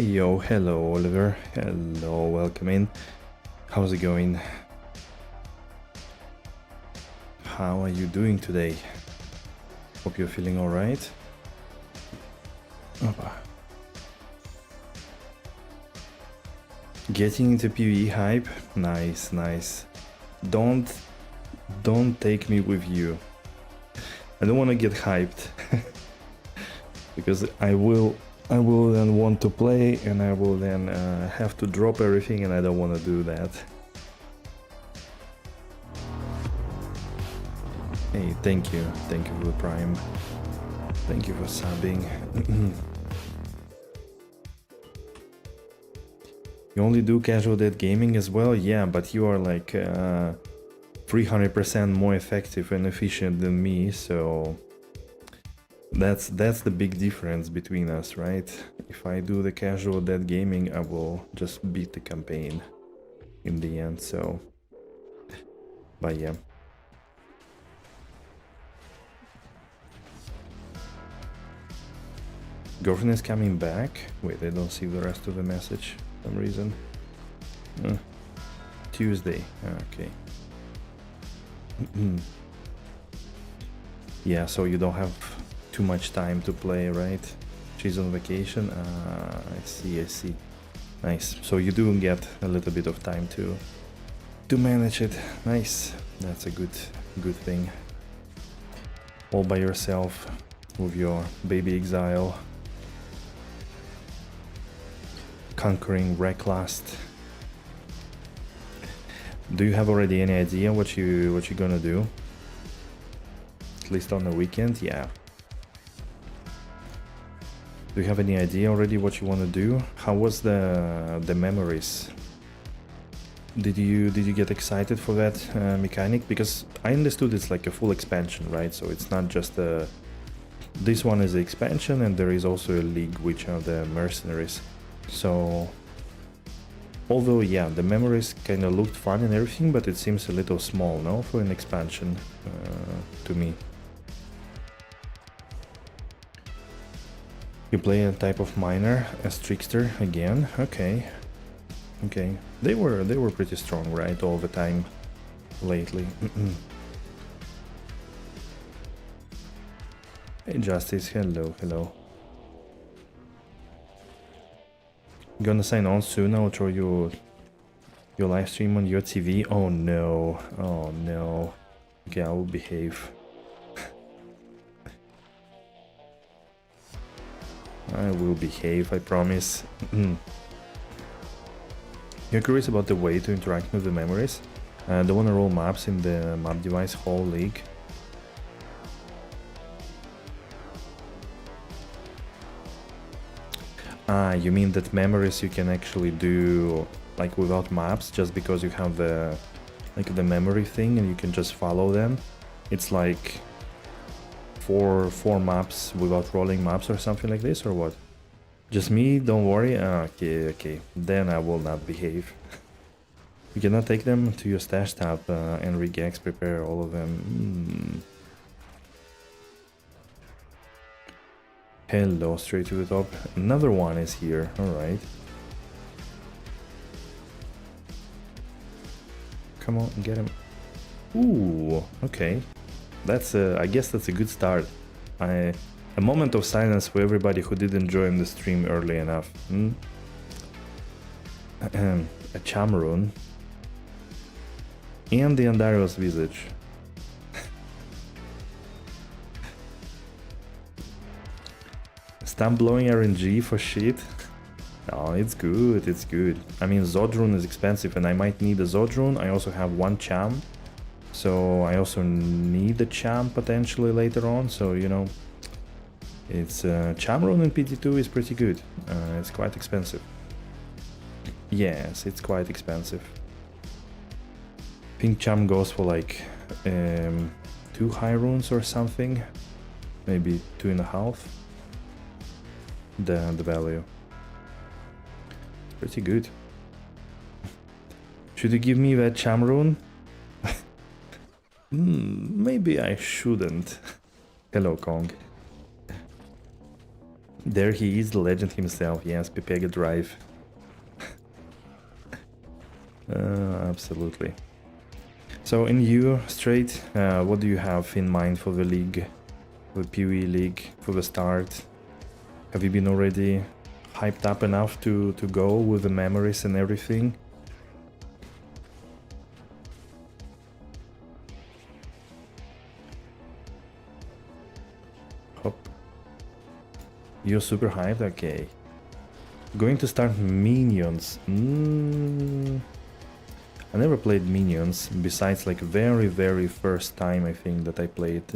Yo, hello Oliver. Hello, welcome in. How's it going? How are you doing today? Hope you're feeling alright. Getting into PvE hype? Nice, nice. Don't take me with you. I don't want to get hyped. Because I will then want to play and I will then have to drop everything, and I don't want to do that. Hey, thank you for the Prime. Thank you for subbing. You only do casual dead gaming as well? Yeah, but you are like 300% more effective and efficient than me, so that's the big difference between us, right? If I do the casual dead gaming, I will just beat the campaign in the end, so... But yeah. Girlfriend is coming back? Wait, I don't see the rest of the message for some reason. Tuesday, okay. Yeah, so you don't have too much time to play, right? She's on vacation. I see. Nice. So you do get a little bit of time to manage it. Nice. That's a good thing. All by yourself with your baby exile, conquering Wrecklust. Do you have already any idea what you're gonna do? At least on the weekend, yeah. Do you have any idea already what you want to do? How was the memories? Did you get excited for that mechanic? Because I understood it's like a full expansion, right? So it's not just a... This one is the expansion, and there is also a league, which are the mercenaries. So... Although, yeah, the memories kind of looked fun and everything, but it seems a little small, no? For an expansion, to me. You play a type of miner as trickster again? Okay. They were pretty strong, right? All the time lately. Hey Justice, hello. Gonna sign on soon. I'll show you your live stream on your TV. Oh no. Okay, I will behave. I will behave, I promise. You're curious about the way to interact with the memories? Don't want to roll maps in the map device whole league. You mean that memories you can actually do like without maps, just because you have the memory thing and you can just follow them? It's like four maps without rolling maps or something like this, or what? Just me? Don't worry. Okay. Then I will not behave. You cannot take them to your stash tab and regex, prepare all of them. Hello, straight to the top. Another one is here. Alright. Come on, get him. Ooh, okay. That's I guess that's a good start. A moment of silence for everybody who didn't join the stream early enough. A Chamroon. And the Andarios Visage. Stop blowing RNG for shit. Oh, it's good. I mean, Zodrune is expensive and I might need a Zodrune. I also have one Cham. So I also need a Cham potentially later on. So, you know, it's Chamroon in PD2 is pretty good. It's quite expensive. Yes, it's quite expensive. Pink Cham goes for like 2 high runes or something. Maybe 2.5. The value. Pretty good. Should you give me that Chamroon? Maybe I shouldn't. Hello, Kong. There he is, the legend himself. Yes, Pepega Drive. Absolutely. So in you, Straight, what do you have in mind for the league, for the PoE league, for the start? Have you been already hyped up enough to go with the memories and everything? Hop. You're super hyped? Okay. Going to start Minions. I never played Minions, besides like very first time I think that I played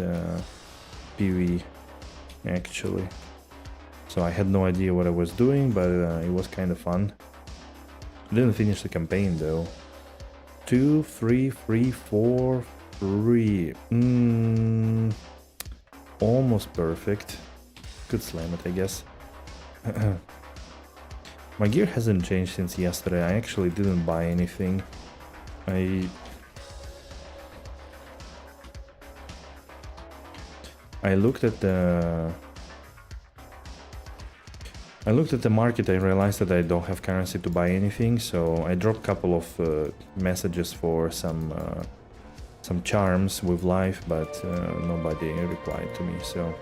PoE, actually. So I had no idea what I was doing, but it was kind of fun. Didn't finish the campaign though. 2, 3, 3, 4, 3. Almost perfect. Could slam it, I guess. My gear hasn't changed since yesterday. I actually didn't buy anything. I looked at the market. I realized that I don't have currency to buy anything, so I dropped a couple of messages for some charms with life, but nobody replied to me, so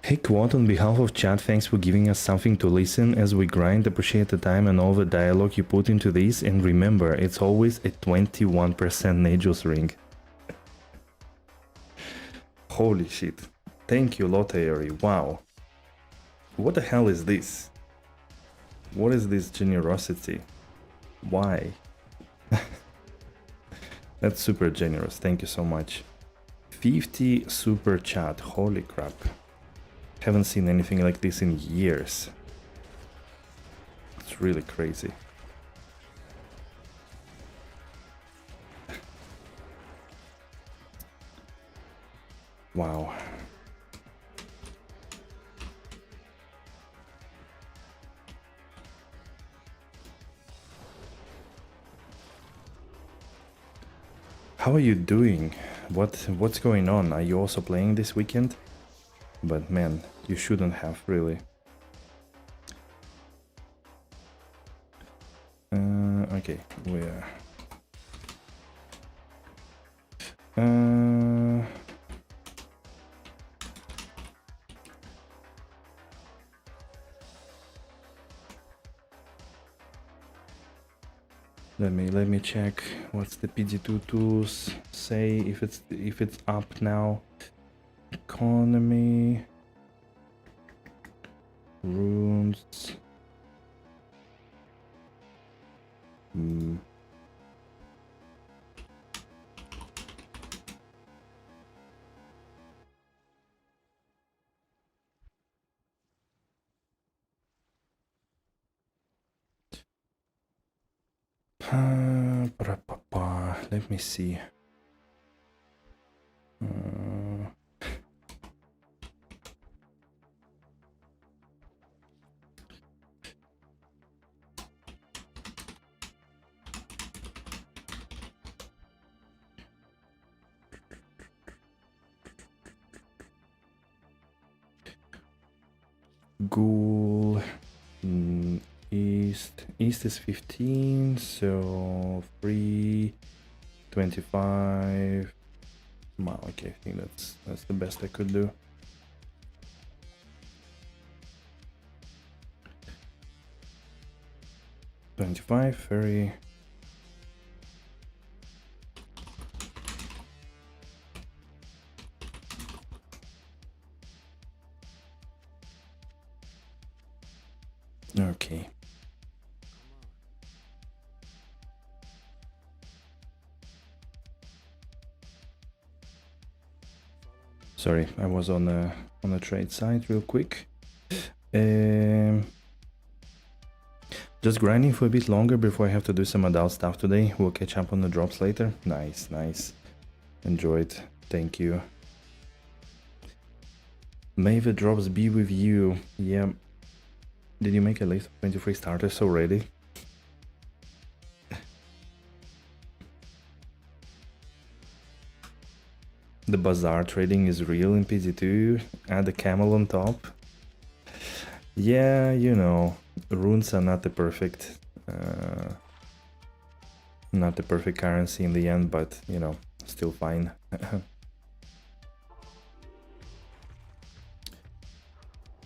Hey Quad, on behalf of chat, thanks for giving us something to listen as we grind. Appreciate the time and all the dialogue you put into this, and remember, it's always a 21% Nagel's ring. Holy shit. Thank you, Lottery. Wow. What the hell is this? What is this generosity? Why? That's super generous. Thank you so much. 50 super chat. Holy crap. Haven't seen anything like this in years. It's really crazy. Wow. How are you doing? What's going on? Are you also playing this weekend? But man, you shouldn't have, really. Okay, where? Let me check what's the PD2 tools say, if it's up now. Economy, runes. Let me see. Ghoul, east is 15, so 3, 25. Wow, okay, I think that's the best I could do. Very. Okay. Sorry, I was on the trade site real quick. Just grinding for a bit longer before I have to do some adult stuff today. We'll catch up on the drops later. Nice, nice. Enjoy it. Thank you. May the drops be with you. Yeah. Did you make a list of 23 starters already? The bazaar trading is real in PD2. Add the camel on top. Yeah, you know, runes are not the perfect currency in the end, but you know, still fine.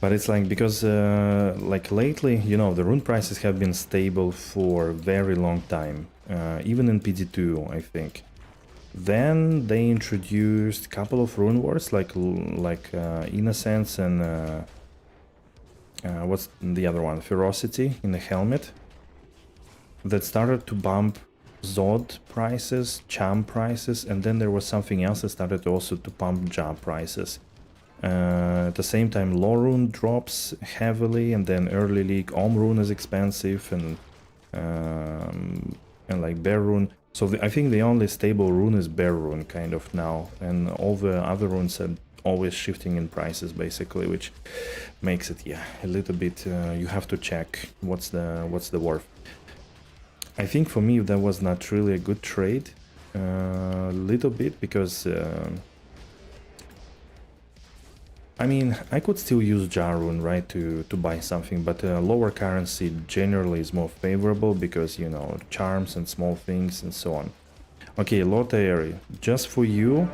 But it's like, because like lately, you know, the rune prices have been stable for a very long time, even in PD2, I think. Then they introduced a couple of rune wars, like Innocence and what's the other one? Ferocity in the helmet. That started to bump Zod prices, Cham prices, and then there was something else that started also to pump Job prices. At the same time, low rune drops heavily, and then early league Om rune is expensive, and like Bear rune. So I think the only stable rune is Bear rune kind of now, and all the other runes are always shifting in prices basically, which makes it, yeah, a little bit. You have to check what's the worth. I think for me that was not really a good trade, a little bit, because I mean, I could still use Jarun, right, to buy something, but lower currency generally is more favorable because, you know, charms and small things and so on. Okay, Lottery, just for you.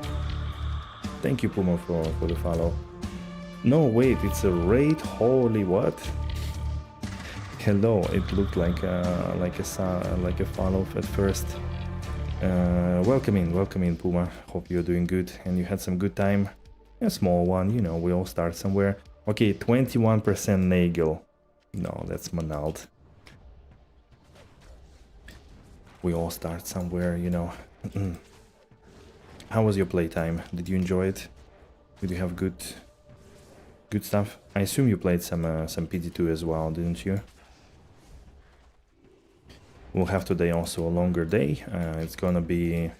Thank you, Puma, for the follow. No, wait, it's a raid? Holy what? Hello, it looked like a follow at first. Welcome in, Puma. Hope you're doing good and you had some good time. A small one, you know, we all start somewhere. Okay, 21% Nagel. No, that's Manald. We all start somewhere, you know. How was your playtime? Did you enjoy it? Did you have good stuff? I assume you played some PD2 as well, didn't you? We'll have today also a longer day. It's gonna be...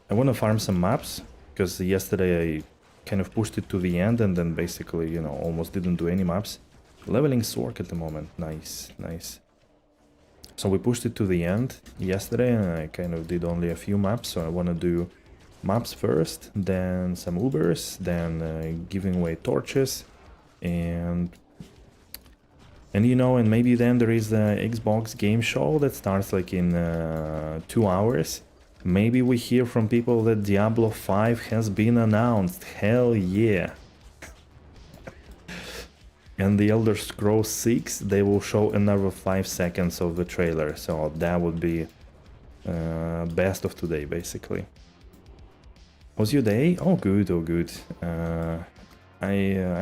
I want to farm some maps, because yesterday I kind of pushed it to the end and then basically, you know, almost didn't do any maps. Leveling Sork at the moment. Nice, nice. So we pushed it to the end yesterday and I kind of did only a few maps. So I want to do maps first, then some UBERS, then giving away torches, and you know, and maybe then there is the Xbox game show that starts like in 2 hours. Maybe we hear from people that Diablo 5 has been announced. Hell yeah. And the Elder Scrolls 6, they will show another 5 seconds of the trailer. So that would be best of today, basically. How's your day? Oh, good, oh, good. I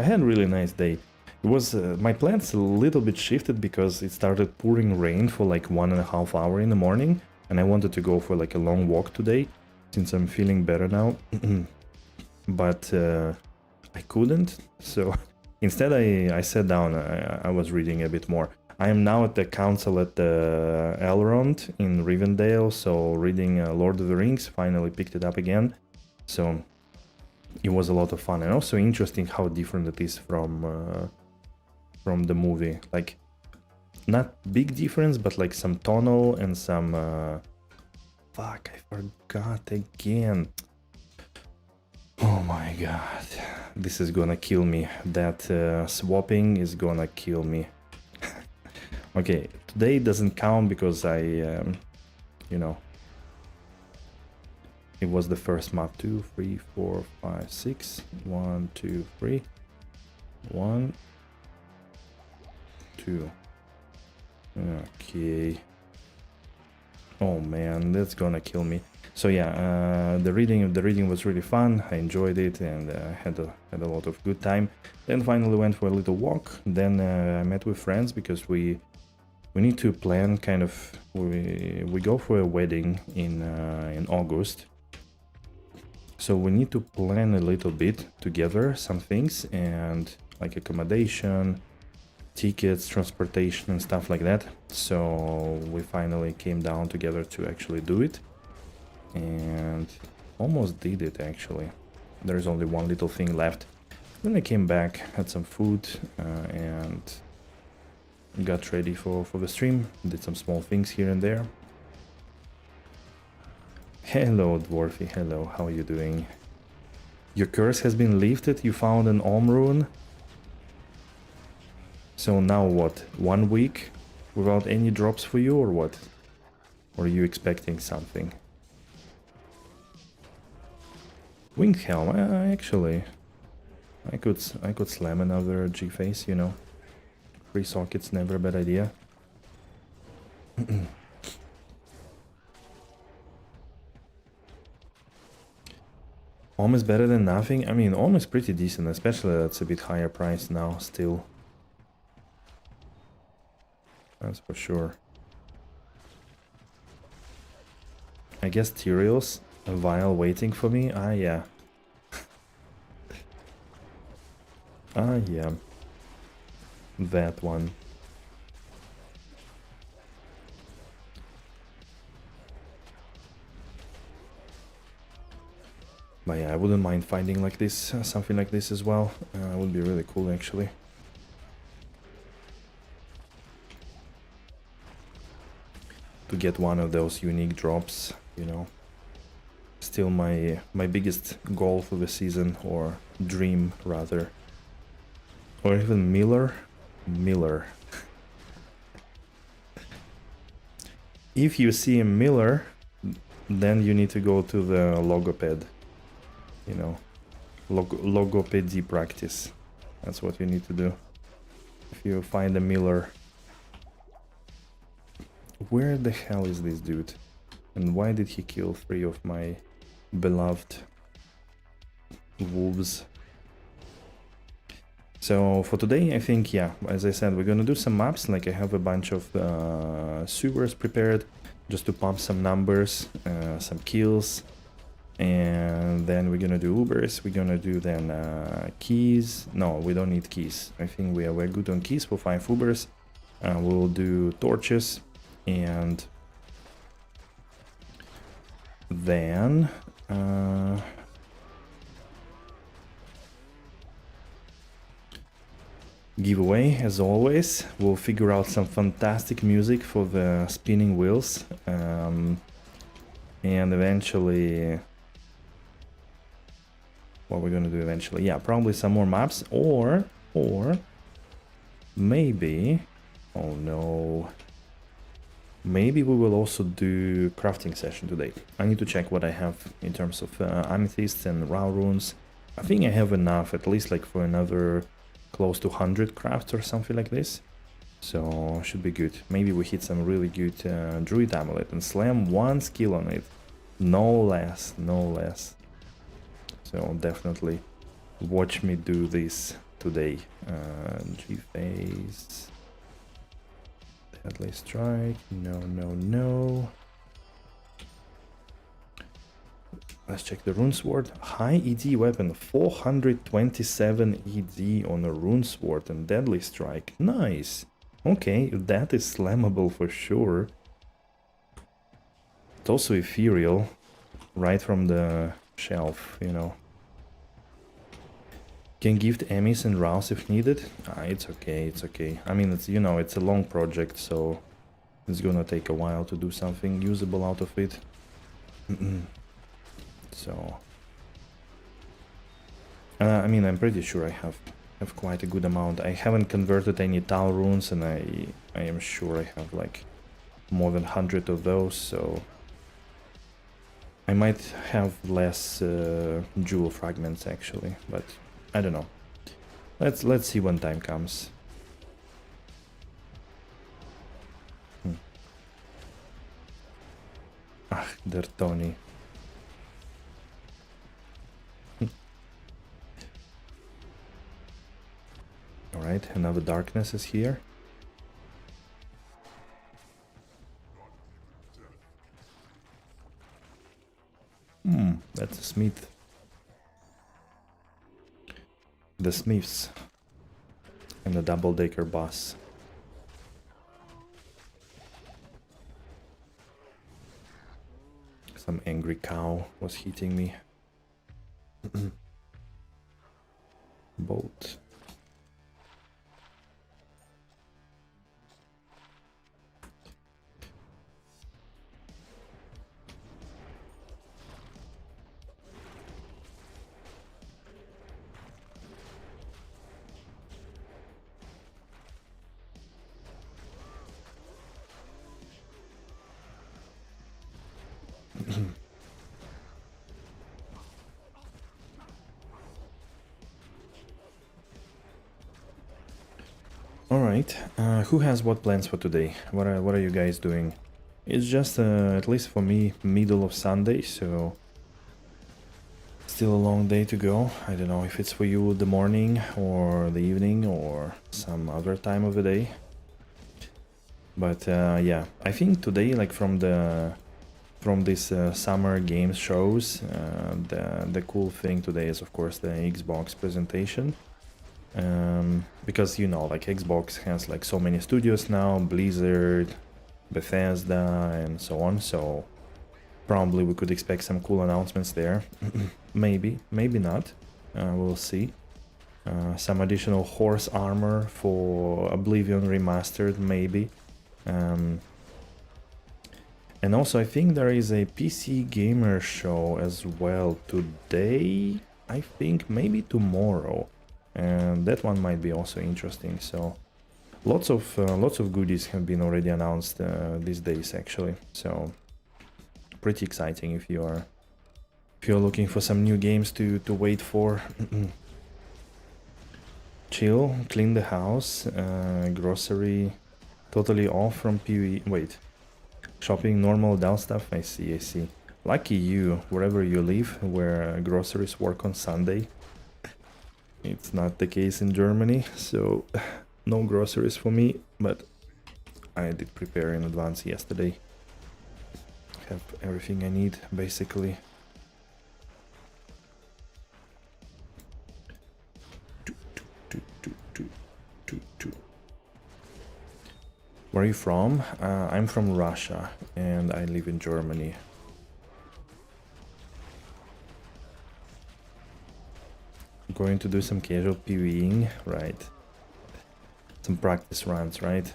had a really nice day. It was, my plans a little bit shifted because it started pouring rain for like 1.5 hours in the morning. And I wanted to go for like a long walk today, since I'm feeling better now. But I couldn't, so instead I sat down, I was reading a bit more. I am now at the council at the Elrond in Rivendell, so reading Lord of the Rings, finally picked it up again. So it was a lot of fun, and also interesting how different it is from the movie. Like, not big difference, but like some tonal and some... Fuck, I forgot again. Oh my god. This is gonna kill me. That swapping is gonna kill me. Okay, today doesn't count because I... you know... It was the first map. 2, 3, 4, 5, 6. 1, 2, 3. 1, 2. Okay. Oh man, that's gonna kill me. So yeah, the reading was really fun. I enjoyed it and had a lot of good time. Then finally went for a little walk. Then I met with friends because we need to plan kind of. We go for a wedding in August. So we need to plan a little bit together some things, and like accommodation, tickets, transportation and stuff like that. So we finally came down together to actually do it, and almost did it actually. There's only one little thing left. Then I came back, had some food, and got ready for the stream. Did some small things here and there. Hello Dwarfy, hello, how are you doing? Your curse has been lifted, you found an Om rune. So now what, 1 week without any drops for you or what? Or are you expecting something? Winged Helm, actually, I could slam another G-Face, you know. 3 sockets, never a bad idea. Om is better than nothing? I mean, Om is pretty decent, especially that's a bit higher price now, still. That's for sure. I guess Tyrael's a vial waiting for me? Ah, yeah. Ah, yeah. That one. But yeah, I wouldn't mind finding like this, something like this as well. Would be really cool actually. To get one of those unique drops, you know. Still my biggest goal for the season, or dream rather. Or even Miller. If you see a Miller, then you need to go to the logoped. You know, logopedy practice. That's what you need to do. If you find a Miller. Where the hell is this dude? And why did he kill 3 of my beloved wolves? So for today, I think, yeah, as I said, we're gonna do some maps. Like I have a bunch of sewers prepared just to pump some numbers, some kills. And then we're gonna do UBERS, we're gonna do then keys. No, we don't need keys. I think we're good on keys for 5 UBERS. We'll do torches, and then giveaway, as always. We'll figure out some fantastic music for the spinning wheels, and eventually what we're gonna do eventually, yeah, probably some more maps, or maybe, oh no, maybe we will also do crafting session today. I need to check what I have in terms of amethysts and raw runes. I think I have enough, at least like for another close to 100 crafts or something like this, so should be good. Maybe we hit some really good druid amulet and slam 1 skill on it, no less. So definitely watch me do this today. G-Phase, Deadly Strike, no. Let's check the Rune Sword. High ED weapon, 427 ED on a Rune Sword and Deadly Strike. Nice. Okay, that is slammable for sure. It's also ethereal, right from the shelf, you know. Can gift Emmys and Rouse if needed. It's okay. I mean, it's, you know, it's a long project, so it's gonna take a while to do something usable out of it. So, I mean, I'm pretty sure I have quite a good amount. I haven't converted any Tal runes, and I am sure I have like more than 100 of those, so I might have less jewel fragments actually, but I don't know. Let's see when time comes. Ah, Dertoni. Alright, another darkness is here. That's a smith. The smiths. And a double-decker bus. Some angry cow was hitting me. Boat. Alright, who has what plans for today? What are you guys doing? It's just, at least for me, middle of Sunday, so still a long day to go. I don't know if it's for you the morning or the evening or some other time of the day. But yeah, I think today, like from this summer games shows, the cool thing today is of course the Xbox presentation. Because you know, like Xbox has like so many studios now, Blizzard, Bethesda, and so on, so probably we could expect some cool announcements there. Maybe not, we'll see. Some additional horse armor for Oblivion Remastered, maybe. And also I think there is a PC Gamer show as well today, I think maybe tomorrow. And that one might be also interesting. So lots of goodies have been already announced these days, actually. So pretty exciting if you're looking for some new games to wait for. Chill, clean the house, grocery, totally off from PvE. Wait, shopping, normal Dell stuff. I see. Lucky you, wherever you live, where groceries work on Sunday. It's not the case in Germany, so no groceries for me, but I did prepare in advance yesterday. Have everything I need, basically. Where are you from? I'm from Russia, and I live in Germany. Going to do some casual PvEing, right? Some practice runs, right?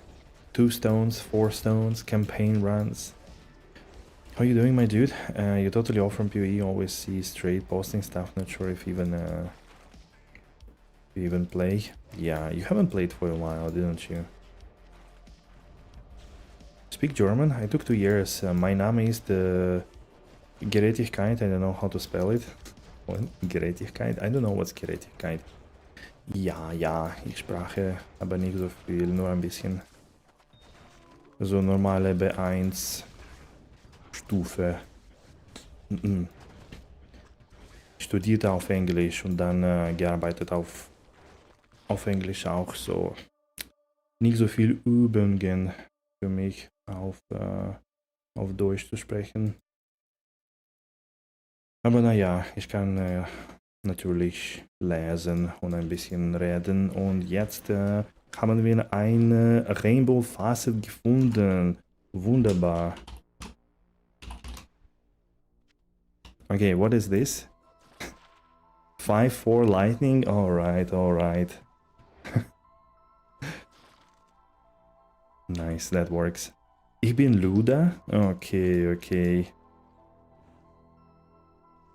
2 stones, 4 stones, campaign runs. How you doing, my dude? You're totally off from PvE, always see straight posting stuff, not sure if you even play. Yeah, you haven't played for a while, didn't you? Speak German? I took 2 years. Mein Name ist Gerechtigkeit, I don't know how to spell it. What? Gerechtigkeit? I don't know what's Gerechtigkeit. Ja, ich spreche aber nicht so viel, nur ein bisschen. So normale B1 Stufe. Studierte auf Englisch und dann gearbeitet auf Englisch auch, so nicht so viel Übungen für mich auf Deutsch zu sprechen. Aber naja, ich kann natürlich lesen und ein bisschen reden. Und jetzt haben wir eine Rainbow Facet gefunden. Wunderbar. Okay, what is this? 5-4 lightning? Alright. Nice, that works. Ich bin Luda? Okay.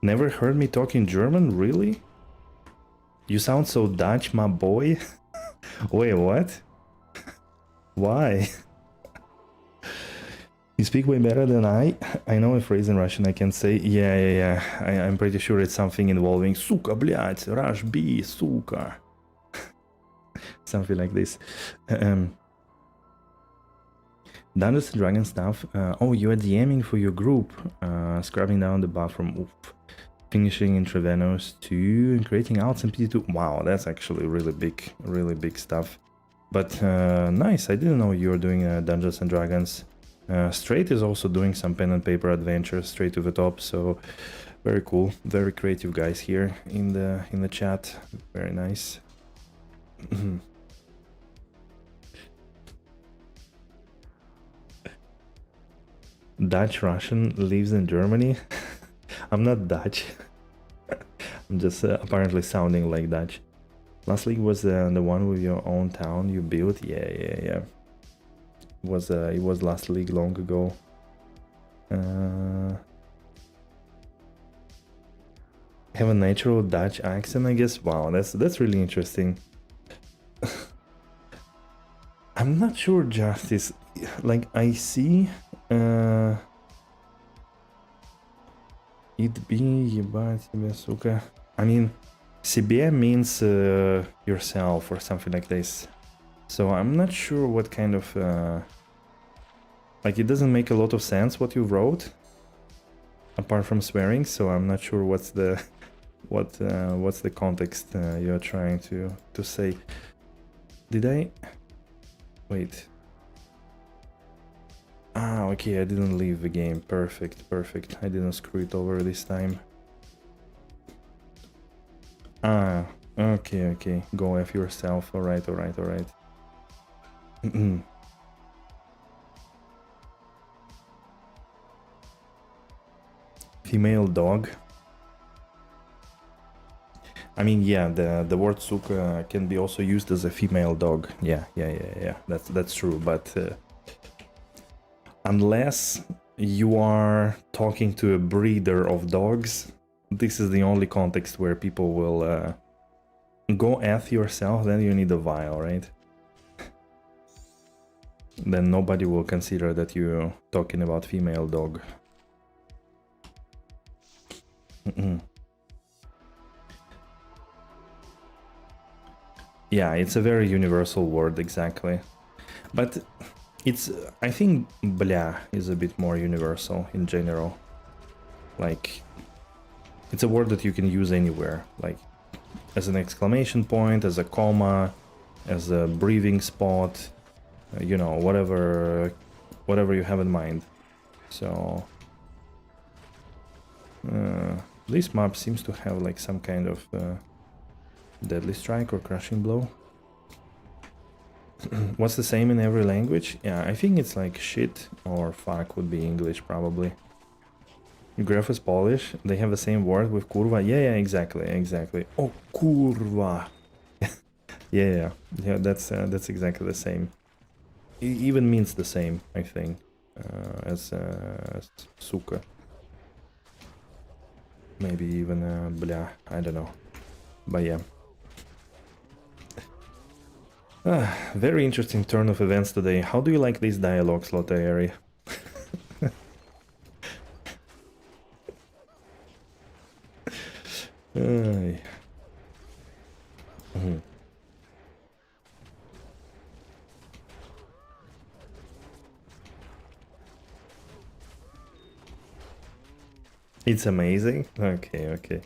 Never heard me talk in German? Really? You sound so Dutch, my boy. Wait, what? Why? You speak way better than I know a phrase in Russian I can say. Yeah. I'm pretty sure it's something involving suka, блядь, rush B, suka. Something like this. Dungeons & Dragons stuff. Oh, you are DMing for your group. Scrubbing down the buff from Oof. Finishing Intravenous 2 and creating outs in PD2. Wow, that's actually really big stuff. But nice, I didn't know you were doing Dungeons & Dragons. Straight is also doing some pen and paper adventures straight to the top, so very cool. Very creative guys here in the chat. Very nice. Dutch Russian lives in Germany. I'm not Dutch. I'm just apparently sounding like Dutch. Last league was the one with your own town you built. Yeah. It was last league long ago. Have a natural Dutch accent, I guess. Wow, that's really interesting. I'm not sure, Justice. Like, I see it be ебать тебя, сука. I mean, себе means yourself or something like this. So I'm not sure what kind of like, it doesn't make a lot of sense what you wrote apart from swearing, so I'm not sure what's the what's the context you're trying to say. Did I wait? Ah, okay, I didn't leave the game. Perfect. I didn't screw it over this time. Ah, okay. Go F yourself. Alright. Female dog. I mean, yeah, the word suka can be also used as a female dog. Yeah. That's true, but unless you are talking to a breeder of dogs, this is the only context where people will go F yourself, then you need a vial, right? Then nobody will consider that you're talking about female dog. Yeah, it's a very universal word, exactly. But it's, I think bля is a bit more universal in general. Like, it's a word that you can use anywhere, like as an exclamation point, as a comma, as a breathing spot, you know, whatever you have in mind. So this map seems to have like some kind of deadly strike or crushing blow. What's the same in every language? Yeah, I think it's like shit or fuck would be English probably. Graph is Polish. They have the same word with kurva. Yeah, exactly. Oh, kurva. yeah, that's exactly the same. It even means the same, I think, as suka. Maybe even bля. I don't know. But yeah. Very interesting turn of events today. How do you like these dialogues, Lotaeri? It's amazing. Okay.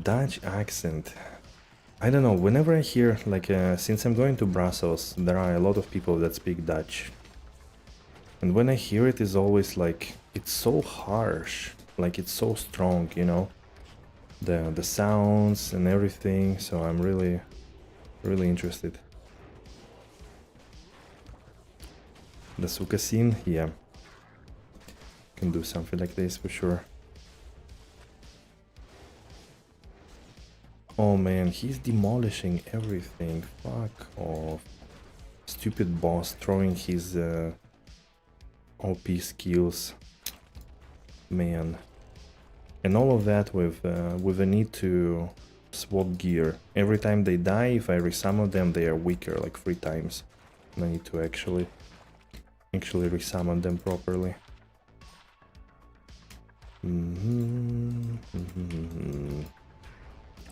Dutch accent. I don't know, whenever I hear, like, since I'm going to Brussels, there are a lot of people that speak Dutch. And when I hear it, it's always like, it's so harsh, like it's so strong, you know? The sounds and everything, so I'm really interested. The suka scene, yeah. Can do something like this for sure. Oh man, he's demolishing everything. Fuck off. Stupid boss throwing his OP skills. Man. And all of that with a need to swap gear. Every time they die, if I resummon them, they are weaker, like 3 times. And I need to actually resummon them properly.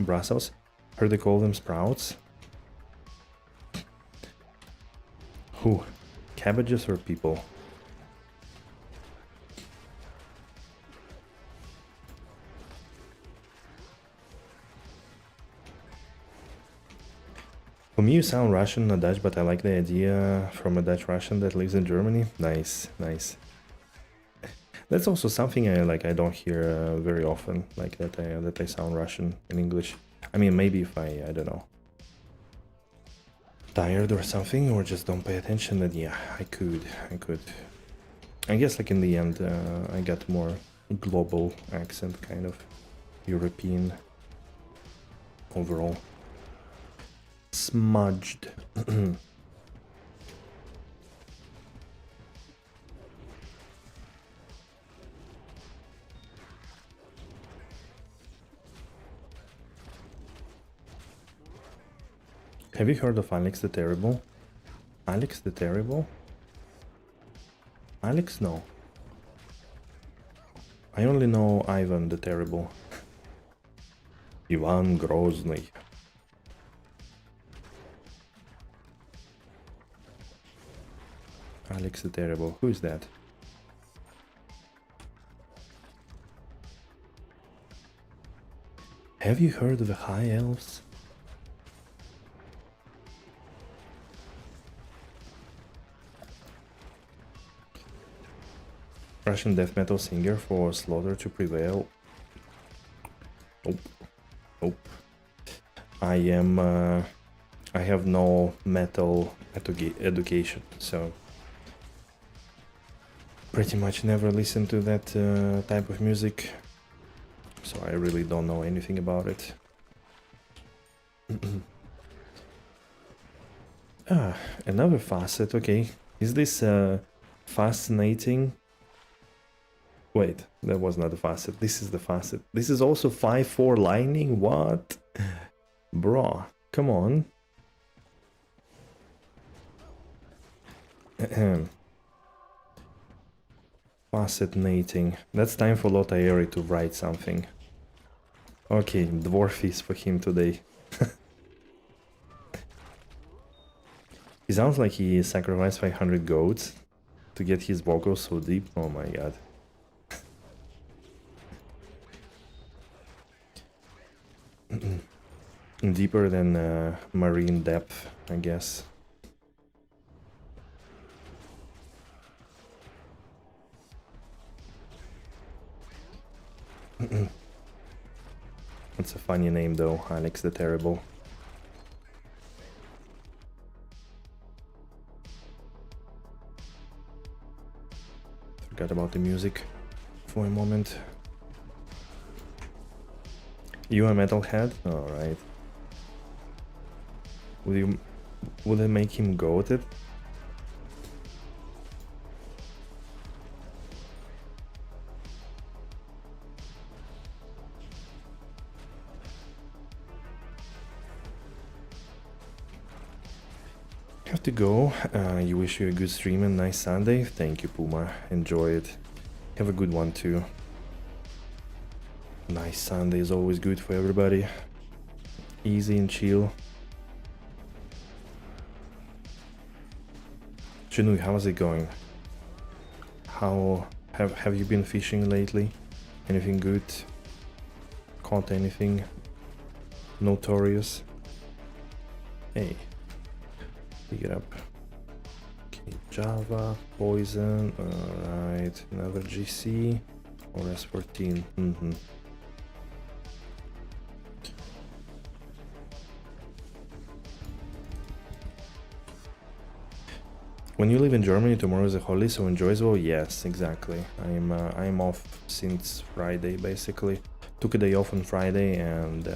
Brussels? Heard they call them sprouts? Who? Cabbages or people? For me, you sound Russian, not Dutch, but I like the idea from a Dutch Russian that lives in Germany. Nice. That's also something I don't hear very often, like that I sound Russian in English. I mean, maybe if I don't know. tired or something, or just don't pay attention, then yeah, I could. I guess like in the end, I got more global accent, kind of European overall. Smudged. Have you heard of Alex the Terrible? Alex the Terrible? Alex? No. I only know Ivan the Terrible. Ivan Grozny. Alex the Terrible. Who is that? Have you heard of the High Elves? Russian death metal singer for slaughter to prevail. Nope. Nope. I have no metal education, so pretty much never listened to that type of music, so I really don't know anything about it. Another facet, okay. Is this fascinating? Wait, that was not the facet. This is the facet. This is also 5-4 lining? What? Bro, come on. Fascinating. That's time for Lotaeri to write something. Okay, dwarfies for him today. He sounds like he sacrificed 500 goats to get his vocals so deep. Oh my god. Deeper than marine depth, I guess. That's a funny name though, Alex the Terrible. Forgot about the music for a moment. You a metalhead? Alright. Would it make him goated? Have to go. You wish you a good stream and nice Sunday. Thank you, Puma. Enjoy it. Have a good one too. Nice Sunday is always good for everybody. Easy and chill. Chinui, how's it going? How have you been fishing lately? Anything good? Caught anything notorious? Hey, pick it up. Okay, Java, Poison, alright, another GC or S14. When you live in Germany, tomorrow is a holiday, so enjoy as well. Yes, exactly. I'm off since Friday, basically. Took a day off on Friday, and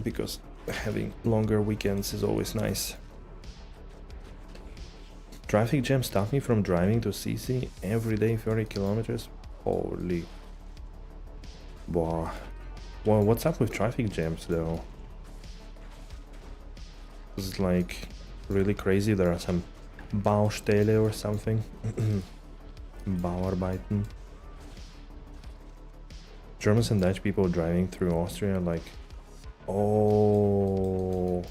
because having longer weekends is always nice. Traffic jam stopped me from driving to CC every day, 30 kilometers. Holy. Wow. Well, what's up with traffic jams though? It's like really crazy. There are some Baustelle or something. Bauarbeiten. Germans and Dutch people driving through Austria, like, oh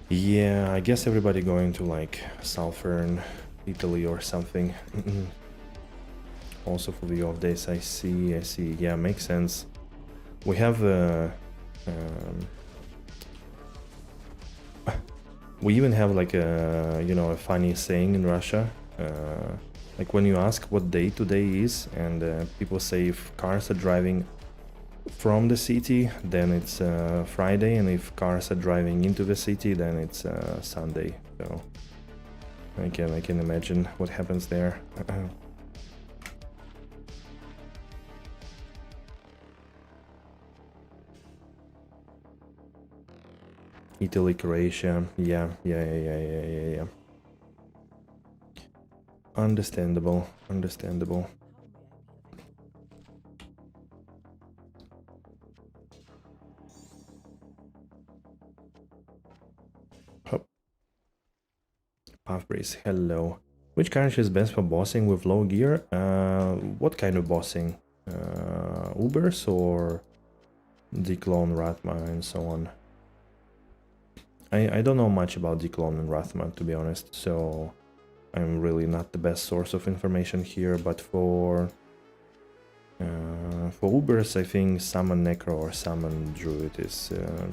yeah, I guess everybody going to like southern Italy or something. Also for the off days. I see. Yeah, makes sense. We have we even have like a, you know, a funny saying in Russia, like when you ask what day today is, and people say if cars are driving from the city, then it's Friday, and if cars are driving into the city, then it's Sunday. So I can imagine what happens there. Italy, Croatia, yeah. Understandable. Hop. Puffbreeze, hello. Which currency is best for bossing with low gear? What kind of bossing? UBERS or Declone, Rathma, and so on? I don't know much about Declone and Rathma, to be honest, so I'm really not the best source of information here, but for UBERS, I think Summon Necro or Summon Druid is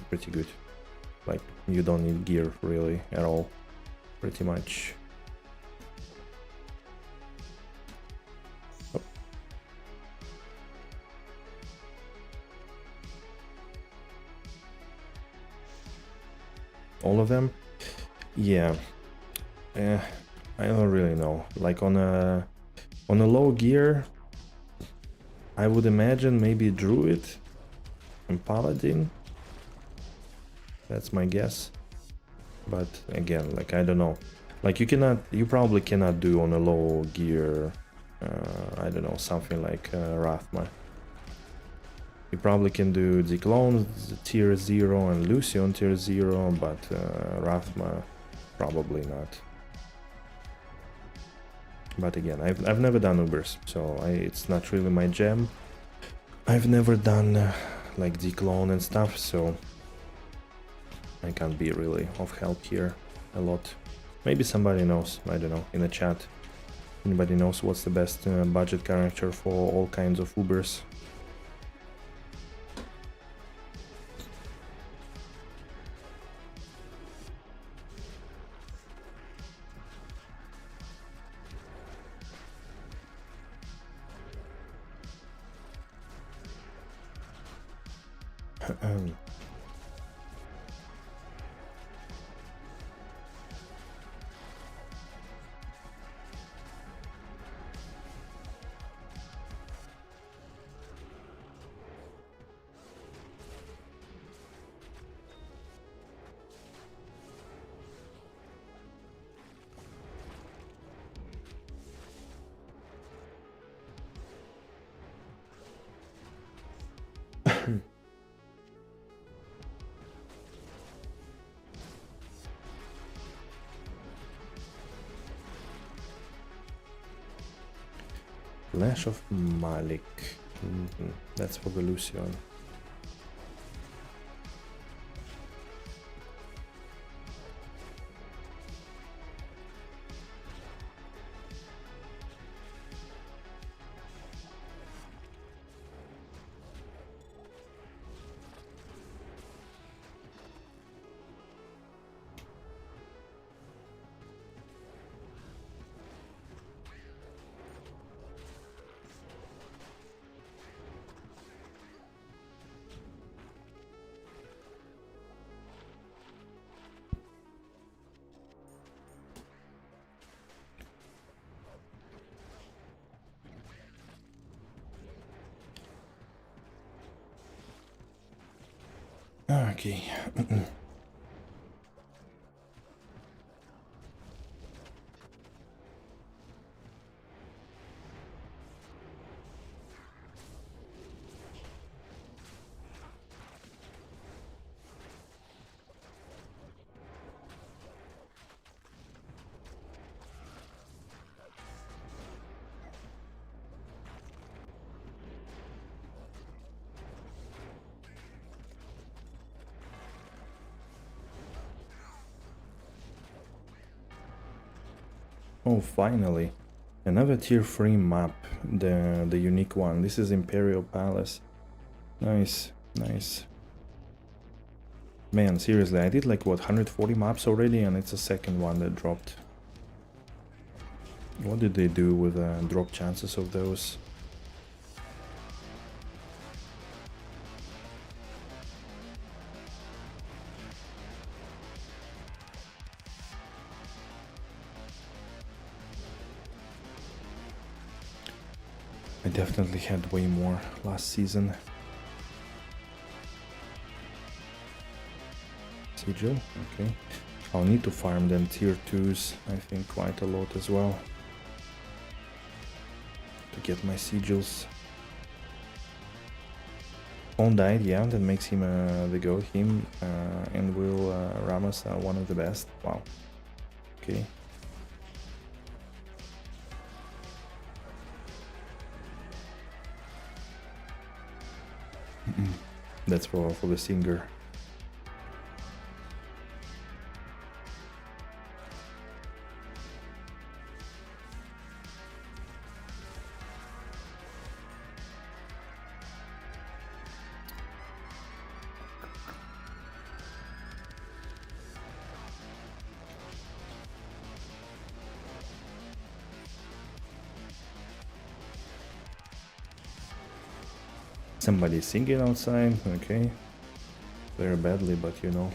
pretty good. Like, you don't need gear really at all, pretty much. Oh. All of them? Yeah. I don't really know. Like on a low gear, I would imagine maybe Druid and Paladin. That's my guess. But again, like, I don't know. Like, you probably cannot do on a low gear, I don't know, something like Rathma. You probably can do Declone tier 0 and Lucian tier 0, but Rathma probably not. But again, I've never done UBERS, so it's not really my jam. I've never done like Declone and stuff, so I can't be really of help here a lot. Maybe somebody knows, I don't know, in the chat. Anybody knows what's the best budget character for all kinds of UBERS? Flash of Malik. That's for the Lucian. Okay. Oh, finally. Another tier 3 map, the unique one. This is Imperial Palace. Nice, nice. Man, seriously, I did like, what, 140 maps already, and it's the second one that dropped. What did they do with drop chances of those? I definitely had way more last season. Sigil, okay. I'll need to farm them tier 2s, I think, quite a lot as well. To get my sigils. On died, yeah, that makes him the goat. Him and Will Ramos are one of the best. Wow. Okay. That's for the singer. Somebody singing outside, okay. Very badly, but you know.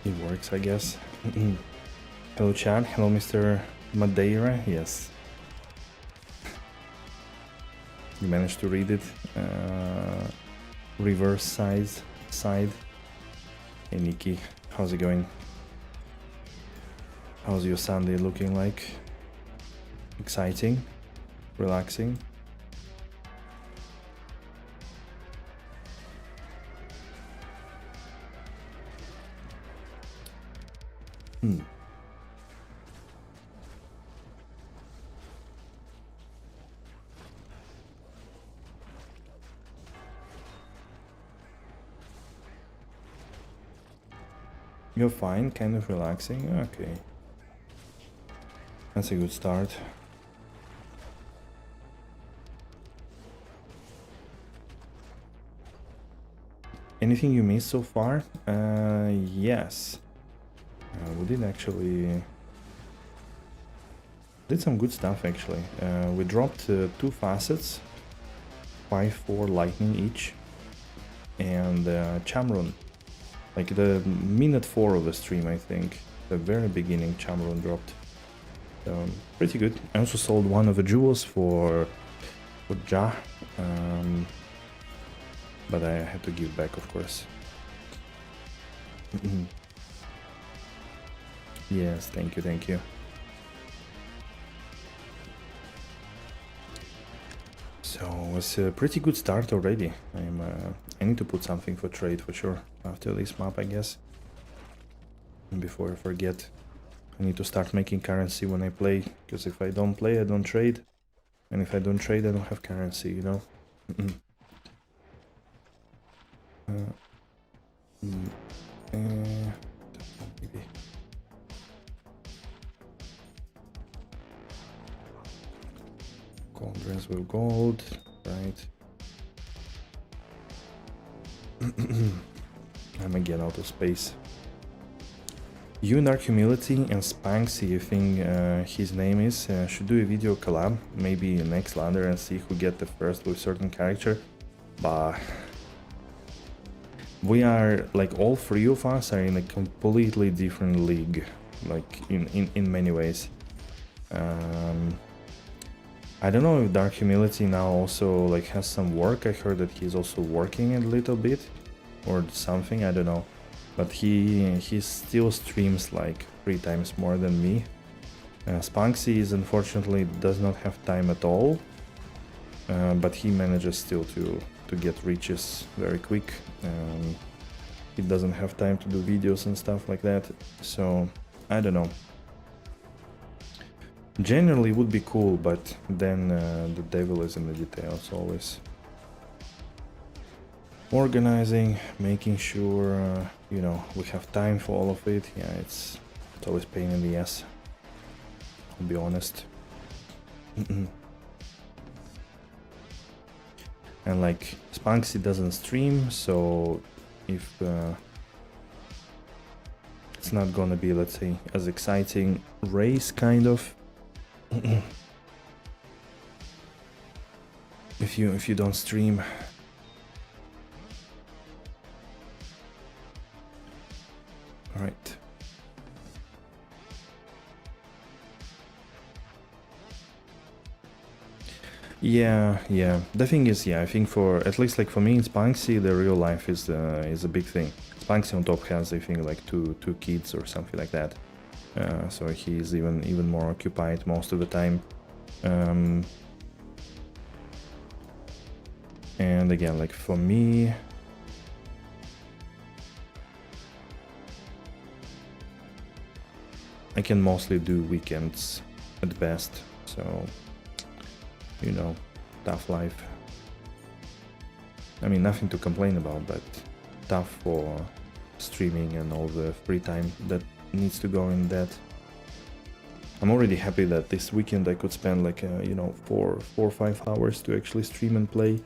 It works, I guess. Hello chat, hello Mr. Madeira, yes. You managed to read it. Reverse side. Hey Nikki, how's it going? How's your Sunday looking like? Exciting? Relaxing? You're fine, kind of relaxing? Okay. That's a good start. Anything you missed so far? Yes. We did actually... Did some good stuff actually. We dropped 2 facets, 5-4 lightning each, and Chamron. Like the minute 4 of the stream, I think. The very beginning Chamron dropped. Pretty good. I also sold one of the jewels for Ja. But I had to give back, of course. Yes, thank you. So it was a pretty good start already. I need to put something for trade for sure after this map, I guess. And before I forget, I need to start making currency when I play, because if I don't play, I don't trade, and if I don't trade, I don't have currency, you know. Maybe. Gold dress with gold, right? I'm again out of space. You and Dark Humility and Spanksy, I think his name is, should do a video collab, maybe next ladder, and see who get the first with certain character. But we are, like, all 3 of us are in a completely different league, like in many ways. I don't know if Dark Humility now also like has some work. I heard that he's also working a little bit or something, I don't know. But he still streams like 3 times more than me. Spunksy is unfortunately does not have time at all, but he manages still to get riches very quick. He doesn't have time to do videos and stuff like that, so I don't know. Generally would be cool, but then the devil is in the details always. Organizing, making sure, you know, we have time for all of it. Yeah, it's always pain in the ass, I'll be honest. And like, Spunksy doesn't stream, so if it's not gonna be, let's say, as exciting race, kind of. If you don't stream. All right. Yeah, yeah. The thing is, yeah, I think for at least like for me in Spunksy, the real life is a big thing. Spunksy on top has, I think, like two kids or something like that. So he's even more occupied most of the time. And again, like for me, I can mostly do weekends at best. So, you know, tough life. I mean, nothing to complain about, but tough for streaming and all the free time that needs to go in that. I'm already happy that this weekend I could spend like, you know, 4 or 5 hours to actually stream and play.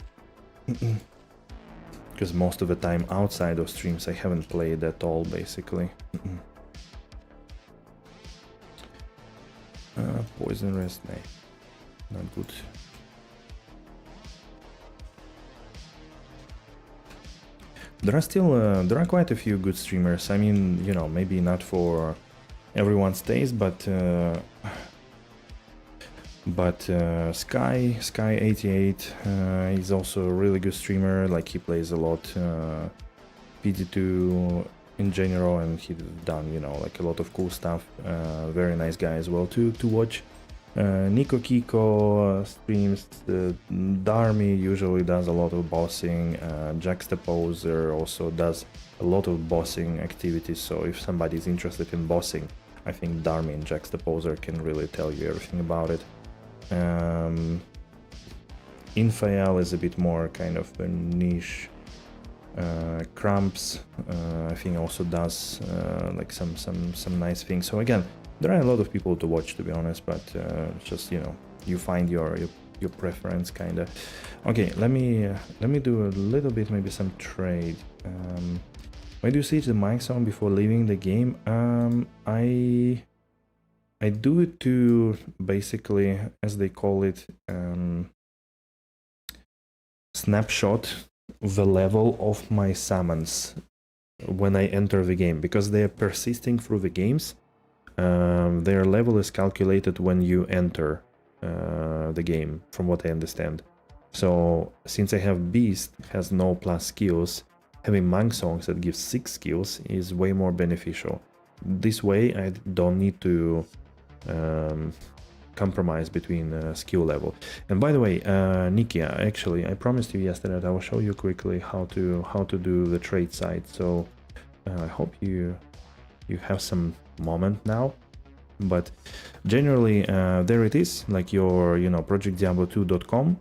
Because most of the time outside of streams I haven't played at all, basically. Poison rest, nah, not good. There are quite a few good streamers. I mean, you know, maybe not for everyone's taste, but Sky88 is also a really good streamer. Like he plays a lot PD2 in general, and he's done, you know, like a lot of cool stuff. Very nice guy as well to watch. Nico Kiko streams. Darmy usually does a lot of bossing. Juxtaposer also does a lot of bossing activities. So if somebody's interested in bossing, I think Darmy and Juxtaposer can really tell you everything about it. Infael is a bit more kind of a niche. Cramps, I think, also does like some nice things. So again, there are a lot of people to watch, to be honest, but just, you know, you find your preference, kind of. Okay, let me do a little bit, maybe some trade. Why do you switch the mics on before leaving the game? I do it to basically, as they call it, snapshot the level of my summons when I enter the game, because they are persisting through the games. Their level is calculated when you enter the game, from what I understand. So since I have Beast has no plus skills, having Monk Songs that gives 6 skills is way more beneficial. This way I don't need to compromise between skill level. And by the way, Nikia, actually I promised you yesterday that I will show you quickly how to do the trade side. So I hope you have some moment now. But generally there it is, like your, you know, projectdiablo2.com.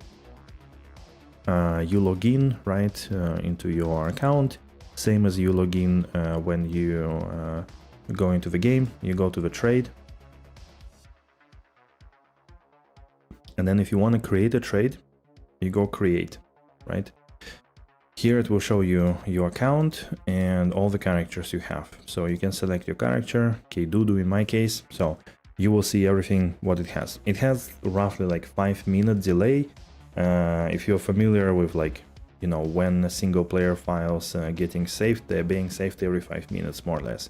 You log in right into your account, same as you log in when you go into the game. You go to the trade, and then if you want to create a trade, you go create, right? Here it will show you your account and all the characters you have. So you can select your character, Kdudu in my case, so you will see everything what it has. It has roughly like 5-minute delay. If you're familiar with, like, you know, when a single player files getting saved, they're being saved every 5 minutes more or less.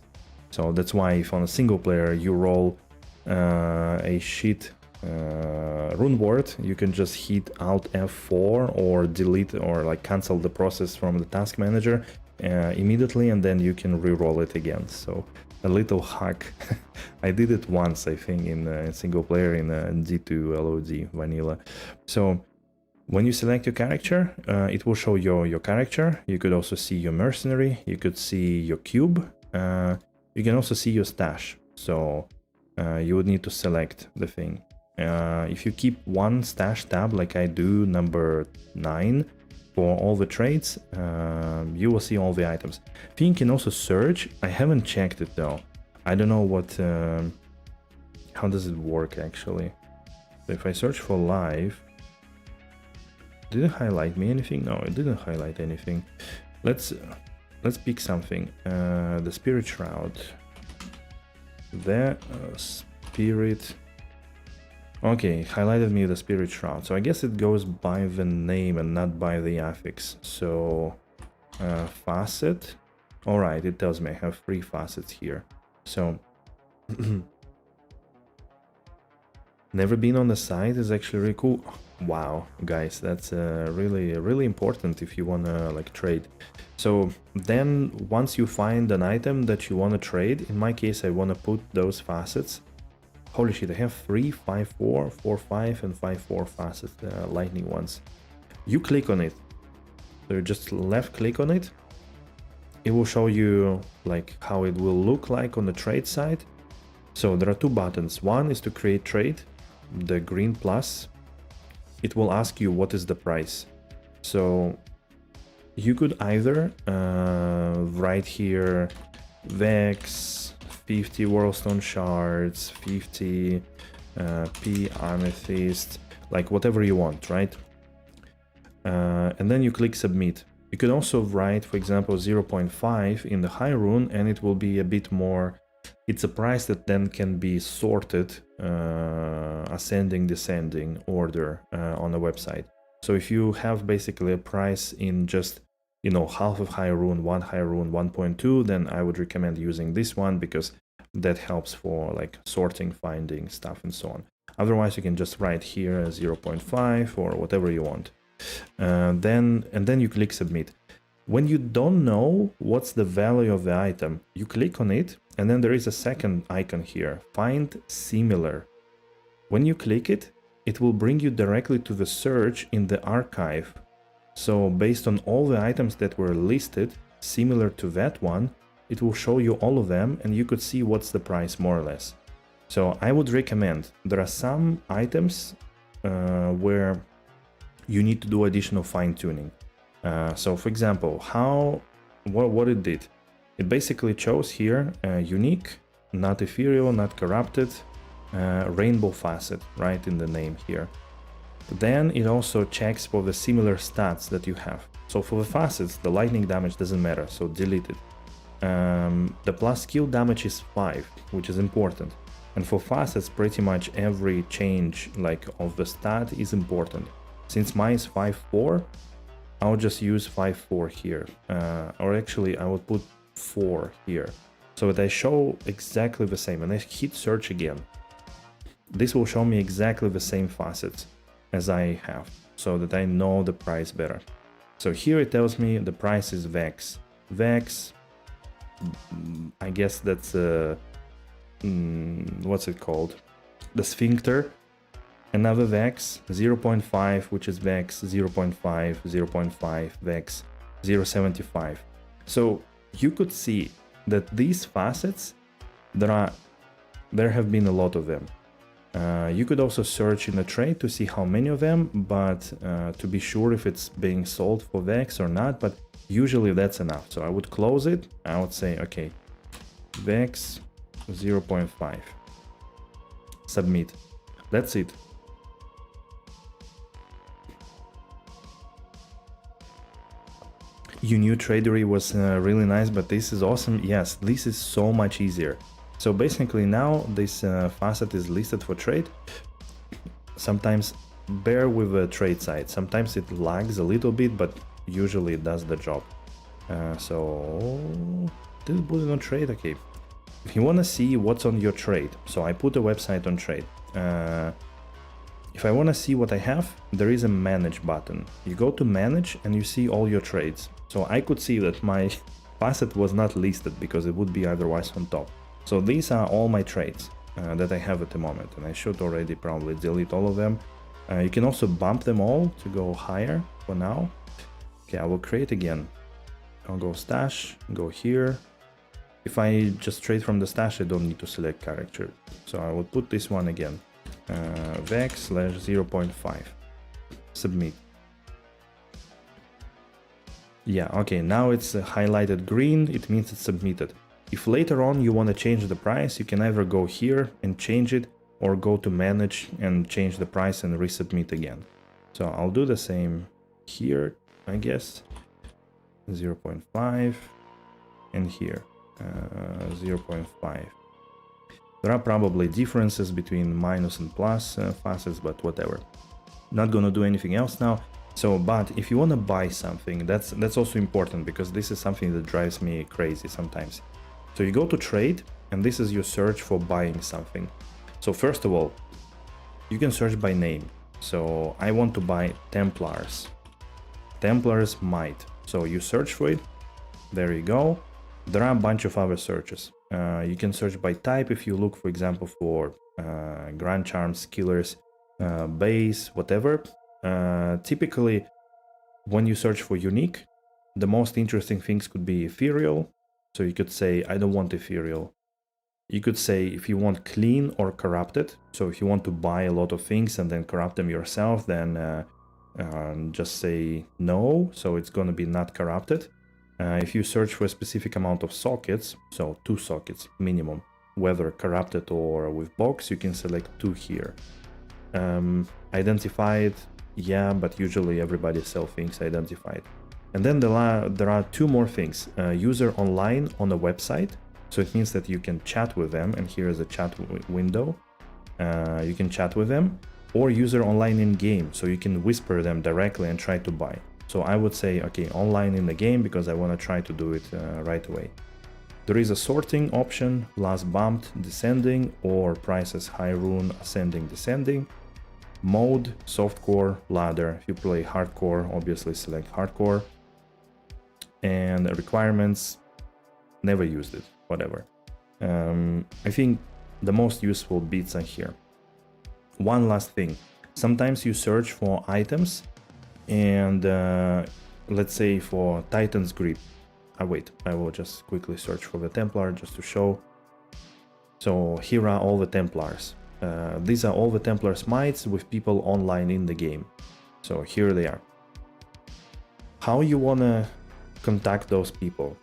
So that's why if on a single player you roll a shit rune word, you can just hit Alt F4 or delete or like cancel the process from the task manager immediately, and then you can re-roll it again. So a little hack. I did it once, I think, in single player in D2 LOD vanilla. So when you select your character, it will show your character. You could also see your mercenary, you could see your cube, you can also see your stash. So you would need to select the thing. If you keep one stash tab, like I do, number 9, for all the trades, you will see all the items. I think you can also search. I haven't checked it though. I don't know what, how does it work actually. So if I search for live, did it highlight me anything? No, it didn't highlight anything. Let's pick something. The Spirit Shroud. The Spirit. Okay, highlighted me the Spirit Shroud. So I guess it goes by the name and not by the affix. So facet. All right, it tells me I have 3 facets here. So never been on the site is actually really cool. Wow, guys, that's really important if you wanna like trade. So then once you find an item that you wanna trade, in my case, I wanna put those facets. Holy shit, I have 3, 5, 4, 4, 5, and 5, 4 facets, lightning ones. You click on it. So you just left click on it. It will show you like how it will look like on the trade side. So there are two buttons. One is to create trade, the green plus. It will ask you what is the price. So you could either write here Vex, 50 Whirlstone shards, 50 P amethyst, like whatever you want, right? And then you click submit. You could also write, for example, 0.5 in the high rune, and it will be a bit more. It's a price that then can be sorted ascending, descending order on a website. So if you have basically a price in just, you know, half of high rune, 1 high rune, 1.2, then I would recommend using this one because that helps for like sorting, finding stuff and so on. Otherwise, you can just write here 0.5 or whatever you want. Then you click submit. When you don't know what's the value of the item, you click on it, and then there is a second icon here, find similar. When you click it, it will bring you directly to the search in the archive. So based on all the items that were listed similar to that one, it will show you all of them, and you could see what's the price more or less. So I would recommend, there are some items where you need to do additional fine-tuning. So for example, what it did, it basically chose here unique, not ethereal, not corrupted, rainbow facet, right in the name here. Then it also checks for the similar stats that you have. So for the facets, the lightning damage doesn't matter, so delete it. The plus skill damage is 5, which is important. And for facets, pretty much every change like of the stat is important. Since mine is 5-4, I'll just use 5-4 here, or actually I would put 4 here, so that I show exactly the same, and I hit search again. This will show me exactly the same facets as I have, so that I know the price better. So here it tells me the price is Vex. Vex, I guess that's, what's it called? The Sphincter. Another Vex, 0.5, which is Vex, 0.5, 0.5, Vex, 0.75. So you could see that these facets, there have been a lot of them. You could also search in a trade to see how many of them, but to be sure if it's being sold for Vex or not, but usually that's enough. So I would close it, I would say, okay, Vex 0.5, submit, that's it. You knew Tradery was really nice, but this is awesome. Yes, this is so much easier. So basically now this facet is listed for trade. Sometimes bear with the trade side. Sometimes it lags a little bit, but usually it does the job. So did put it on trade? Okay. If you want to see what's on your trade, so I put a website on trade. If I want to see what I have, there is a manage button. You go to manage and you see all your trades. So I could see that my facet was not listed because it would be otherwise on top. So these are all my trades that I have at the moment, and I should already probably delete all of them. You can also bump them all to go higher for now. Okay, I will create again. I'll go stash, go here. If I just trade from the stash, I don't need to select character. So I will put this one again. Vex /0.5. Submit. Yeah, okay, now it's highlighted green, it means it's submitted. If later on you want to change the price, you can either go here and change it, or go to manage and change the price and resubmit again. So I'll do the same here, I guess. 0.5 and here 0.5. There are probably differences between minus and plus facets, but whatever. Not gonna do anything else now. So, but if you want to buy something, that's also important, because this is something that drives me crazy sometimes. So you go to trade, and this is your search for buying something. So first of all, you can search by name. So I want to buy Templars. Templars might. So you search for it. There you go. There are a bunch of other searches. You can search by type if you look, for example, for Grand Charms, Killers, Base, whatever. Typically, when you search for unique, the most interesting things could be ethereal. So you could say, I don't want ethereal. You could say if you want clean or corrupted. So if you want to buy a lot of things and then corrupt them yourself, then just say no. So it's going to be not corrupted. If you search for a specific amount of sockets, so 2 sockets minimum, whether corrupted or with box, you can select 2 here. Identified, yeah, but usually everybody sells things identified. And then there are 2 more things. User online on a website. So it means that you can chat with them, and here is a chat window. You can chat with them, or user online in game, so you can whisper them directly and try to buy. So I would say, okay, online in the game, because I want to try to do it right away. There is a sorting option, last bumped, descending, or prices high rune, ascending, descending. Mode, softcore, ladder. If you play hardcore, obviously select hardcore. And requirements, never used it, whatever. I think the most useful bits are here. One last thing. Sometimes you search for items and let's say for Titan's Grip. Wait, I will just quickly search for the Templar just to show. So here are all the Templars. These are all the Templar smites with people online in the game. So here they are. How you wanna contact those people?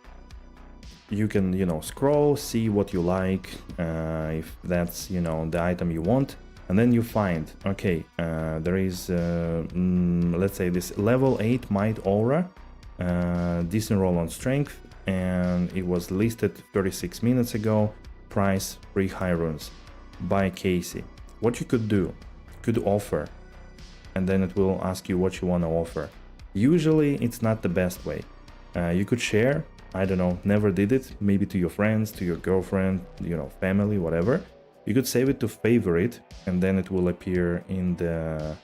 You can, scroll, see what you like, if that's, the item you want. And then you find, okay, there is, let's say this level 8 Might Aura, decent roll on strength, and it was listed 36 minutes ago, price 3 high runes, by Casey. What you could do, could offer, and then it will ask you what you want to offer. Usually it's not the best way. You could share, I don't know, never did it, maybe to your friends, to your girlfriend, family, whatever. You could save it to favorite, and then it will appear in the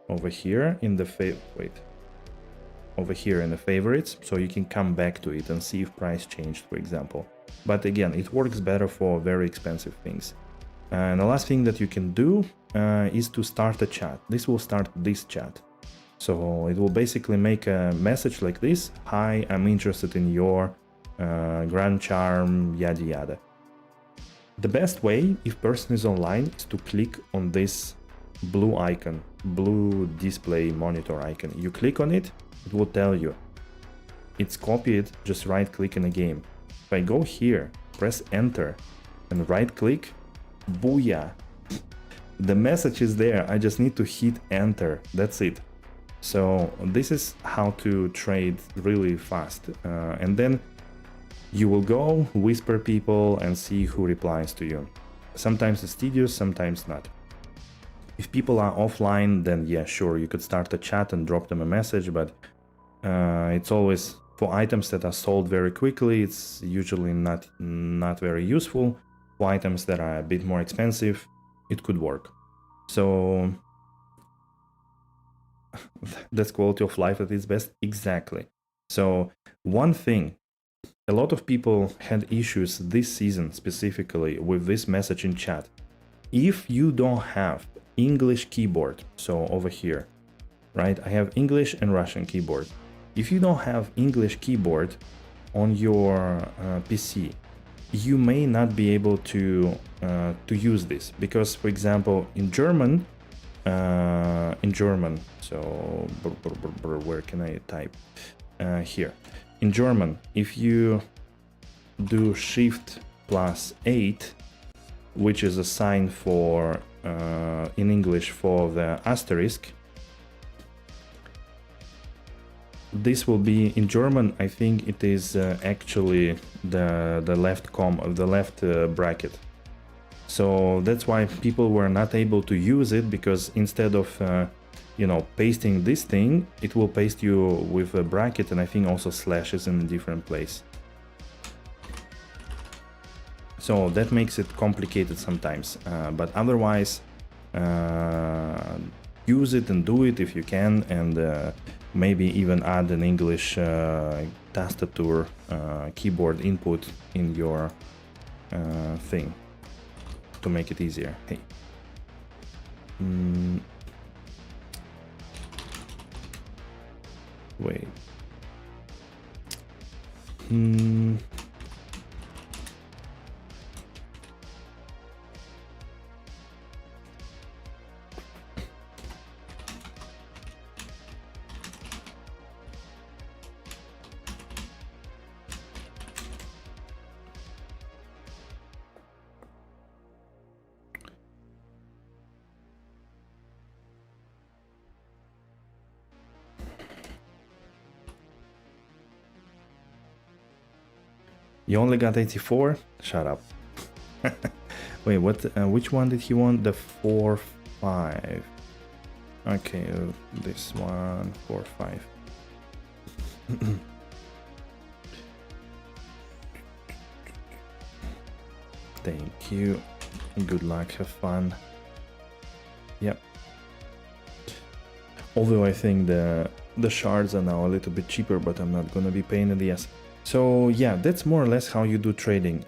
over here in the favorites, so you can come back to it and see if price changed, for example. But again, it works better for very expensive things. And the last thing that you can do is to start a chat. This will start this chat. So it will basically make a message like this: hi, I'm interested in your Grand Charm, yada yada. The best way, if person is online, is to click on this blue icon, blue display monitor icon. You click on it, it will tell you. It's copied, just right click in the game. If I go here, press enter and right click, booyah. The message is there, I just need to hit enter, that's it. So this is how to trade really fast. And then you will go, whisper people and see who replies to you. Sometimes it's tedious, sometimes not. If people are offline, then yeah, sure, you could start a chat and drop them a message, but it's always for items that are sold very quickly, it's usually not very useful. For items that are a bit more expensive, it could work. So that's quality of life at its best, exactly. So one thing, a lot of people had issues this season specifically with this message in chat. If you don't have English keyboard, so over here, right, I have English and Russian keyboard. If you don't have English keyboard on your PC, you may not be able to use this, because, for example, in German, so where can I type? Here. In German, if you do Shift plus 8, which is a sign for, in English, for the asterisk, this will be, in German, I think it is actually the left bracket. So that's why people were not able to use it, because instead of pasting this thing, it will paste you with a bracket, and I think also slashes in a different place. So that makes it complicated sometimes, but otherwise use it and do it if you can, and maybe even add an English tastature keyboard input in your thing to make it easier. Hey. Wait. You only got 84? Shut up. Wait, what? Which one did he want? The 4-5. Okay, this one, 4-5. Thank you. Good luck, have fun. Yep. Although I think the shards are now a little bit cheaper, but I'm not gonna be paying in the ass. So yeah, that's more or less how you do trading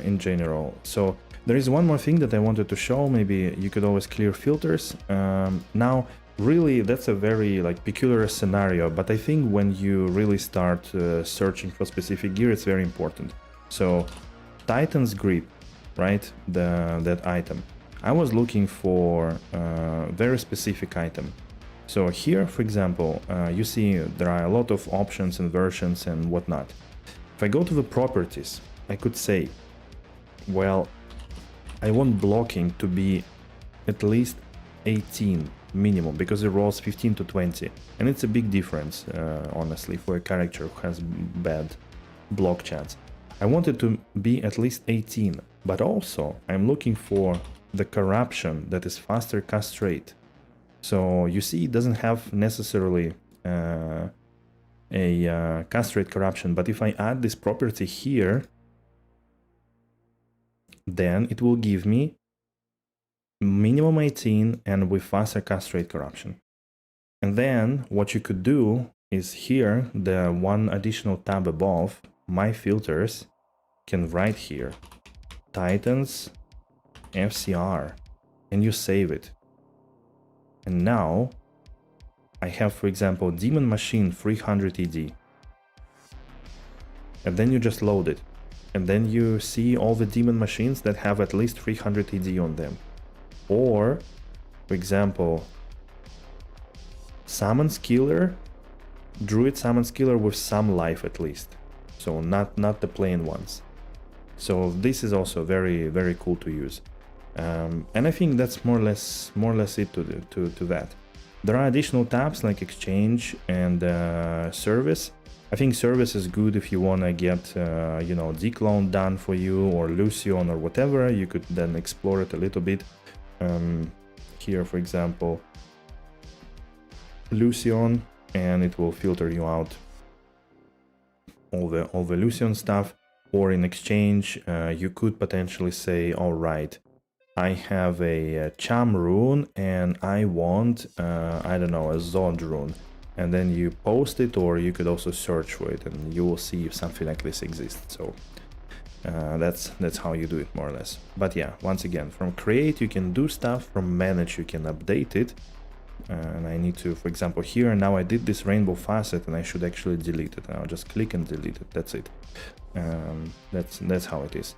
in general. So there is one more thing that I wanted to show. Maybe you could always clear filters. Now, really, that's a very like peculiar scenario, but I think when you really start searching for specific gear, it's very important. So Titan's grip, right? That item. I was looking for a very specific item. So here, for example, you see there are a lot of options and versions and whatnot. If I go to the properties, I could say, well, I want blocking to be at least 18 minimum, because it rolls 15 to 20. And it's a big difference, honestly, for a character who has bad block chance. I want it to be at least 18, but also I'm looking for the corruption that is faster cast rate. So you see, it doesn't have necessarily a cast rate corruption, but if I add this property here, then it will give me minimum 18 and with faster cast rate corruption. And then what you could do is here, the one additional tab above, my filters, can write here, Titans FCR, and you save it. And now I have, for example, Demon Machine 300 ED. And then you just load it. And then you see all the demon machines that have at least 300 ED on them. Or, for example, Summons Killer, Druid Summons Killer with some life at least. So not the plain ones. So this is also very, very cool to use. And I think that's more or less it to that. There are additional tabs like exchange and service. I think service is good if you want to get you know, declone done for you, or Lucion or whatever. You could then explore it a little bit. Here, for example, Lucion, and it will filter you out all the Lucion stuff. Or in exchange, you could potentially say, all right, I have a Cham rune and I want, I don't know, a Zod rune. And then you post it, or you could also search for it and you will see if something like this exists. So that's how you do it more or less. But yeah, once again, from create you can do stuff, from manage you can update it. And I need to, for example, here now I did this rainbow facet and I should actually delete it. I'll just click and delete it. That's it. That's how it is.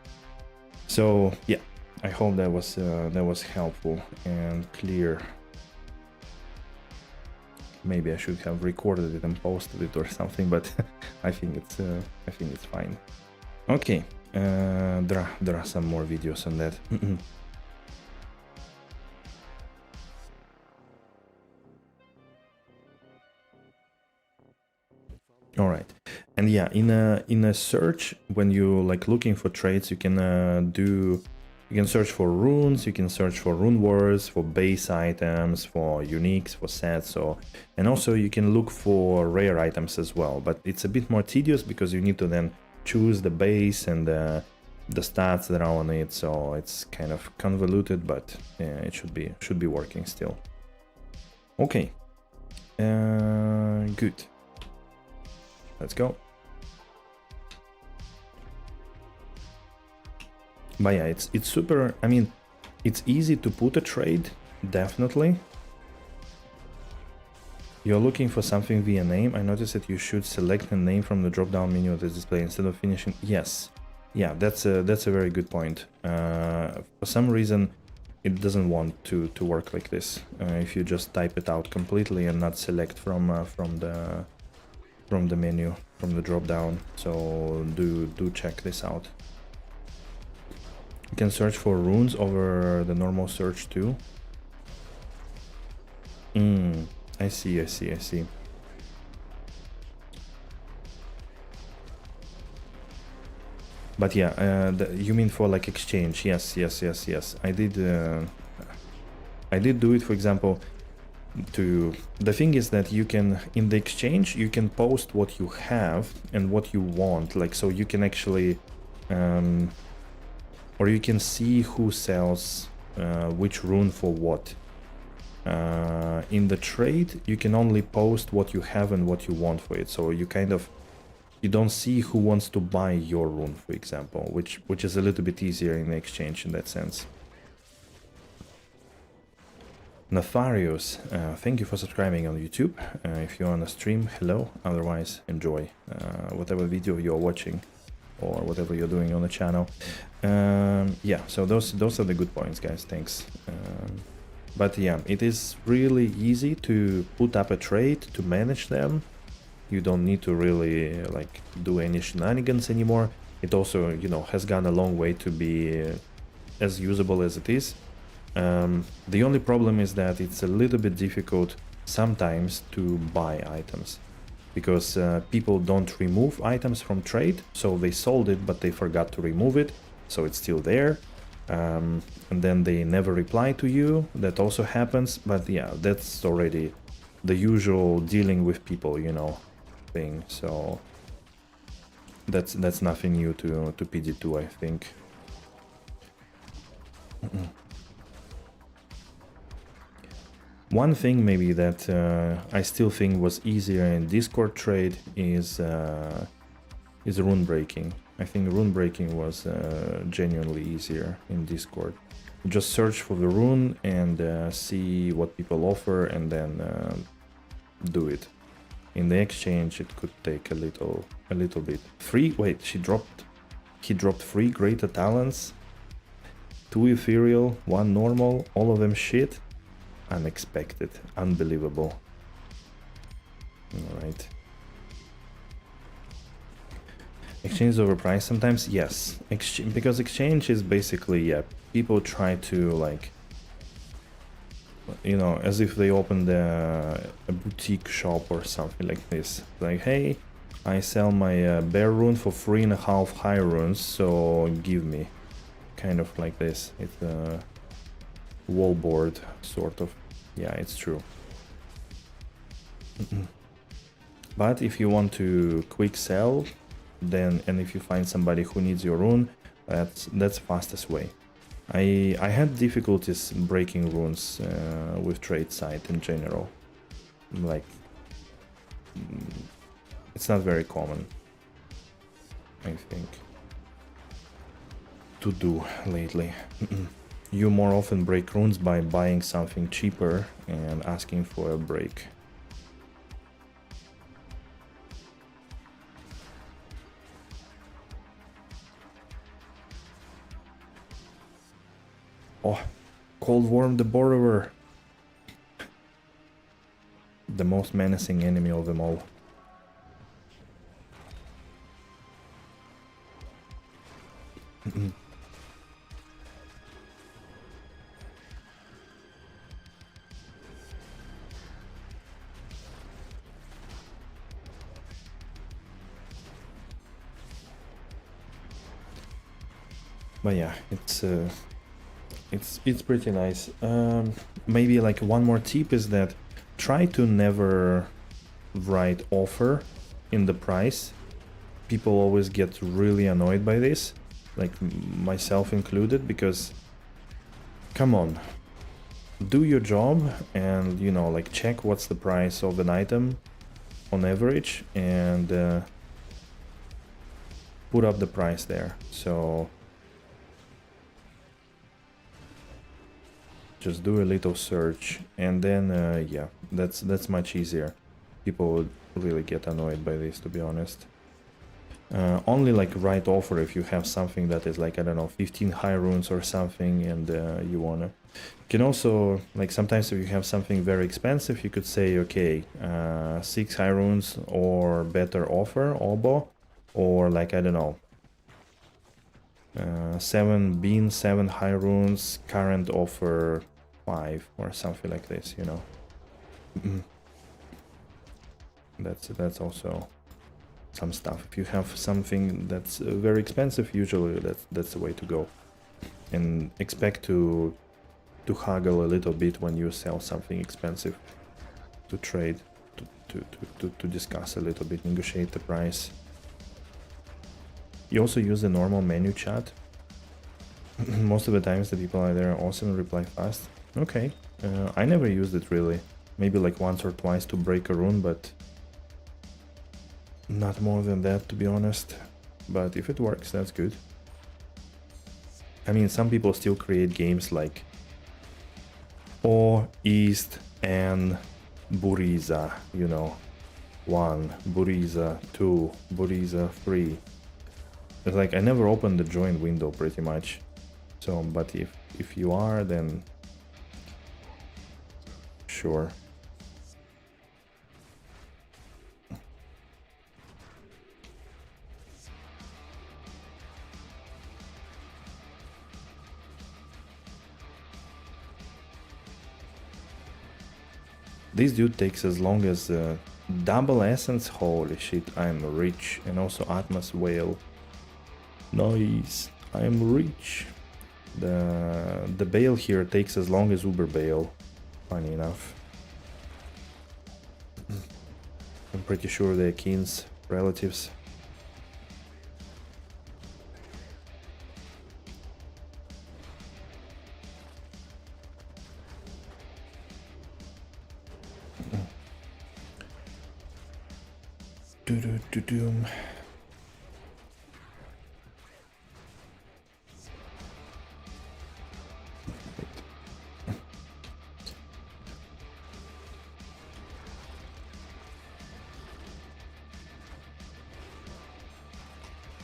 So yeah, I hope that was helpful and clear. Maybe I should have recorded it and posted it or something, but I think it's fine. Okay, there are some more videos on that. All right, and yeah, in a search, when you like looking for trades, you can you can search for runes, you can search for rune words, for base items, for uniques, for sets, so, and also you can look for rare items as well. But it's a bit more tedious because you need to then choose the base and the stats that are on it. So it's kind of convoluted, but yeah, it should be working still. Okay. Good. Let's go. But yeah, it's super. I mean, it's easy to put a trade, definitely. You're looking for something via name. I noticed that you should select a name from the drop-down menu of the display instead of finishing. Yes, yeah, that's a very good point. For some reason, it doesn't want to work like this. If you just type it out completely and not select from the menu, from the drop-down. So do check this out. You can search for runes over the normal search too. I see. But yeah, you mean for like exchange? Yes. I did do it, for example. The thing is that you can, in the exchange, you can post what you have and what you want. Like, so you can actually, or you can see who sells which rune for what. In the trade, you can only post what you have and what you want for it. So you kind of, you don't see who wants to buy your rune, for example, which is a little bit easier in the exchange in that sense. Nefarious, thank you for subscribing on YouTube. If you're on a stream, hello. Otherwise, enjoy whatever video you're watching or whatever you're doing on the channel. Yeah, so those are the good points, guys. Thanks. But yeah, it is really easy to put up a trade, to manage them. You don't need to really like do any shenanigans anymore. It also, you know, has gone a long way to be as usable as it is. The only problem is that it's a little bit difficult sometimes to buy items, because people don't remove items from trade. So they sold it, but they forgot to remove it, so it's still there. And then they never reply to you. That also happens. But yeah, that's already the usual dealing with people, you know, thing. So that's nothing new to PD2, I think. One thing maybe that I still think was easier in Discord trade is rune breaking. I think rune breaking was genuinely easier in Discord. You just search for the rune and see what people offer, and then do it. In the exchange, it could take a little bit. Wait, he dropped 3 greater talents, 2 ethereal, 1 normal, all of them shit. Unexpected, unbelievable. All right. Exchange is overpriced sometimes, yes. Because exchange is basically, yeah, people try to, like, you know, as if they opened a boutique shop or something like this. Like, hey, I sell my bear rune for 3.5 high runes, so give me. Kind of like this. It's a wallboard, sort of. Yeah, it's true. But if you want to quick sell, then, and if you find somebody who needs your rune, that's fastest way. I had difficulties breaking runes with trade site in general. Like, it's not very common, I think, to do lately. You more often break runes by buying something cheaper and asking for a break. Oh, Cold Worm the Borrower. The most menacing enemy of them all. But yeah, it's pretty nice. Maybe like one more tip is that try to never write offer in the price. People always get really annoyed by this, like myself included, because come on, do your job and, you know, like check what's the price of an item on average and put up the price there. So just do a little search and then yeah, that's much easier. People would really get annoyed by this, to be honest. Only like right offer if you have something that is like, I don't know, 15 high runes or something, and you wanna. You can also, like, sometimes if you have something very expensive, you could say, okay, 6 high runes or better offer, obo, or like, I don't know, 7 beans, 7 high runes, current offer 5 or something like this, you know. That's also some stuff. If you have something that's very expensive, usually that's the way to go. And expect to haggle a little bit when you sell something expensive, to trade, to discuss a little bit, negotiate the price. You also use the normal menu chat. Most of the times the people are there awesome and reply fast. Okay, I never used it really. Maybe like once or twice to break a rune, but not more than that, to be honest. But if it works, that's good. I mean, some people still create games like O, East, and Buriza, you know. 1, Buriza, 2, Buriza, 3. It's like I never opened the join window pretty much. So, but if you are, then sure. This dude takes as long as double essence. Holy shit, I'm rich. And also Atmos Whale. Nice, I'm rich. The bale here takes as long as Uber bale. Funny enough. I'm pretty sure they're Keen's relatives. Doom.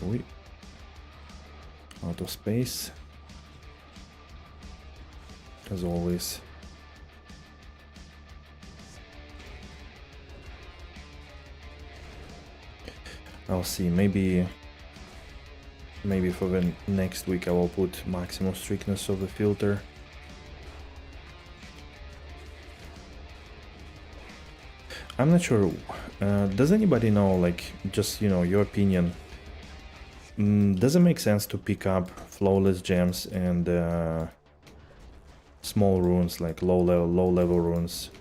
Wait. Out of space. As always. I'll see, maybe for the next week I will put maximum strictness of the filter. I'm not sure, does anybody know, like, just, you know, your opinion, does it make sense to pick up flawless gems and small runes, like low level runes?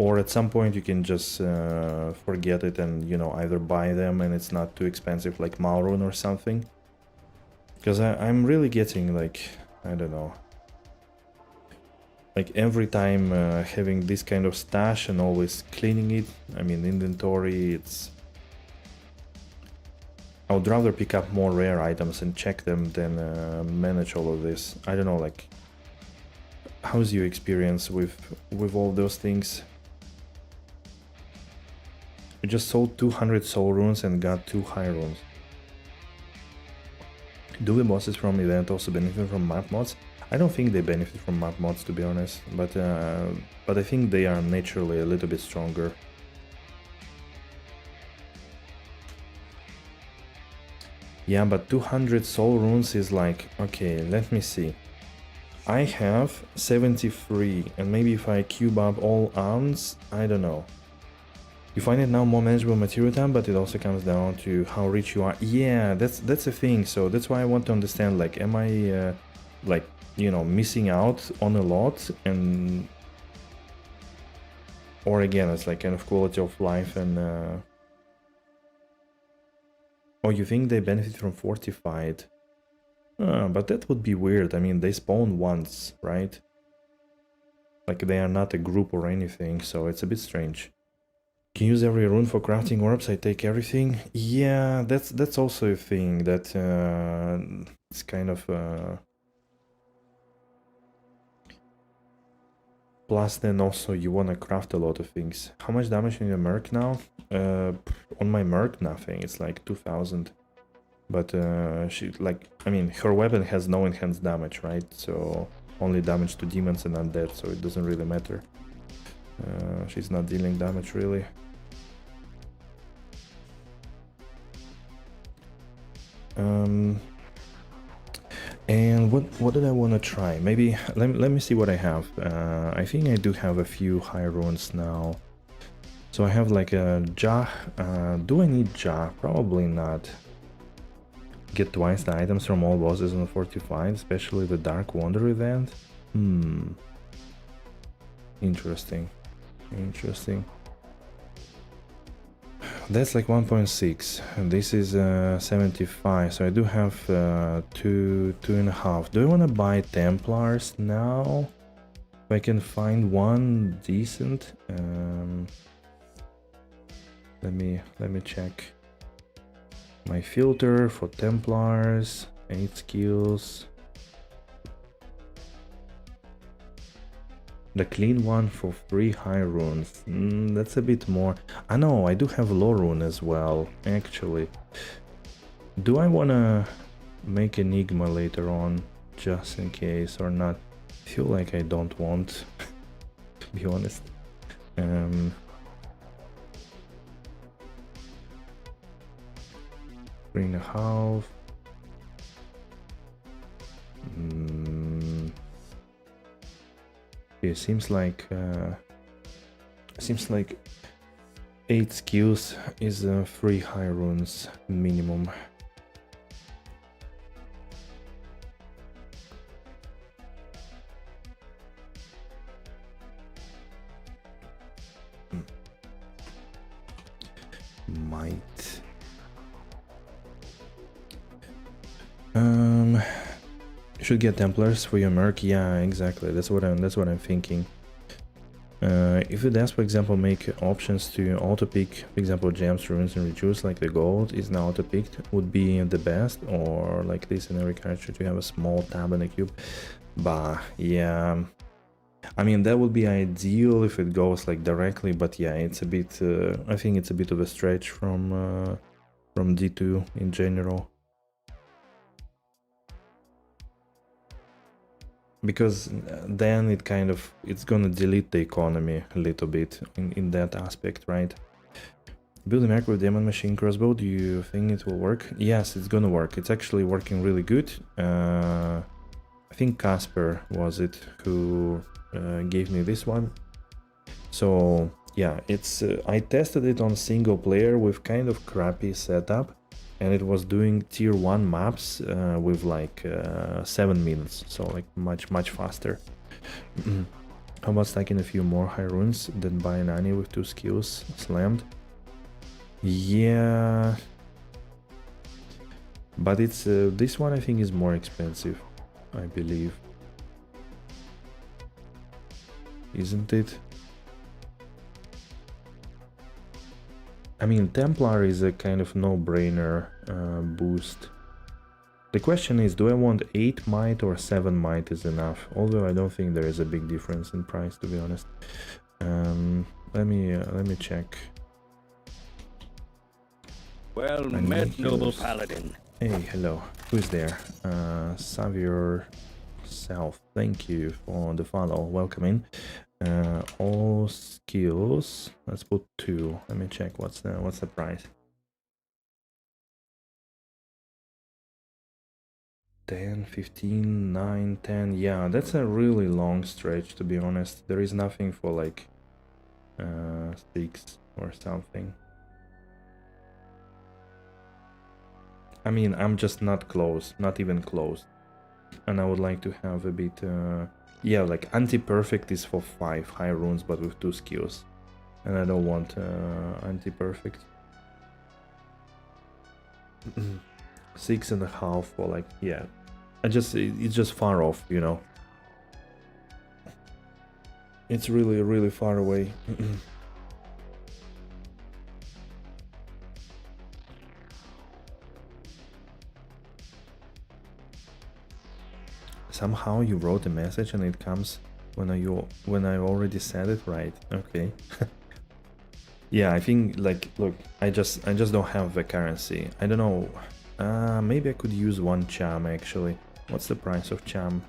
Or at some point you can just forget it and, you know, either buy them and it's not too expensive, like Malrune or something. Because I'm really getting, like, I don't know. Like every time having this kind of stash and always cleaning it, I mean inventory, it's... I would rather pick up more rare items and check them than manage all of this. I don't know, like, how's your experience with all those things? I just sold 200 soul runes and got 2 high runes. Do the bosses from event also benefit from map mods? I don't think they benefit from map mods, to be honest, but I think they are naturally a little bit stronger. Yeah, but 200 soul runes is like, okay, let me see. I have 73, and maybe if I cube up all arms, I don't know. You find it now more manageable material time, but it also comes down to how rich you are. Yeah, that's a thing. So that's why I want to understand, like, am I like, you know, missing out on a lot, and or again, it's like kind of quality of life and oh, you think they benefit from fortified? But that would be weird. I mean, they spawn once, right? Like they are not a group or anything, so it's a bit strange. Can use every rune for crafting orbs. I take everything. Yeah, that's also a thing that it's kind of plus then also you wanna craft a lot of things. How much damage in your merc now? On my merc nothing. It's like 2000. But she like I mean her weapon has no enhanced damage, right? So only damage to demons and undead, so it doesn't really matter. She's not dealing damage really. And what did I want to try? Maybe let me see what I have. I think I do have a few high runes now. So I have like a Jah. Do I need Jah? Probably not. Get twice the items from all bosses on 45, especially the Dark Wander event. Interesting. Interesting. That's like 1.6, and this is 75, so I do have 2.5. Do I want to buy Templars now? If I can find one decent, let me check my filter for Templars. 8 skills. The clean one for 3 high runes. That's a bit more. I know, I do have low rune as well, actually. Do I wanna make Enigma later on, just in case, or not? I feel like I don't want, to be honest. 3.5. It seems like 8 skills is 3 high runes minimum. Might. You should get Templars for your merc. Yeah, exactly. That's what I'm thinking. If you does, for example, make options to auto-pick, for example, gems, runes, and reduce, like the gold is now auto-picked, would be the best, or like this in every character to have a small tab in the cube. Bah, yeah. I mean, that would be ideal if it goes like directly, but yeah, it's a bit, I think it's a bit of a stretch from D2 in general. Because then it's gonna delete the economy a little bit in that aspect, right? Build a macro demon machine crossbow. Do you think it will work? Yes, it's gonna work. It's actually working really good. I think Casper was it who gave me this one. So yeah, it's I tested it on single player with kind of crappy setup, and it was doing tier 1 maps with like 7 minutes, so like much faster. How about stacking a few more high runes than buy an Annie with 2 skills slammed? Yeah, but it's this one I think is more expensive, I believe, isn't it? I mean, Templar is a kind of no-brainer boost. The question is, do I want 8 might or 7 might is enough? Although I don't think there is a big difference in price, to be honest. Let me check. Well met, noble paladin. Hey, hello. Who's there? Xavier South. Thank you for the follow. Welcome in. All skills. Let's put 2. Let me check what's the price. 10, 15, 9, 10. Yeah, that's a really long stretch, to be honest. There is nothing for like 6 or something. I mean, I'm just not close, not even close. And I would like to have a bit yeah, like anti-perfect is for 5 high runes but with 2 skills, and I don't want anti-perfect. 6.5 for like, yeah, it's just far off, you know. It's really, really far away. Somehow you wrote a message and it comes when I already said it, right? Okay. Yeah, I think like look, I just don't have the currency. I don't know. Maybe I could use one cham actually. What's the price of cham?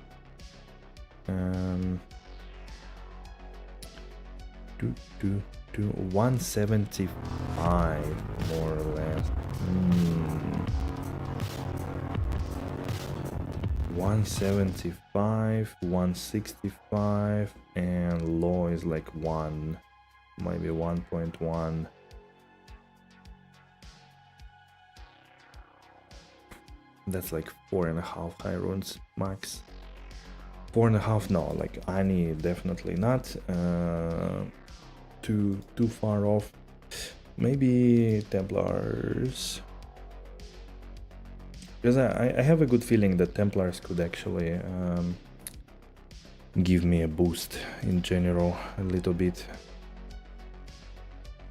Do 175 more or less. 175, 165, and law is like 1, maybe 1.1. That's like 4.5 high runes max. 4.5, no, like Ani definitely not. Too far off. Maybe Templars. Because I have a good feeling that Templars could actually give me a boost in general a little bit.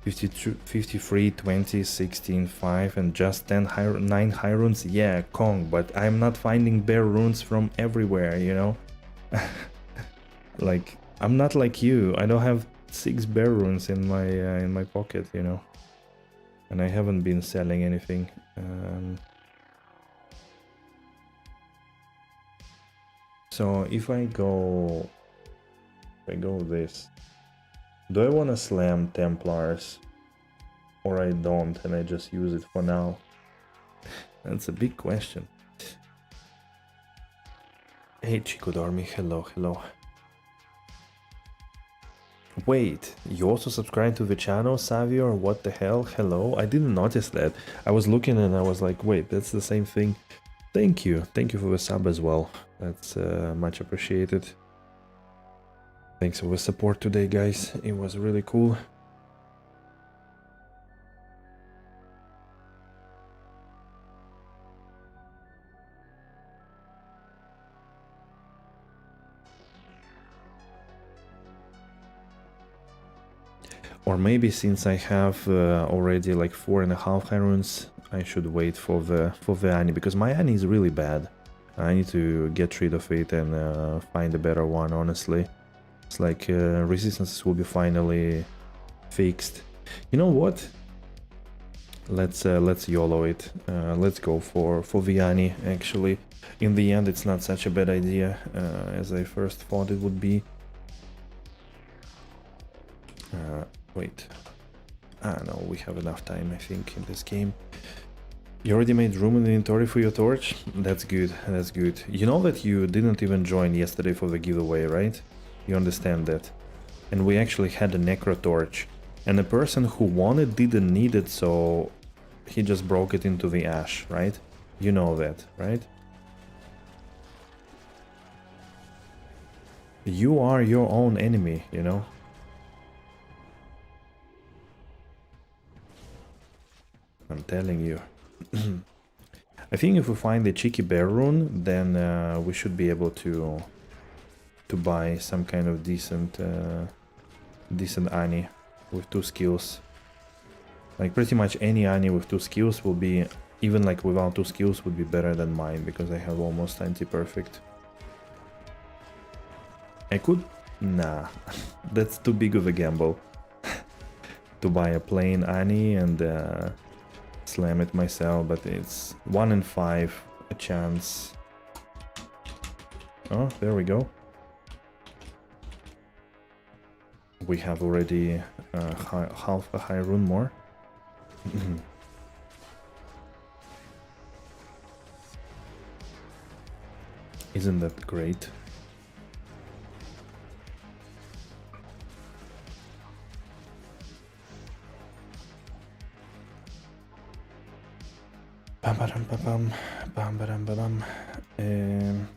52, 53, 20, 16, 5 and just 9 high runes. Yeah, Kong, but I'm not finding bare runes from everywhere, you know? Like, I'm not like you. I don't have 6 bare runes in my pocket, you know? And I haven't been selling anything. So if I go this, do I want to slam Templars or I don't and I just use it for now? That's a big question. Hey Chico Dormi, hello, hello. Wait, you also subscribe to the channel, Savio, or what the hell? Hello, I didn't notice that. I was looking and I was like, wait, that's the same thing. Thank you for the sub as well. That's much appreciated. Thanks for the support today, guys. It was really cool. Or maybe since I have already like 4.5 high runes, I should wait for the Ani, because my Ani is really bad. I need to get rid of it and find a better one, honestly. It's like resistances will be finally fixed. You know what? Let's YOLO it. Let's go for Vianney, actually. In the end, it's not such a bad idea as I first thought it would be. Wait. No, we have enough time, I think, in this game. You already made room in the inventory for your torch? That's good, that's good. You know that you didn't even join yesterday for the giveaway, right? You understand that. And we actually had a necro torch. And the person who won it didn't need it, so he just broke it into the ash, right? You know that, right? You are your own enemy, you know? I'm telling you. I think if we find the cheeky bear rune, then we should be able to buy some kind of decent Ani with 2 skills. Like pretty much any Ani with 2 skills will be, even like without 2 skills, would be better than mine, because I have almost anti-perfect. I could? Nah, that's too big of a gamble. To buy a plain Ani and slam it myself, but it's 1 in 5 a chance. Oh, there we go. We have already half a high rune more. Isn't that great? Bam bam bam bam bam bam bam.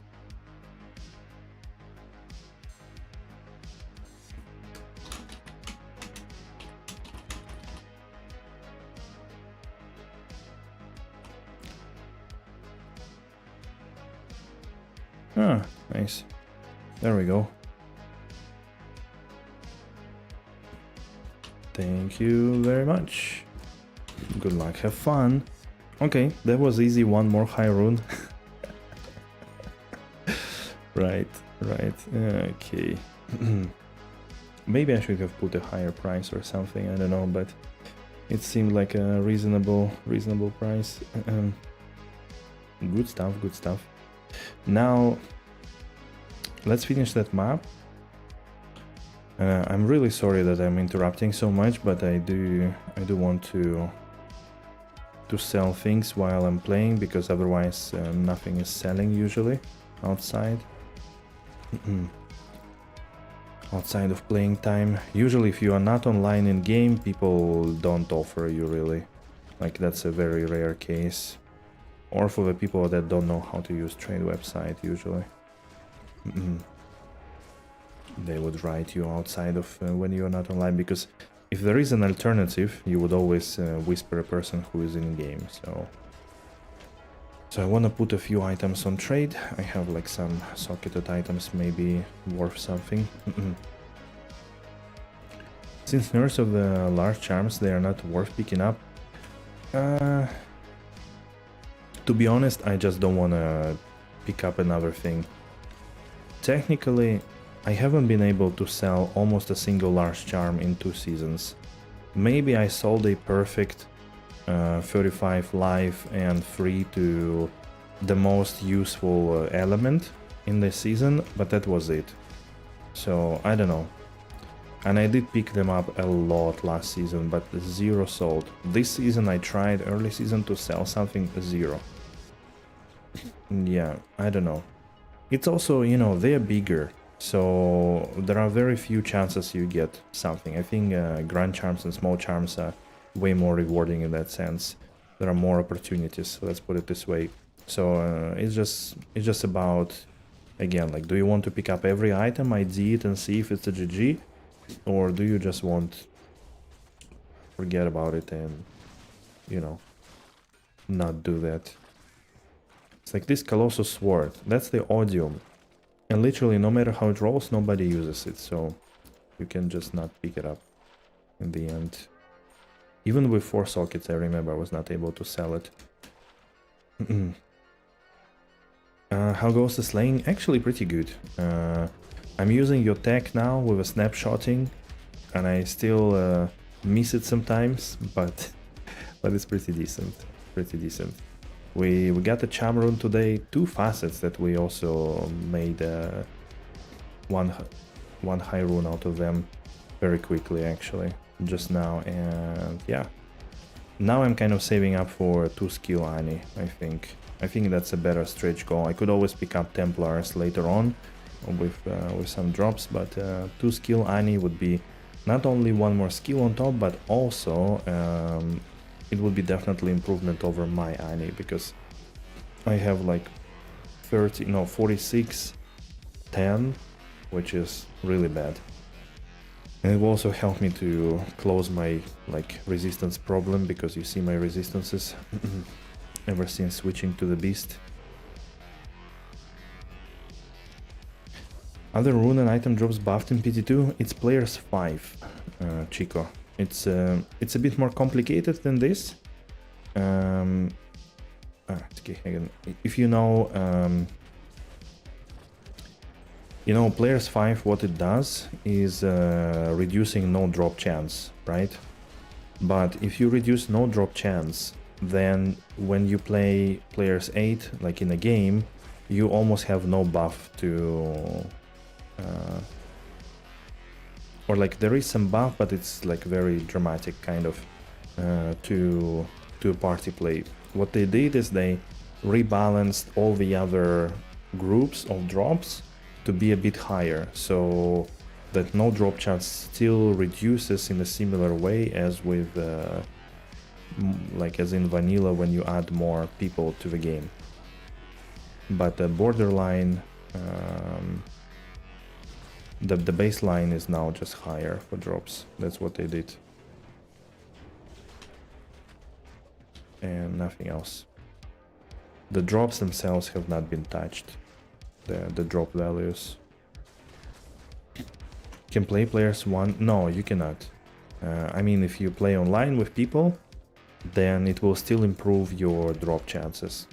Ah, nice. There we go. Thank you very much. Good luck, have fun. Okay, that was easy. One more high rune. Right. Okay. Maybe I should have put a higher price or something, I don't know, but it seemed like a reasonable price. Good stuff. Now, let's finish that map. I'm really sorry that I'm interrupting so much, but I do want to sell things while I'm playing, because otherwise nothing is selling usually outside. Outside of playing time. Usually if you are not online in game, people don't offer you really. Like, that's a very rare case. Or for the people that don't know how to use trade website usually. They would write you outside of when you're not online, because if there is an alternative, you would always whisper a person who is in game. So I want to put a few items on trade. I have like some socketed items maybe worth something. Since nerfs of the large charms, they are not worth picking up. To be honest, I just don't want to pick up another thing. Technically, I haven't been able to sell almost a single large charm in 2 seasons. Maybe I sold a perfect 35 life and 3 to the most useful element in the season, but that was it. So I don't know. And I did pick them up a lot last season, but 0 sold. This season I tried early season to sell something, 0. Yeah, I don't know. It's also, you know, they're bigger, so there are very few chances you get something. I think grand charms and small charms are way more rewarding in that sense. There are more opportunities, let's put it this way. So it's just about, again, like, do you want to pick up every item, ID it and see if it's a GG, or do you just want forget about it and, you know, not do that? It's like this Colossus Sword, that's the Odium, and literally no matter how it rolls, nobody uses it, so you can just not pick it up in the end. Even with 4 sockets, I remember I was not able to sell it. How goes the slaying? Actually pretty good. I'm using your tech now with a snapshotting, and I still miss it sometimes, but it's pretty decent. We got a charm rune today, 2 facets that we also made one high rune out of them very quickly actually. Just now, and yeah, now I'm kind of saving up for 2 skill Ani. I think that's a better stretch goal. I could always pick up Templars later on with some drops, but 2 skill Ani would be not only 1 more skill on top, but also it would be definitely improvement over my Ani, because I have like 46 10, which is really bad. And it will also help me to close my like resistance problem, because you see my resistances ever since switching to the beast. Other rune and item drops buffed in PD2. It's players 5, Chico. It's a bit more complicated than this. Okay, again, if you know. You know, players 5, what it does is reducing no drop chance, right? But if you reduce no drop chance, then when you play players 8, like in a game, you almost have no buff to... or like there is some buff, but it's like very dramatic kind of to party play. What they did is they rebalanced all the other groups of drops to be a bit higher, so that no drop chance still reduces in a similar way as with like as in vanilla when you add more people to the game. But the borderline, the baseline is now just higher for drops. That's what they did, and nothing else. The drops themselves have not been touched. The drop values. Can play players 1? No, you cannot. I mean, if you play online with people, then it will still improve your drop chances.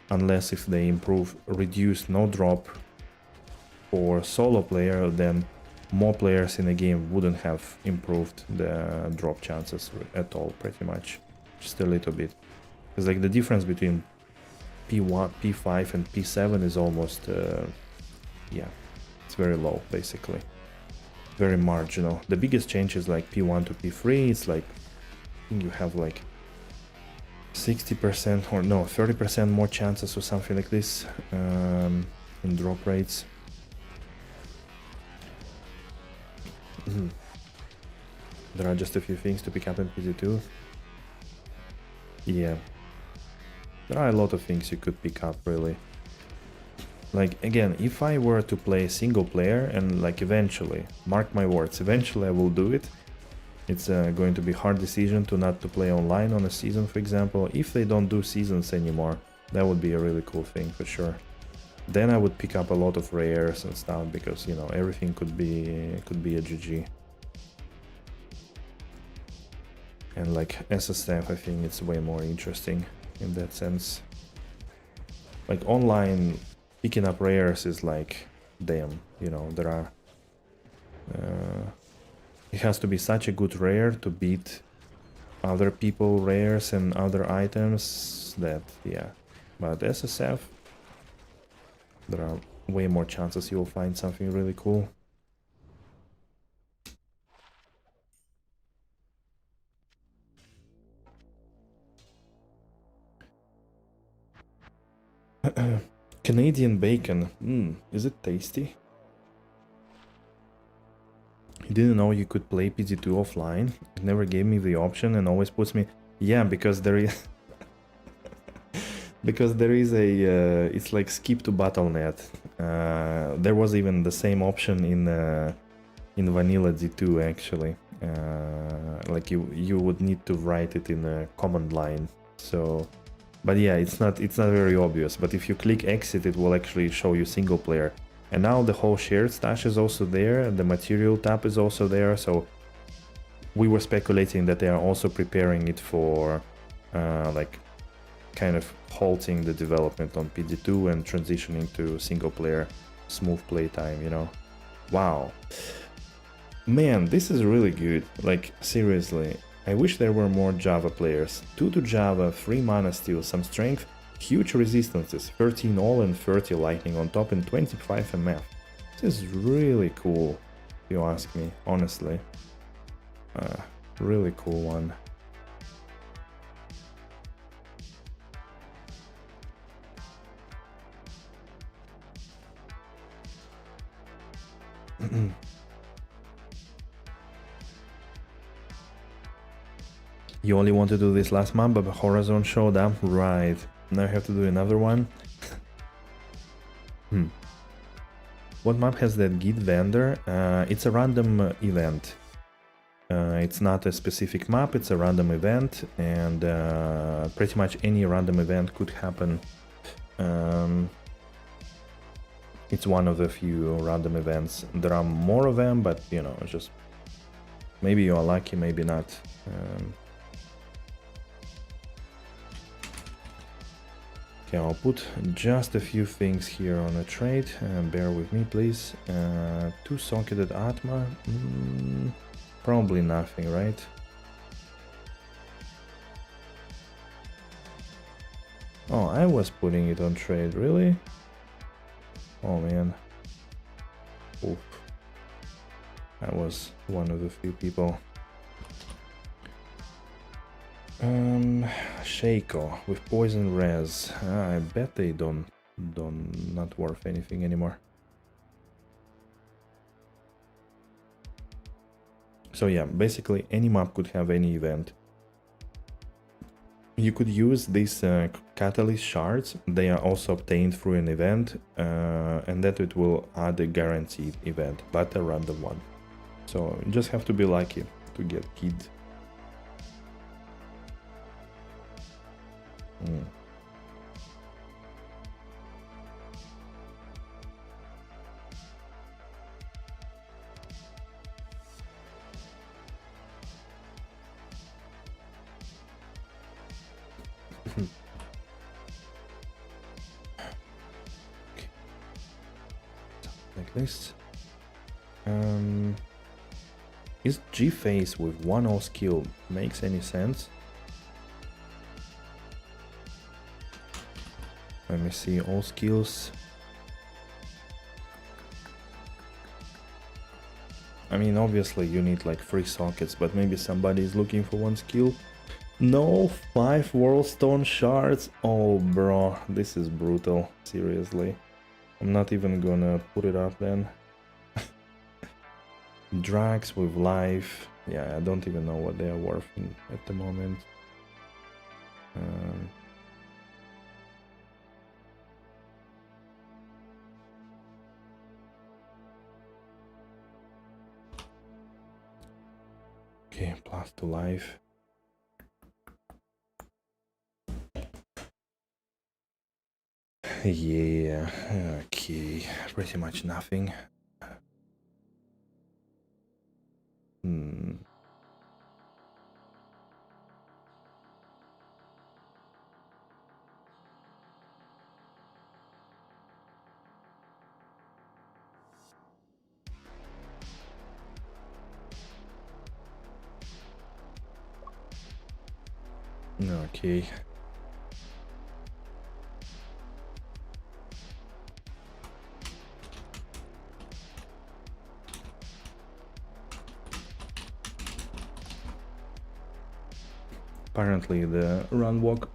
Unless if they improve reduce no drop for solo player, then more players in the game wouldn't have improved the drop chances at all, pretty much. Just a little bit. It's like the difference between P1, P5 and P7 is almost, yeah, it's very low, basically. Very marginal. The biggest change is like P1 to P3, it's like, you have like 60% or no, 30% more chances or something like this in drop rates. There are just a few things to pick up in PD2. Yeah. There are a lot of things you could pick up, really. Like, again, if I were to play single player and like eventually, mark my words, eventually I will do it. It's going to be a hard decision to not to play online on a season, for example. If they don't do seasons anymore, that would be a really cool thing for sure. Then I would pick up a lot of rares and stuff because, you know, everything could be a GG. And like SSF, I think it's way more interesting in that sense. Like online picking up rares is like, damn, you know, there are it has to be such a good rare to beat other people rares and other items that, yeah. But SSF, there are way more chances you will find something really cool. Canadian bacon. Is it tasty? He didn't know you could play PD2 offline. It never gave me the option and always puts me... Yeah, because there is... because there is a... it's like skip to BattleNet. There was even the same option in Vanilla D2, actually. Like you would need to write it in a command line. So... But yeah, it's not very obvious. But if you click exit, it will actually show you single player. And now the whole shared stash is also there, the material tab is also there, so we were speculating that they are also preparing it for like kind of halting the development on PD2 and transitioning to single player smooth playtime, you know. Wow. Man, this is really good, like seriously. I wish there were more Java players. 2 to Java, 3 mana steal, some strength, huge resistances, 13 all and 30 lightning on top and 25 MF. This is really cool, if you ask me, honestly. Really cool one. You only want to do this last map, but Horizon showed up, right? Now I have to do another one. What map has that Git vendor? It's a random event. It's not a specific map, it's a random event, and pretty much any random event could happen. It's one of the few random events. There are more of them, but you know, just maybe you are lucky, maybe not. Okay, I'll put just a few things here on a trade. Bear with me, please. 2 socketed Atma. Probably nothing, right? Oh, I was putting it on trade, really? Oh man. Oof. I was one of the few people. Shaco with poison res. I bet they don't not worth anything anymore. So yeah, basically any map could have any event. You could use these catalyst shards. They are also obtained through an event, and that it will add a guaranteed event, but a random one. So you just have to be lucky to get kid. Like this. Is G phase with one all skill makes any sense? Let me see all skills. I mean, obviously you need like 3 sockets, but maybe somebody is looking for 1 skill. No, 5 Whirlstone shards. Oh, bro, this is brutal. Seriously. I'm not even gonna put it up then. Drags with life. Yeah, I don't even know what they are worth at the moment. Okay, plus 2 life. Yeah, okay, pretty much nothing. Okay. Apparently the run walk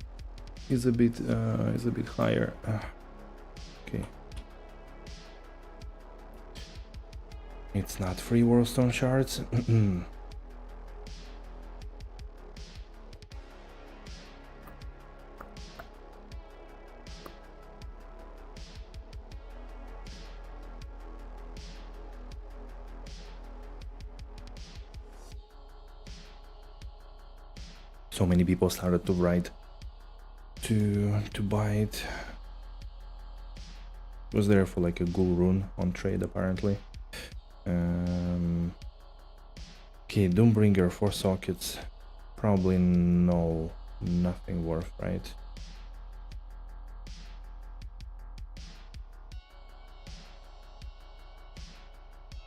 is a bit higher. Okay. It's not 3 Whirlstone shards. So many people started to write to buy it. It was there for like a ghoul rune on trade apparently. Okay, Doombringer 4 sockets. Probably no, nothing worth, right?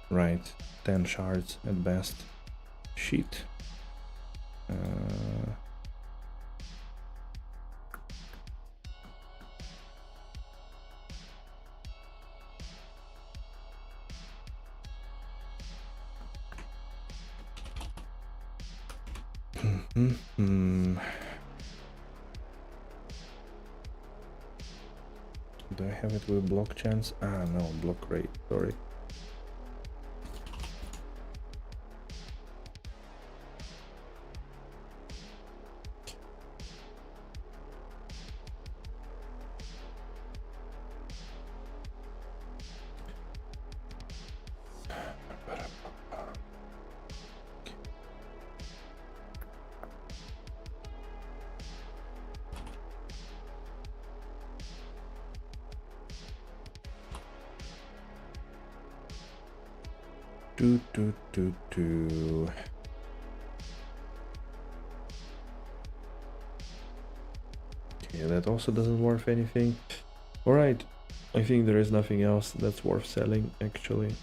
Right, 10 shards at best. Shit. Do I have it with block chance? Ah, no, block rate, sorry. Okay, that also doesn't worth anything. Alright, I think there is nothing else that's worth selling actually,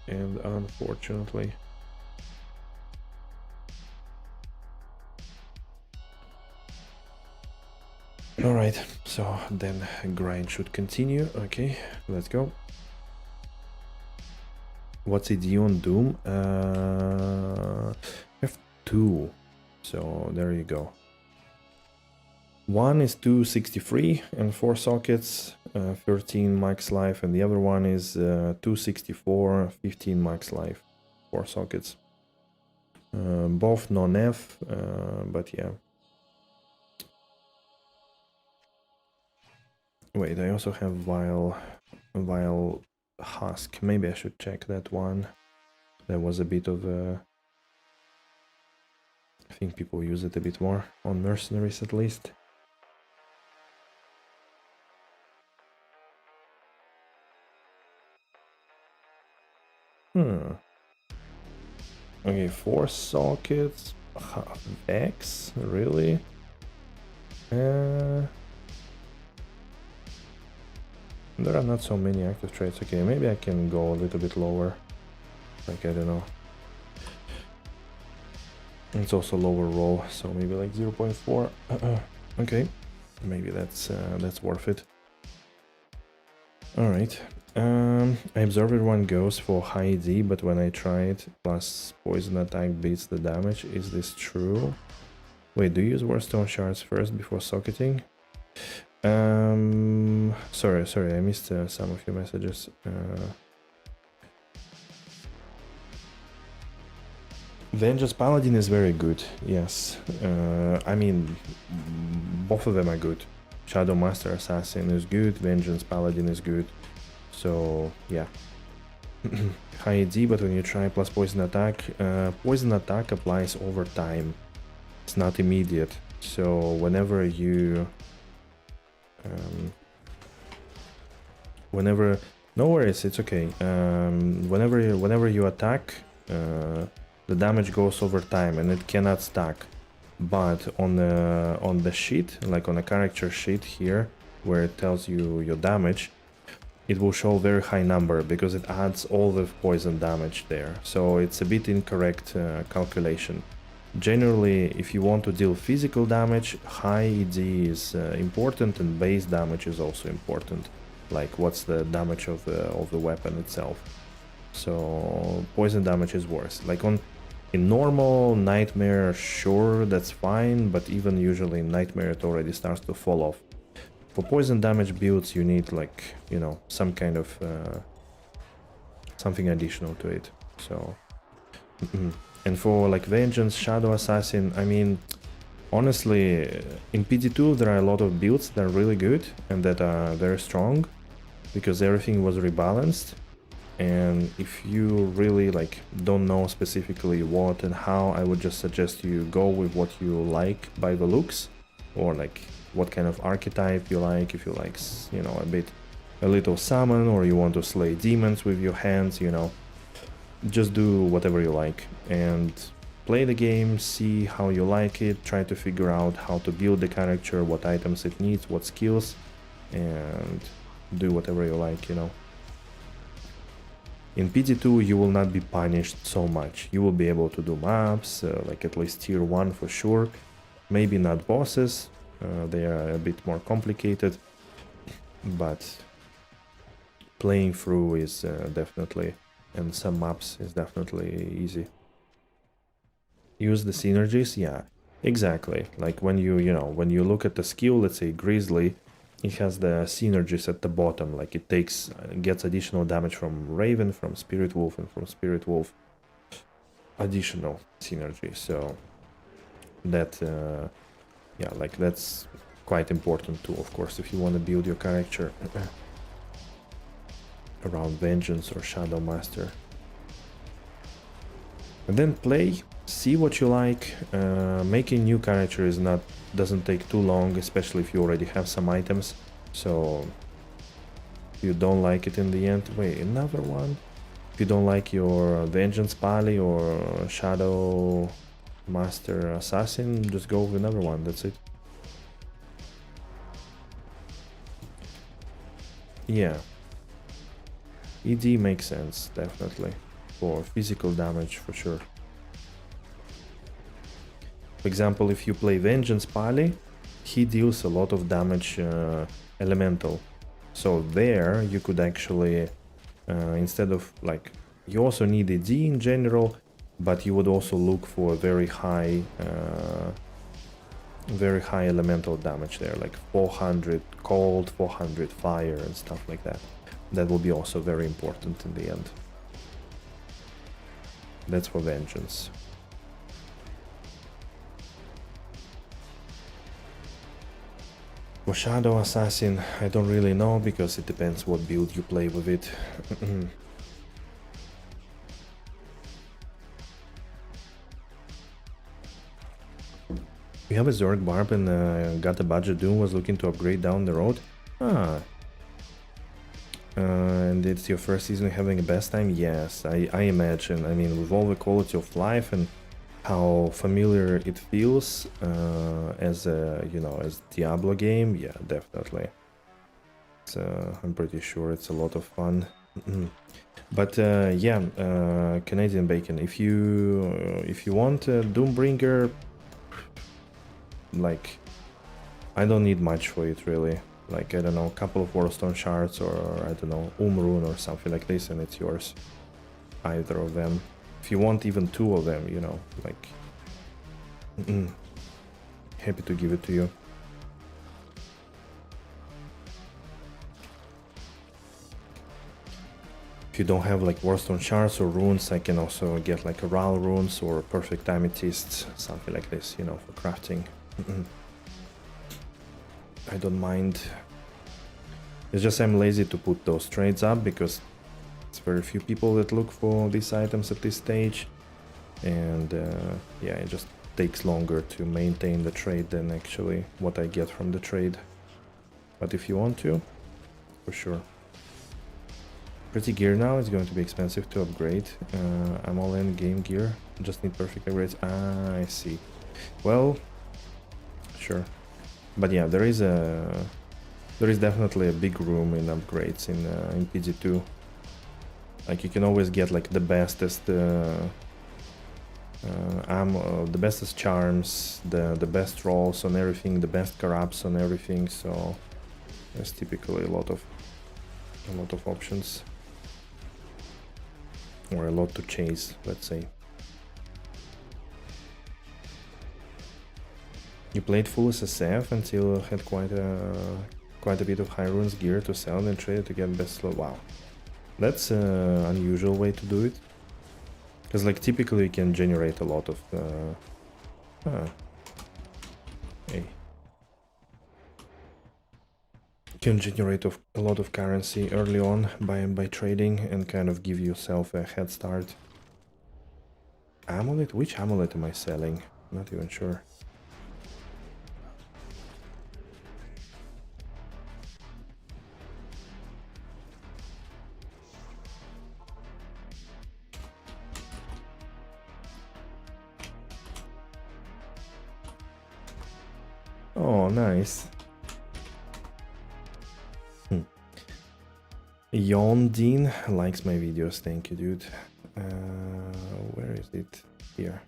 and unfortunately. Alright, so then grind should continue. Okay, let's go. What's it on Doom? F2. So there you go. One is 263 and 4 sockets, 13 max life, and the other one is 264, 15 max life, 4 sockets. Both non-F, but yeah. Wait, I also have Vile Husk. Maybe I should check that one. There was a bit of a... I think people use it a bit more, on mercenaries at least. Okay, 4 sockets. Vex? Really? There are not so many active traits. Okay, maybe I can go a little bit lower. Like, I don't know. It's also lower roll, so maybe like 0.4. Okay, maybe that's worth it. All right. I observed one goes for high D, but when I try it, plus poison attack beats the damage. Is this true? Wait, do you use war stone shards first before socketing? Sorry, I missed some of your messages. Vengeance Paladin is very good, yes. I mean, both of them are good. Shadow Master Assassin is good, Vengeance Paladin is good. So, yeah. High AD, but when you try plus poison attack applies over time. It's not immediate. So, whenever you... no worries, it's okay. Whenever you attack, the damage goes over time and it cannot stack. But on the sheet, like on a character sheet here, where it tells you your damage, it will show very high number because it adds all the poison damage there. So it's a bit incorrect calculation. Generally, if you want to deal physical damage, high ED is important and base damage is also important. Like what's the damage of the weapon itself. So poison damage is worse. Like in normal nightmare, sure, that's fine, but even usually in nightmare it already starts to fall off. For poison damage builds you need like, you know, some kind of something additional to it. So and for like Vengeance, Shadow Assassin, I mean, honestly, in PD2 there are a lot of builds that are really good and that are very strong because everything was rebalanced. And if you really like don't know specifically what and how, I would just suggest you go with what you like by the looks, or like what kind of archetype you like. If you like, you know, a little summon, or you want to slay demons with your hands, you know, just do whatever you like and play the game, see how you like it, try to figure out how to build the character, what items it needs, what skills, and do whatever you like, you know. In PD2 you will not be punished so much. You will be able to do maps, like at least tier 1 for sure. Maybe not bosses, they are a bit more complicated, but playing through is definitely, and some maps is definitely easy. Use the synergies, yeah, exactly. Like when when you look at the skill, let's say Grizzly, it has the synergies at the bottom, like it gets additional damage from Raven, from Spirit Wolf, and from Spirit Wolf additional synergy. So that yeah, like that's quite important too, of course, if you want to build your character around Vengeance or Shadow Master. And then play, see what you like. Making new character doesn't take too long, especially if you already have some items. So if you don't like it in the end, wait, another one. If you don't like your Vengeance Pally or Shadow Master Assassin, just go with another one, that's it. Yeah, ED makes sense, definitely, for physical damage for sure. For example, if you play Vengeance Pally, he deals a lot of damage elemental. So there you could actually, instead of like, you also need AD in general, but you would also look for very high elemental damage there, like 400 cold, 400 fire and stuff like that. That will be also very important in the end. That's for Vengeance. For Shadow Assassin, I don't really know, because it depends what build you play with it. We have a Zerg Barb and got a budget Doom, was looking to upgrade down the road. And it's your first season having a best time? Yes, I imagine. I mean, with all the quality of life and how familiar it feels as a, you know, as Diablo game. Yeah, definitely. I'm pretty sure it's a lot of fun. But yeah, Canadian Bacon, if you want Doombringer, like, I don't need much for it really. Like, I don't know, a couple of Warstone shards, or I don't know, Rune or something like this, and it's yours. Either of them. If you want even 2 of them, you know, like, happy to give it to you. If you don't have like Warstone shards or runes, I can also get like Ral runes or perfect amethysts, something like this, you know, for crafting. I don't mind. It's just I'm lazy to put those trades up because it's very few people that look for these items at this stage, and yeah, it just takes longer to maintain the trade than actually what I get from the trade. But if you want to, for sure. Pretty gear now is going to be expensive to upgrade. I'm all in game gear, just need perfect upgrades. Ah, I see. Well, sure. But yeah, there is definitely a big room in upgrades in PD2. Like, you can always get like the bestest ammo, the bestest charms, the best rolls on everything, the best corrupts on everything. So there's typically a lot of options, or a lot to chase, let's say. You played full SSF until you had quite a bit of high runes gear to sell and trade to get best slow. Wow, that's an unusual way to do it. Because like typically you can generate a lot of hey. You can generate a lot of currency early on by trading and kind of give yourself a head start. Amulet? Which amulet am I selling? Not even sure. Oh, nice. Yondine likes my videos, thank you, dude. Where is it? Here.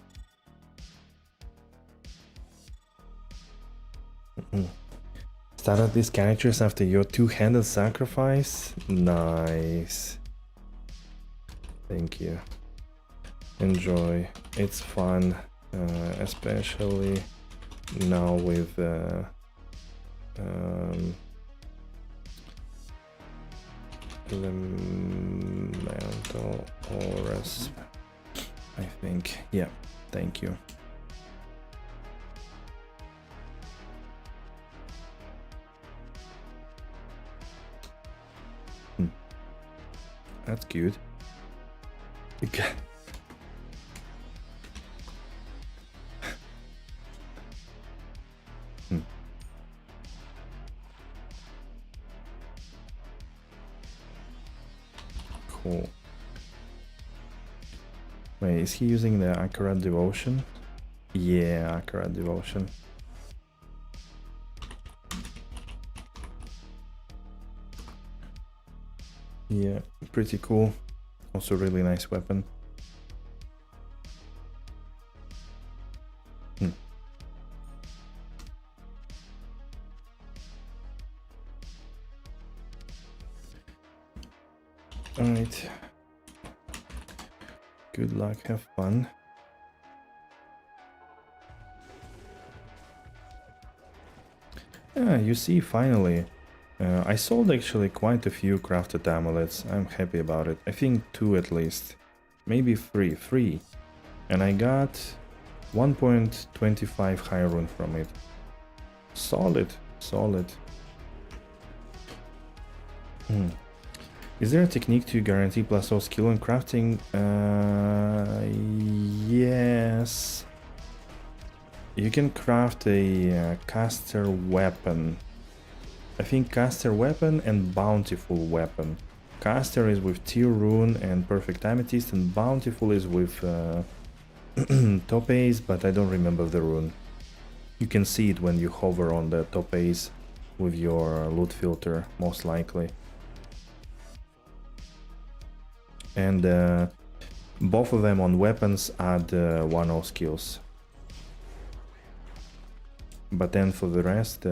Started these characters after your two-handed sacrifice? Nice. Thank you. Enjoy. It's fun, especially now with elemental auras, I think. Yeah, thank you. That's good. Cool. Wait, is he using the accurate devotion? Yeah, accurate devotion. Yeah, pretty cool. Also really nice weapon. Alright. Good luck, have fun. Yeah, you see, finally. I sold actually quite a few crafted amulets. I'm happy about it. I think 2 at least. Maybe 3. 3. And I got 1.25 high rune from it. Solid. Solid. Is there a technique to guarantee +0 skill in crafting? Yes. You can craft a caster weapon. I think caster weapon and bountiful weapon. Caster is with tier rune and perfect amethyst, and bountiful is with Topaz, but I don't remember the rune. You can see it when you hover on the topaz with your loot filter, most likely. And both of them on weapons add 1-0 skills. But then for the rest,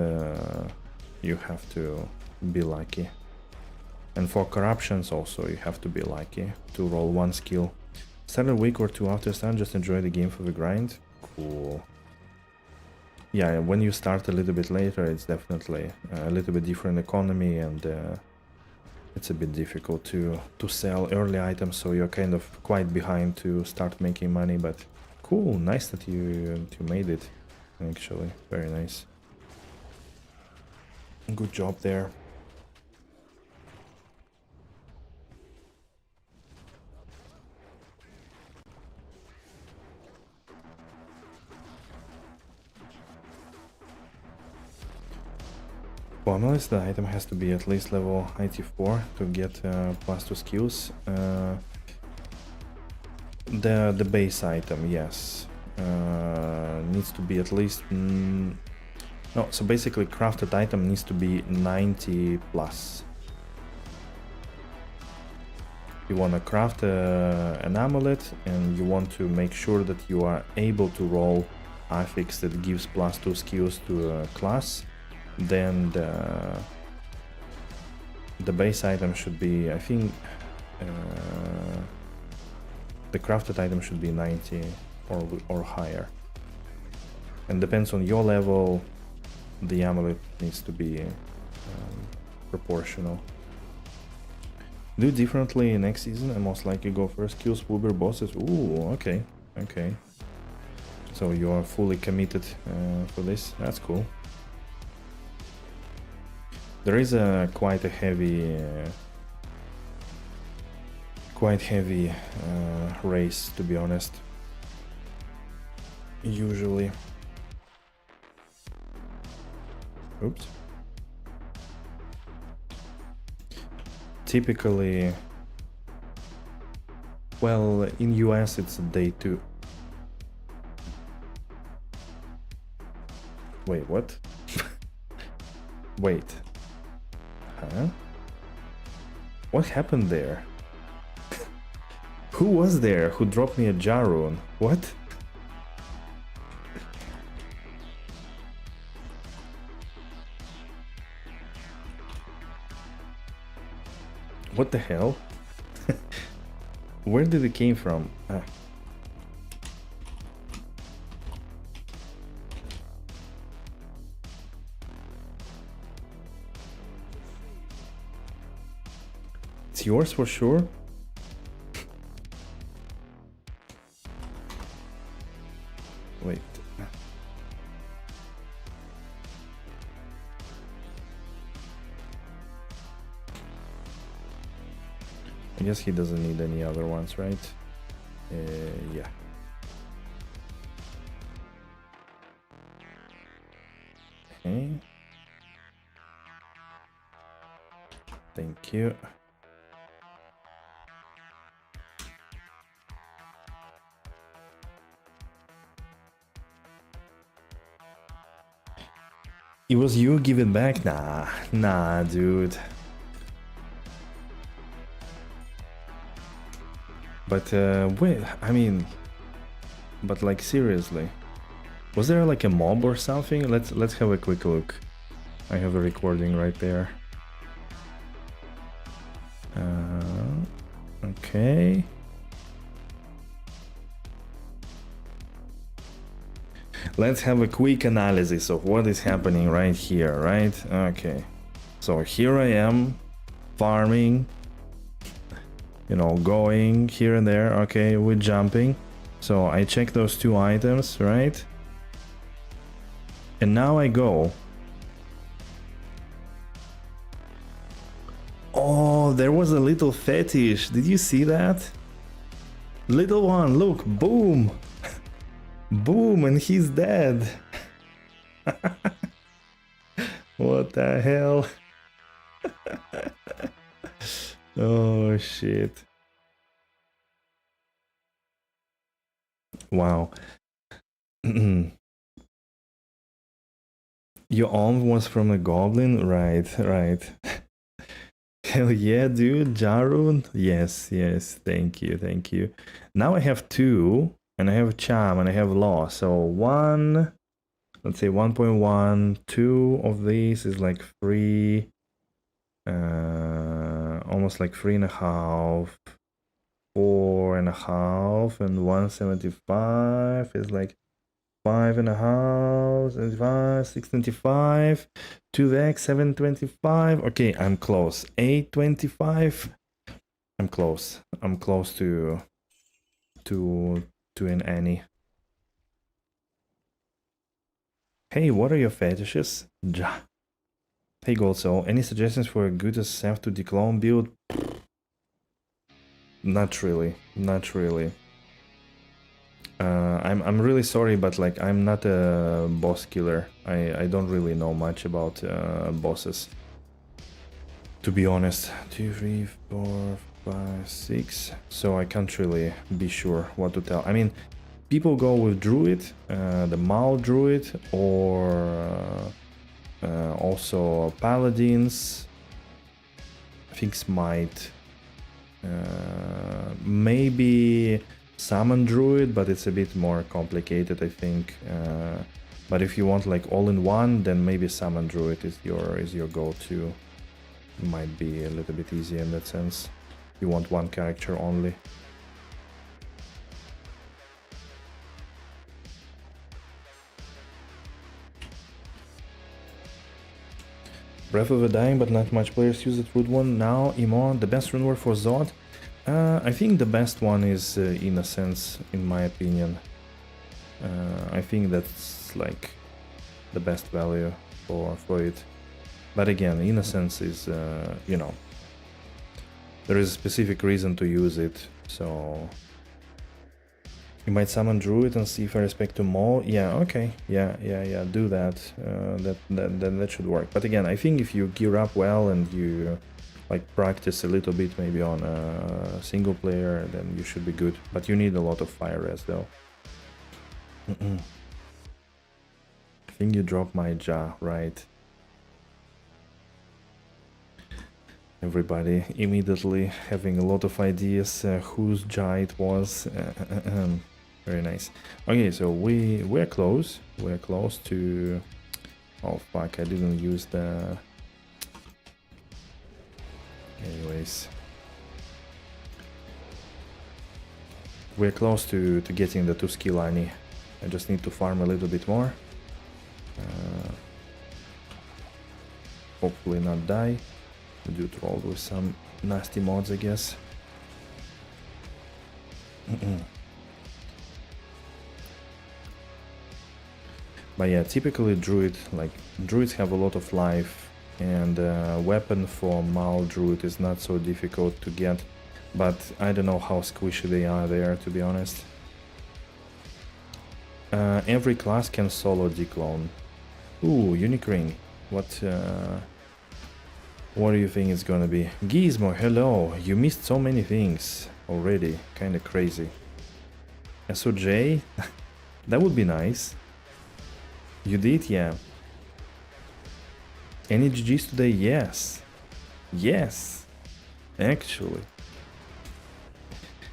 you have to be lucky. And for corruptions also, you have to be lucky to roll 1 skill. Start a week or 2 after start, just enjoy the game for the grind. Cool. Yeah, when you start a little bit later, it's definitely a little bit different economy, and it's a bit difficult to sell early items, so you're kind of quite behind to start making money. But cool, nice that you made it, actually. Very nice. Good job there. For Amelis, the item has to be at least level 84 to get +2 skills. The base item, yes, needs to be at least... no, so basically crafted item needs to be 90 plus. You want to craft an amulet, and you want to make sure that you are able to roll affix that gives +2 skills to a class. Then the base item should be, I think, the crafted item should be 90 or higher. And depends on your level, the amulet needs to be proportional. Do differently next season and most likely go first kills Uber bosses. Ooh, okay, okay. So you are fully committed for this. That's cool. There is quite a heavy race, to be honest. Usually. Oops. Typically, well, in US it's day 2. Wait, what? Wait. Huh? What happened there? Who was there who dropped me a jar rune? What? What the hell? Where did it came from? It's yours for sure? Wait. I guess he doesn't need any other ones, right? Yeah. Okay. Thank you. It was you, give it back? Nah, dude. But wait, I mean, but like seriously, was there like a mob or something? Let's have a quick look. I have a recording right there. Okay. Let's have a quick analysis of what is happening right here, right? Okay. So here I am, farming, you know, going here and there. Okay, we're jumping. So I check those 2 items, right? And now I go. Oh, there was a little fetish. Did you see that? Little one, look, boom. Boom, and he's dead. What the hell? Oh shit. Wow. Your arm was from a goblin? Right, right. Hell yeah, dude. Jarun? Yes, yes. Thank you, thank you. Now I have 2, and I have charm, and I have law. So 1, let's say 1.1, 2 of these is like 3, almost like 3.5, 4.5, and 175 is like 5.5, 75, 625, 2x, 725. Okay, I'm close. 825. I'm close. I'm close to an Annie. Hey, what are your fetishes? Ja. Hey, Goldsoul, any suggestions for a good self to declone build? Not really. Not really. I'm really sorry, but like I'm not a boss killer. I don't really know much about bosses. To be honest, 2, 3, 4, 5, 6. So I can't really be sure what to tell. I mean, people go with Druid, the Mal Druid, or also Paladins. I think Smite. Maybe Summon Druid, but it's a bit more complicated, I think. But if you want like all-in-one, then maybe Summon Druid is your go-to. Might be a little bit easier in that sense. You want one character only. Breath of the Dying, but not much players use it. Wood one now. Imo, the best rune word for Zod. I think the best one is Innocence, in my opinion. I think that's like the best value for it. But again, Innocence is, you know, there is a specific reason to use it, so... You might summon Druid and see if I respect to Maul. Yeah, okay, yeah, do that. That should work. But again, I think if you gear up well and you like practice a little bit maybe on a single player, then you should be good. But you need a lot of fire res though. I think you dropped my jaw, right? Everybody immediately having a lot of ideas whose jaw it was. Very nice. Okay, so we're close. We're close to... Oh fuck, I didn't use the... Anyways. We're close to getting the 2 skill Ani. I just need to farm a little bit more. Hopefully not die. I do troll with some nasty mods, I guess. But yeah, typically druids have a lot of life, and weapon for Mal Druid is not so difficult to get, but I don't know how squishy they are there, to be honest. Every class can solo declone. Ooh, unique ring. What do you think it's gonna be? Gizmo, hello. You missed so many things already. Kinda crazy. SOJ? That would be nice. You did? Yeah. Any GGs today? Yes. Yes. Actually.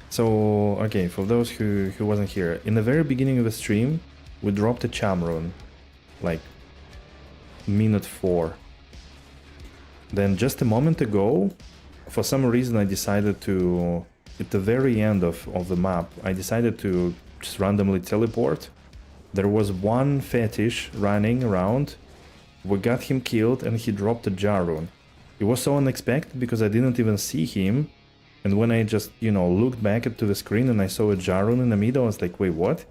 So, okay, for those who wasn't here, in the very beginning of the stream, we dropped a charm rune. Like, minute 4. Then just a moment ago, for some reason I decided to, at the very end of the map, I decided to just randomly teleport. There was one fetish running around, we got him killed and he dropped a jar rune. It was so unexpected because I didn't even see him, and when I just, you know, looked back to the screen and I saw a jar rune in the middle, I was like, wait, what?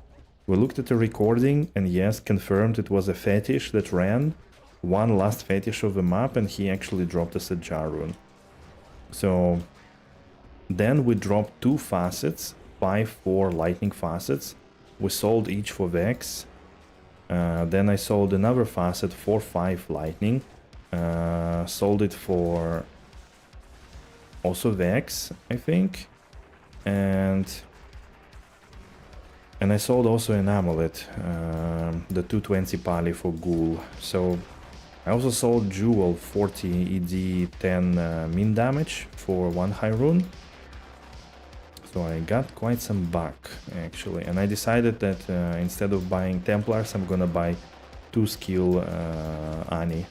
We looked at the recording and yes, confirmed it was a fetish that ran. One last fetish of the map, and he actually dropped us a jar rune. So then we dropped 2 facets, 5-4 lightning facets. We sold each for Vex. Then I sold another facet for 5 lightning. Sold it for also Vex, I think. And And I sold also an amulet, the 220 pali for ghoul. So I also sold jewel 40 ED 10 min damage for 1 high rune. So I got quite some back actually, and I decided that instead of buying Templars, I'm gonna buy 2 skill Ani.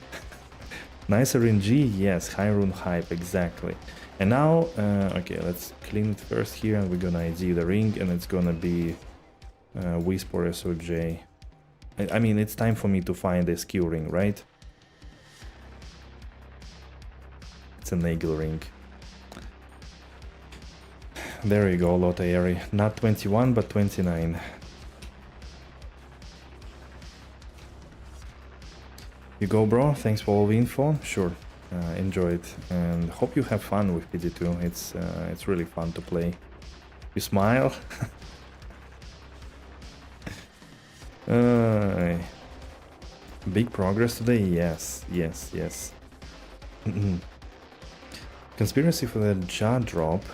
Nice RNG, yes, high rune hype, exactly. And now, okay, let's clean it first here, and we're gonna ID the ring, and it's gonna be Wisp or SOJ. I mean, it's time for me to find a skill ring, right? It's a Nagel ring. There you go, Lota Eri. Not 21, but 29. You go, bro. Thanks for all the info. Sure, enjoy it, and hope you have fun with PD2. It's really fun to play. You smile. Big progress today. Yes. Conspiracy for the jaw drop.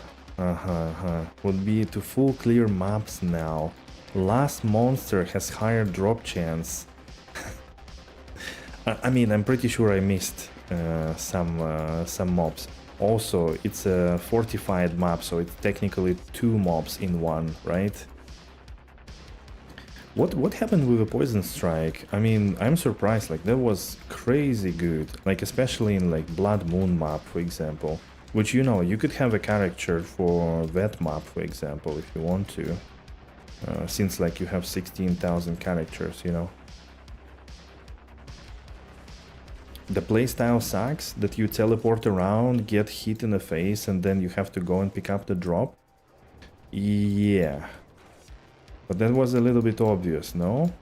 Would be to full clear maps now. Last monster has higher drop chance. I mean, I'm pretty sure I missed some mobs. Also, it's a fortified map, so it's technically 2 mobs in one, right? What happened with the poison strike? I mean, I'm surprised. Like, that was crazy good. Like, especially in like Blood Moon map, for example. Which, you know, you could have a character for that map, for example, if you want to. Since, like, you have 16,000 characters, you know. The playstyle sucks, that you teleport around, get hit in the face, and then you have to go and pick up the drop. Yeah. But that was a little bit obvious, no?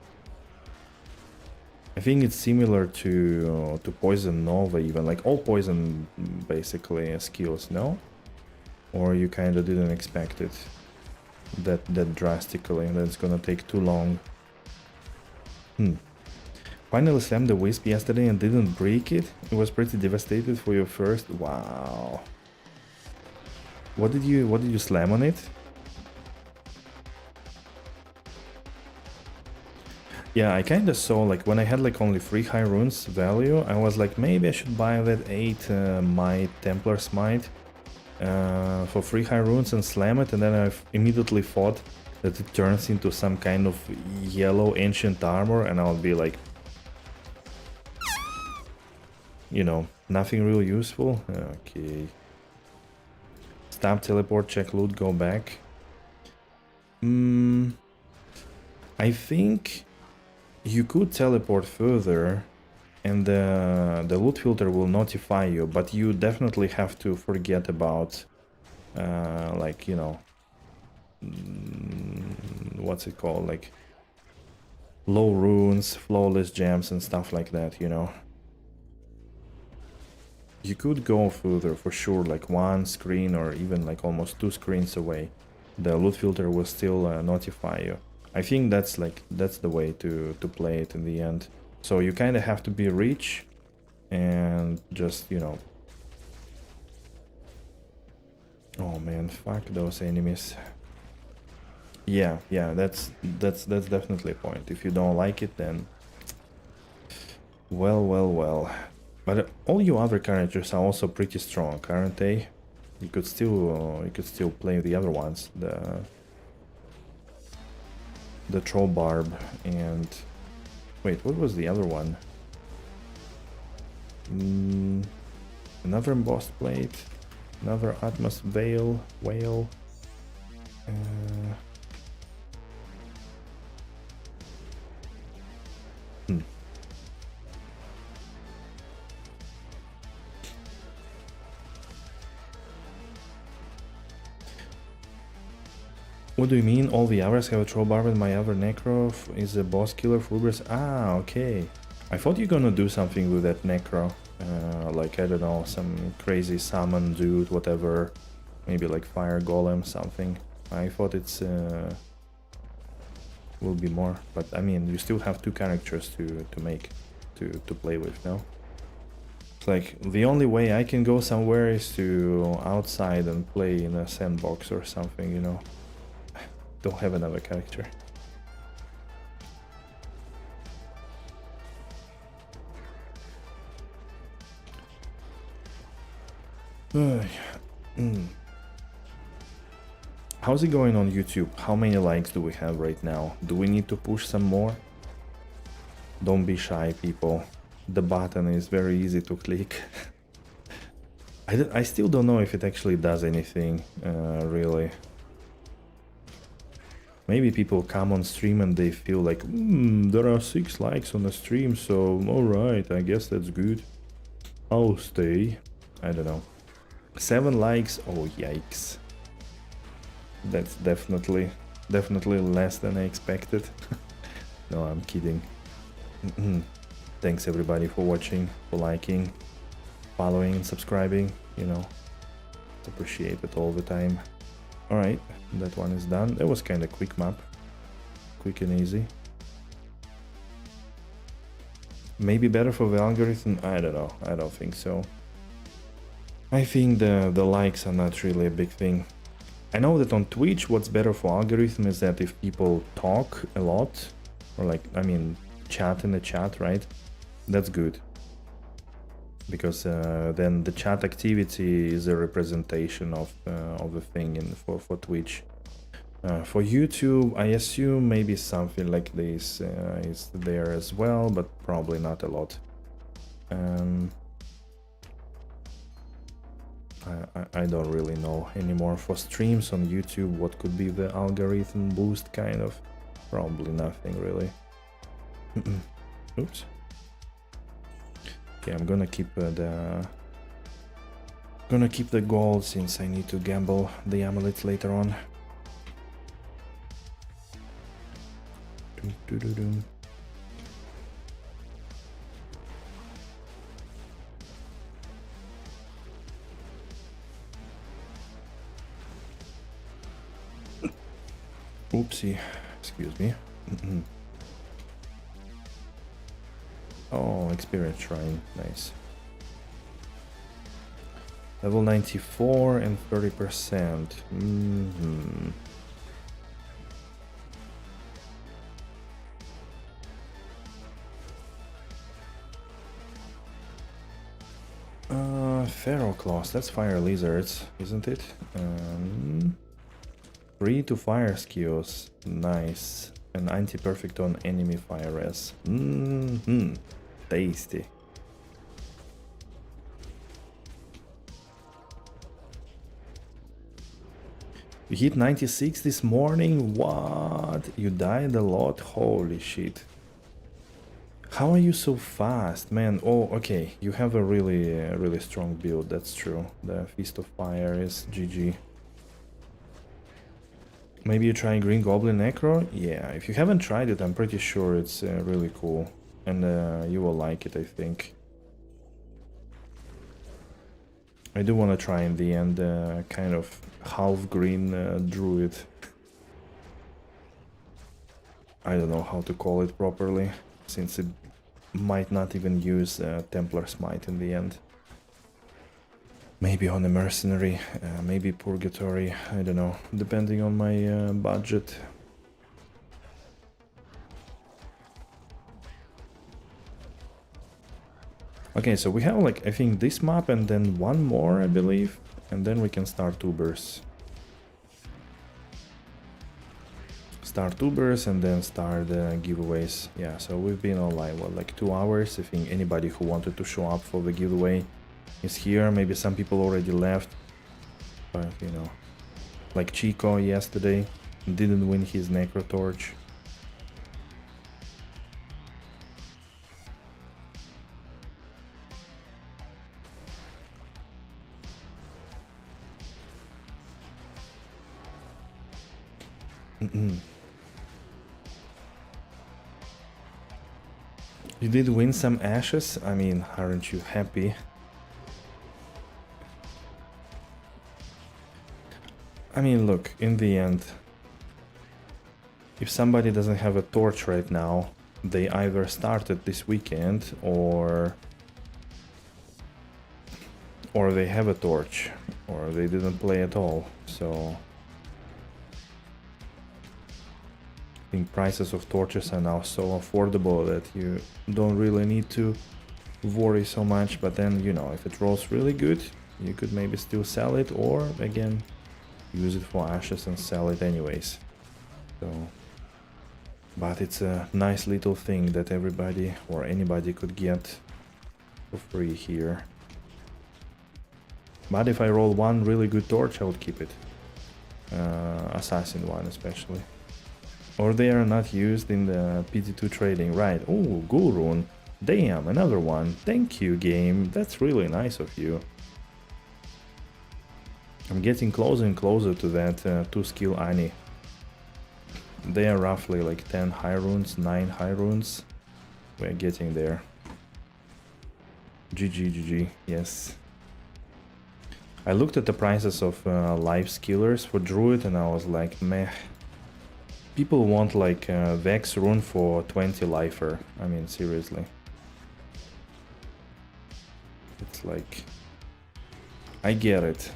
I think it's similar to Poison Nova even, like all Poison basically skills, no? Or you kind of didn't expect it that drastically, and it's gonna take too long. Finally slammed the Wisp yesterday and didn't break it. It was pretty devastated for your first. Wow. What did you slam on it? Yeah, I kinda saw, like, when I had like only 3 high runes value, I was like, maybe I should buy that 8 Might Templar Smite for 3 high runes and slam it, and then I immediately thought that it turns into some kind of yellow ancient armor, and I'll be like, you know, nothing real useful. Okay. Stop, teleport, check loot, go back. I think you could teleport further and the loot filter will notify you, but you definitely have to forget about like, you know, what's it called, like low runes, flawless gems and stuff like that, you know. You could go further for sure, like 1 screen or even like almost 2 screens away. The loot filter will still notify you. I think that's the way to play it in the end. So you kind of have to be rich and just, you know. Oh man, fuck those enemies. Yeah, that's definitely a point. If you don't like it, then well. But all your other characters are also pretty strong, aren't they? You could still play the other ones. The Troll Barb and... Wait, what was the other one? Another Embossed Plate, another Atmos Whale. What do you mean? All the others have a Troll Barb and my other Necro is a boss killer for UBERS? Ah, okay. I thought you're gonna do something with that Necro. Like, I don't know, some crazy summon dude, whatever. Maybe like Fire Golem, something. I thought it's... will be more. But, I mean, you still have 2 characters to play with, no? It's like, the only way I can go somewhere is to outside and play in a sandbox or something, you know? Don't have another character. How's it going on YouTube? How many likes do we have right now? Do we need to push some more? Don't be shy, people. The button is very easy to click. I still don't know if it actually does anything, really. Maybe people come on stream and they feel like, there are 6 likes on the stream, so alright, I guess that's good. I'll stay. I don't know. 7 likes? Oh, yikes. That's definitely less than I expected. No, I'm kidding. Thanks everybody for watching, for liking, following and subscribing, you know. Appreciate it all the time. Alright, that one is done. That was kind of quick map. Quick and easy. Maybe better for the algorithm? I don't know. I don't think so. I think the likes are not really a big thing. I know that on Twitch what's better for algorithm is that if people talk a lot, or like, I mean, chat in the chat, right? That's good. Because then the chat activity is a representation of the thing for Twitch. For YouTube, I assume maybe something like this is there as well, but probably not a lot. I don't really know anymore. For streams on YouTube, what could be the algorithm boost, kind of? Probably nothing really. Oops. Okay, I'm gonna keep the gold since I need to gamble the amulets later on. Oopsie, excuse me. Oh, experience shrine, nice. Level 94 and 30%. Feral claws, that's fire lizards, isn't it? 3 to fire skills, nice. And anti-perfect on enemy fire res. Tasty. You hit 96 this morning? What? You died a lot? Holy shit. How are you so fast, man? Oh, okay. You have a really strong build, that's true. The Feast of Fire is GG. Maybe you try Green Goblin Necro? Yeah, if you haven't tried it, I'm pretty sure it's really cool. And you will like it, I think. I do want to try in the end kind of half-green druid. I don't know how to call it properly, since it might not even use Templar Smite in the end. Maybe on a mercenary, maybe purgatory, I don't know, depending on my budget. Okay, so we have like, I think this map and then one more, I believe, and then we can start UBERS. Start UBERS and then start giveaways. Yeah, so we've been online, what, like 2 hours? I think anybody who wanted to show up for the giveaway is here. Maybe some people already left, but you know, like Chico yesterday didn't win his Necro Torch. You did win some ashes? I mean, aren't you happy? I mean, look, in the end, if somebody doesn't have a torch right now, they either started this weekend or they have a torch, or they didn't play at all, so I think prices of torches are now so affordable that you don't really need to worry so much. But then, you know, if it rolls really good, You could maybe still sell it, or again use it for ashes and sell it anyways. So, but it's a nice little thing that everybody or anybody could get for free here. But if I roll one really good torch, I would keep it. Assassin one especially. Or they are not used in the PD2 trading, right? Oh, Ghoul Rune. Damn, another one. Thank you, game. That's really nice of you. I'm getting closer and closer to that 2-skill Ani. They are roughly like 10 high runes, 9 high runes. We're getting there. GG, GG, yes. I looked at the prices of life skillers for Druid and I was like, meh. People want like Vex rune for 20 lifer. I mean, seriously. It's like... I get it.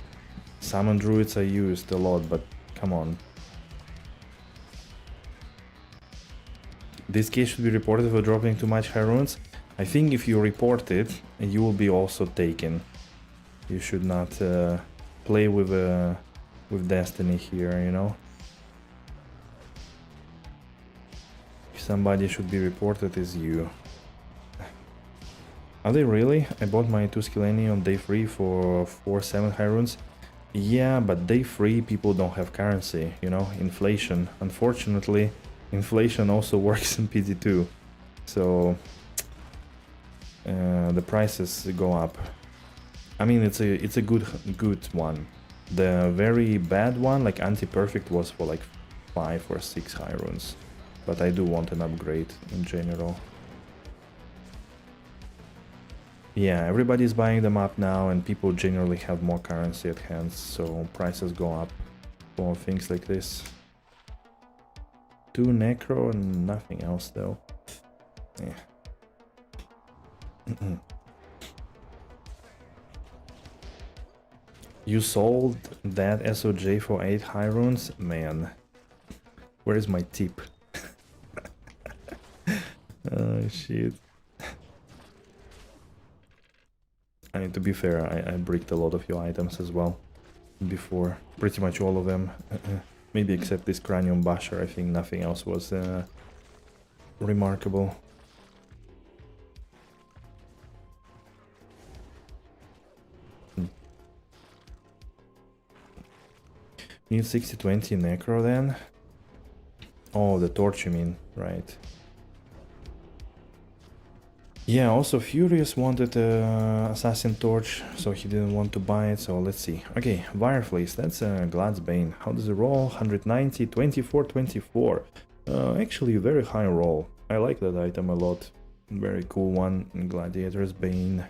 Summon Druids are used a lot, but come on. This case should be reported for dropping too much high runes. I think if you report it, you will be also taken. You should not play with destiny here, you know. If somebody should be reported, is you. Are they really? I bought my 2-skill Any on day 3 for 4-7 high runes. Yeah, but day 3 people don't have currency, you know, inflation. Unfortunately, inflation also works in PD2. So the prices go up. I mean, it's a good one. The very bad one, like anti-perfect, was for like 5 or 6 high runes. But I do want an upgrade in general. Yeah, everybody's buying them up now and people generally have more currency at hand, so prices go up for things like this. 2 necro and nothing else though. Yeah. You sold that SOJ for 8 high runes? Man, where is my tip? Oh shit. I mean, to be fair, I bricked a lot of your items as well before. Pretty much all of them. Maybe except this Cranium Basher, I think nothing else was remarkable. Need 60-20 necro then? Oh, the torch you mean, right. Yeah, also Furious wanted Assassin Torch, so he didn't want to buy it, so let's see. Okay, Wireflace, that's Glad's Bane. How does it roll? 190, 24, 24. Actually, very high roll. I like that item a lot. Very cool one. Gladiator's Bane.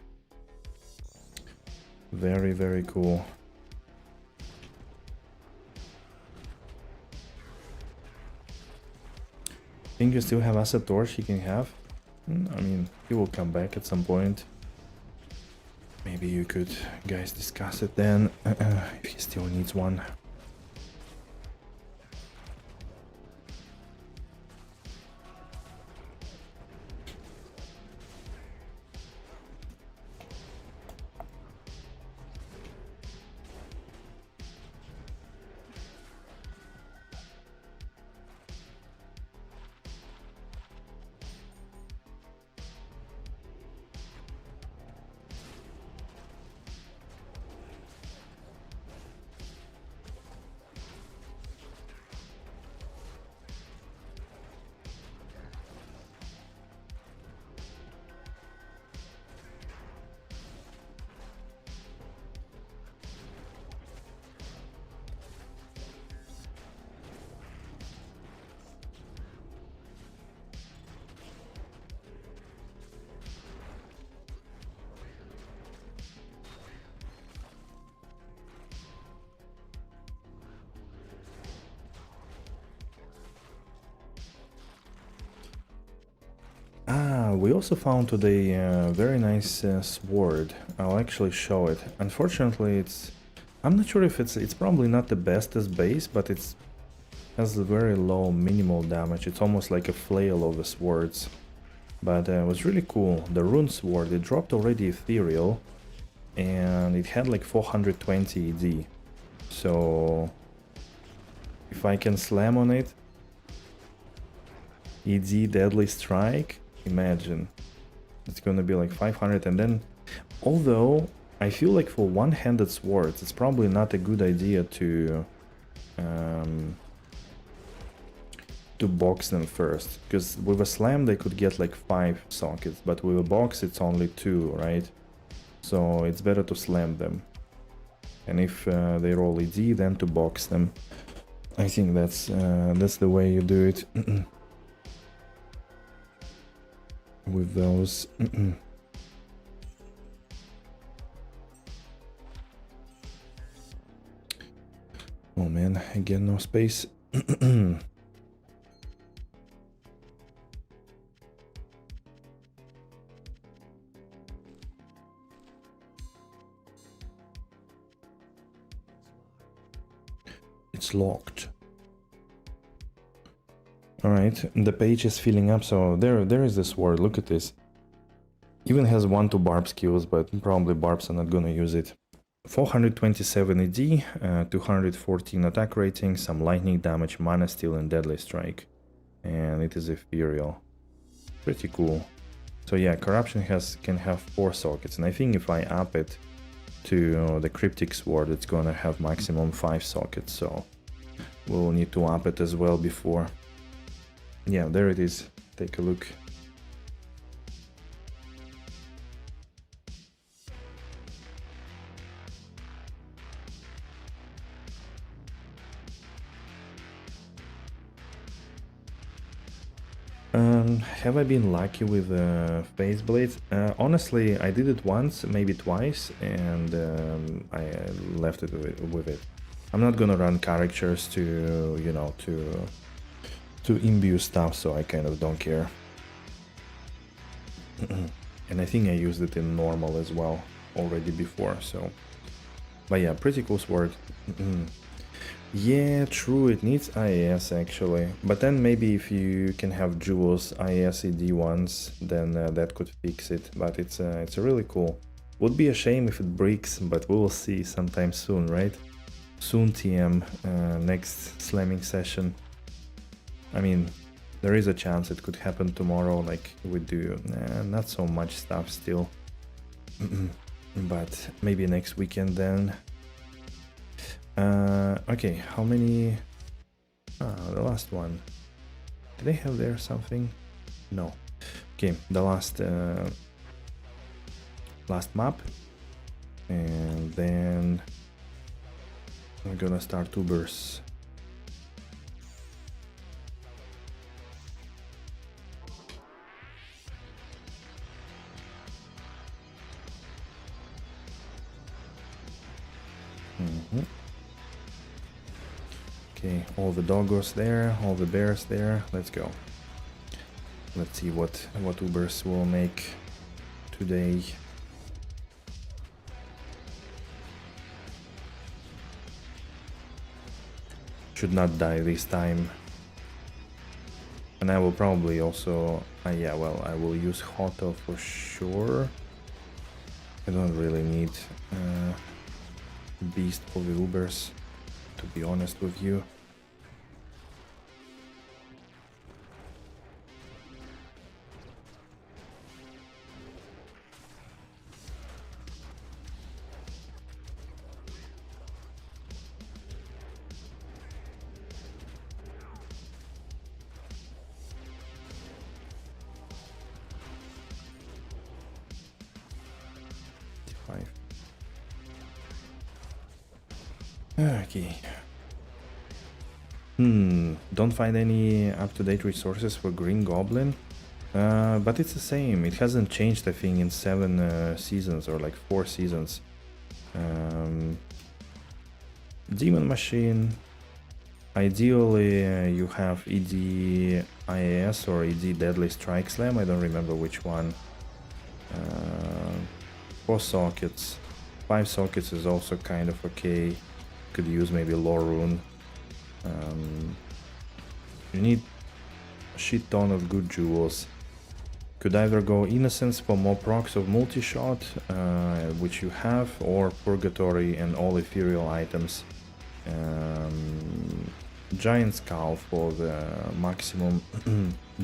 Very, very cool. Think you still have Asset Torch he can have? I mean, he will come back at some point. Maybe you could, guys, discuss it then, if he still needs one. We also found today a very nice sword. I'll actually show it. Unfortunately, I'm not sure if it's probably not the best as base, but it has a very low minimal damage. It's almost like a flail of the swords. But it was really cool. The rune sword, it dropped already ethereal. and it had like 420 ED. So if I can slam on it, ED deadly strike, imagine. It's gonna be like 500, and then, although I feel like for one-handed swords, it's probably not a good idea to box them first, because with a slam they could get like 5 sockets, but with a box it's only 2, right? So it's better to slam them, and if they roll ED, then to box them. I think that's the way you do it. With those. Oh man, again no space. It's locked. Alright, the page is filling up, so there is this word, look at this. Even has 1-2 barb skills, but probably barbs are not gonna use it. 427 ED, 214 attack rating, some lightning damage, mana steal and deadly strike. And it is ethereal. Pretty cool. So yeah, corruption can have 4 sockets, and I think if I up it to the cryptic sword, it's gonna have maximum 5 sockets, so we'll need to up it as well before. Yeah, there it is. Take a look. Have I been lucky with phase blades? Honestly, I did it once, maybe twice, and I left it with it. I'm not gonna run characters to, you know, to imbue stuff, so I kind of don't care. And I think I used it in normal as well already before, so. But yeah, pretty cool sword. Yeah, true, it needs IAS actually, but then maybe if you can have jewels IAS ED ones, then that could fix it, but it's really cool. Would be a shame if it breaks, but we will see sometime soon, right? Soon TM, next slamming session. I mean, there is a chance it could happen tomorrow, like we do, not so much stuff still, but maybe next weekend then. Okay, how many? The last one. Did they have there something? No. Okay, the last map, and then we're gonna start UBERS. Okay, all the doggos there, all the bears there. Let's go. Let's see what UBERS will make today. Should not die this time. And I will probably also, yeah, well, I will use Hoto for sure. I don't really need Beast for the UBERS, to be honest with you. Okay. Don't find any up-to-date resources for Green Goblin, but it's the same. It hasn't changed, I think, in 7 seasons or like 4 seasons. Demon Machine. Ideally, you have ED IAS or ED Deadly Strike Slam. I don't remember which one. 4 sockets. 5 sockets is also kind of okay. Could use maybe Lore Rune. You need a shit ton of good jewels. Could either go Innocence for more procs of multi-shot, which you have, or Purgatory and all ethereal items. Giant Skull for the maximum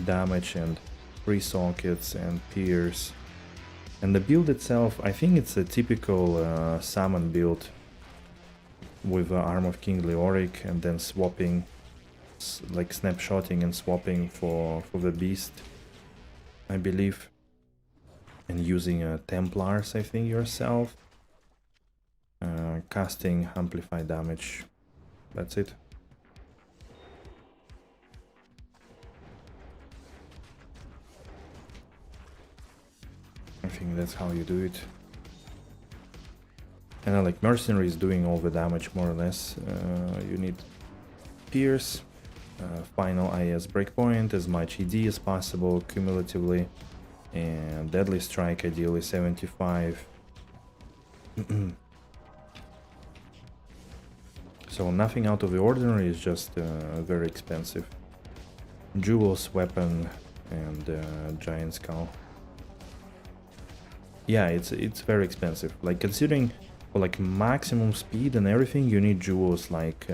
damage and free sockets and pierce. And the build itself, I think it's a typical summon build with Arm of King Leoric and then swapping, like snapshotting and swapping for the beast, I believe, and using Templars, I think, yourself, casting amplify damage. That's it. I think that's how you do it. And then, like, Mercenary is doing all the damage more or less. You need Pierce, final IS breakpoint, as much ED as possible cumulatively, and Deadly Strike ideally 75. So nothing out of the ordinary, is just very expensive. Jewels, weapon, and Giant Skull. Yeah, it's very expensive. Like, considering for like maximum speed and everything, you need jewels like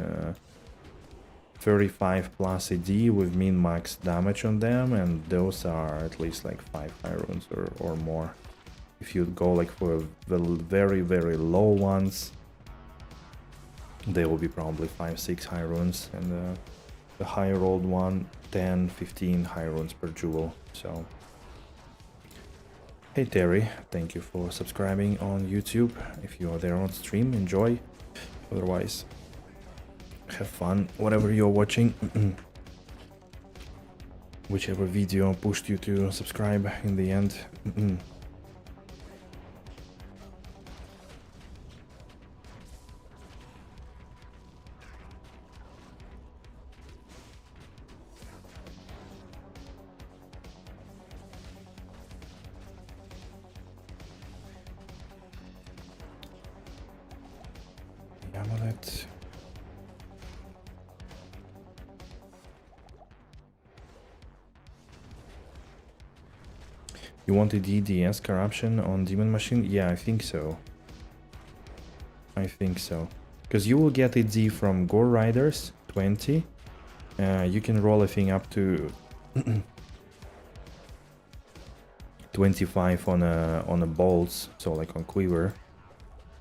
35 plus AD with min max damage on them, and those are at least like 5 high runes or more. If you go like for the very low ones, they will be probably 5-6 high runes, and the higher rolled one 10-15 high runes per jewel. So hey Terry, thank you for subscribing on YouTube. If you are there on stream, enjoy. Otherwise, have fun, whatever you're watching. Whichever video pushed you to subscribe in the end. Amulet. You wanted DDS corruption on Demon Machine? Yeah, I think so. I think so. Because you will get AD from Gore Riders, 20. You can roll a thing up to 25 on a bolts, so like on Quiver.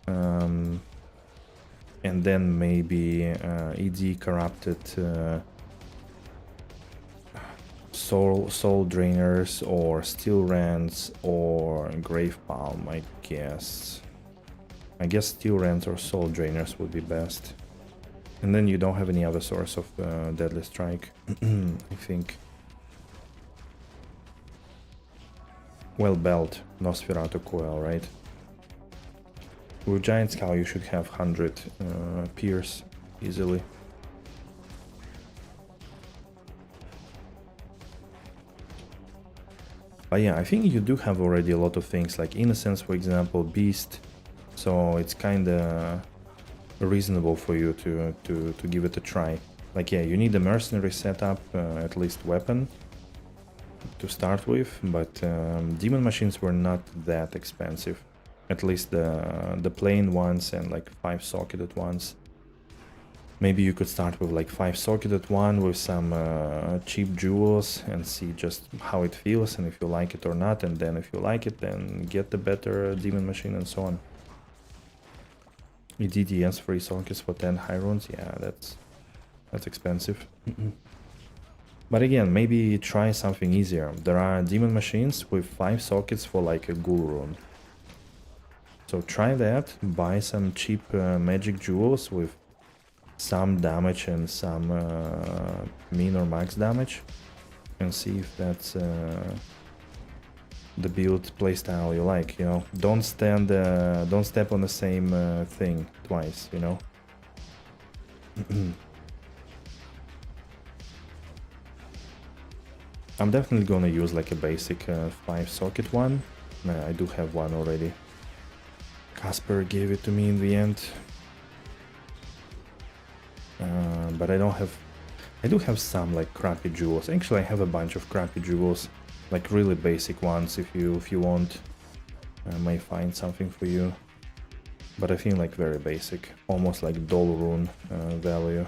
And then maybe ED corrupted soul drainers or steel rants or grave palm, I guess. I guess steel rants or soul drainers would be best. And then you don't have any other source of deadly strike, I think. Well, belt, Nosferatu coil, right? With Giant Skull you should have 100 pierce easily. But yeah, I think you do have already a lot of things like Innocence, for example, Beast. So it's kinda reasonable for you to give it a try. Like, yeah, you need a mercenary setup, at least weapon to start with, but demon machines were not that expensive. At least the plain ones and like 5-socketed ones. Maybe you could start with like 5-socketed one with some cheap jewels and see just how it feels and if you like it or not, and then if you like it, then get the better demon machine and so on. DDS 3 sockets for 10 high runes, yeah, that's expensive. But again, maybe try something easier. There are demon machines with 5 sockets for like a ghoul rune. So try that, buy some cheap magic jewels with some damage and some min or max damage, and see if that's the build playstyle you like. You know, don't step on the same thing twice. You know. I'm definitely gonna use like a basic 5-socket one. I do have one already. Casper gave it to me in the end, but I do have some like crappy jewels. Actually, I have a bunch of crappy jewels. like really basic ones. If you want, I may find something for you. But I think like very basic, almost like doll rune value.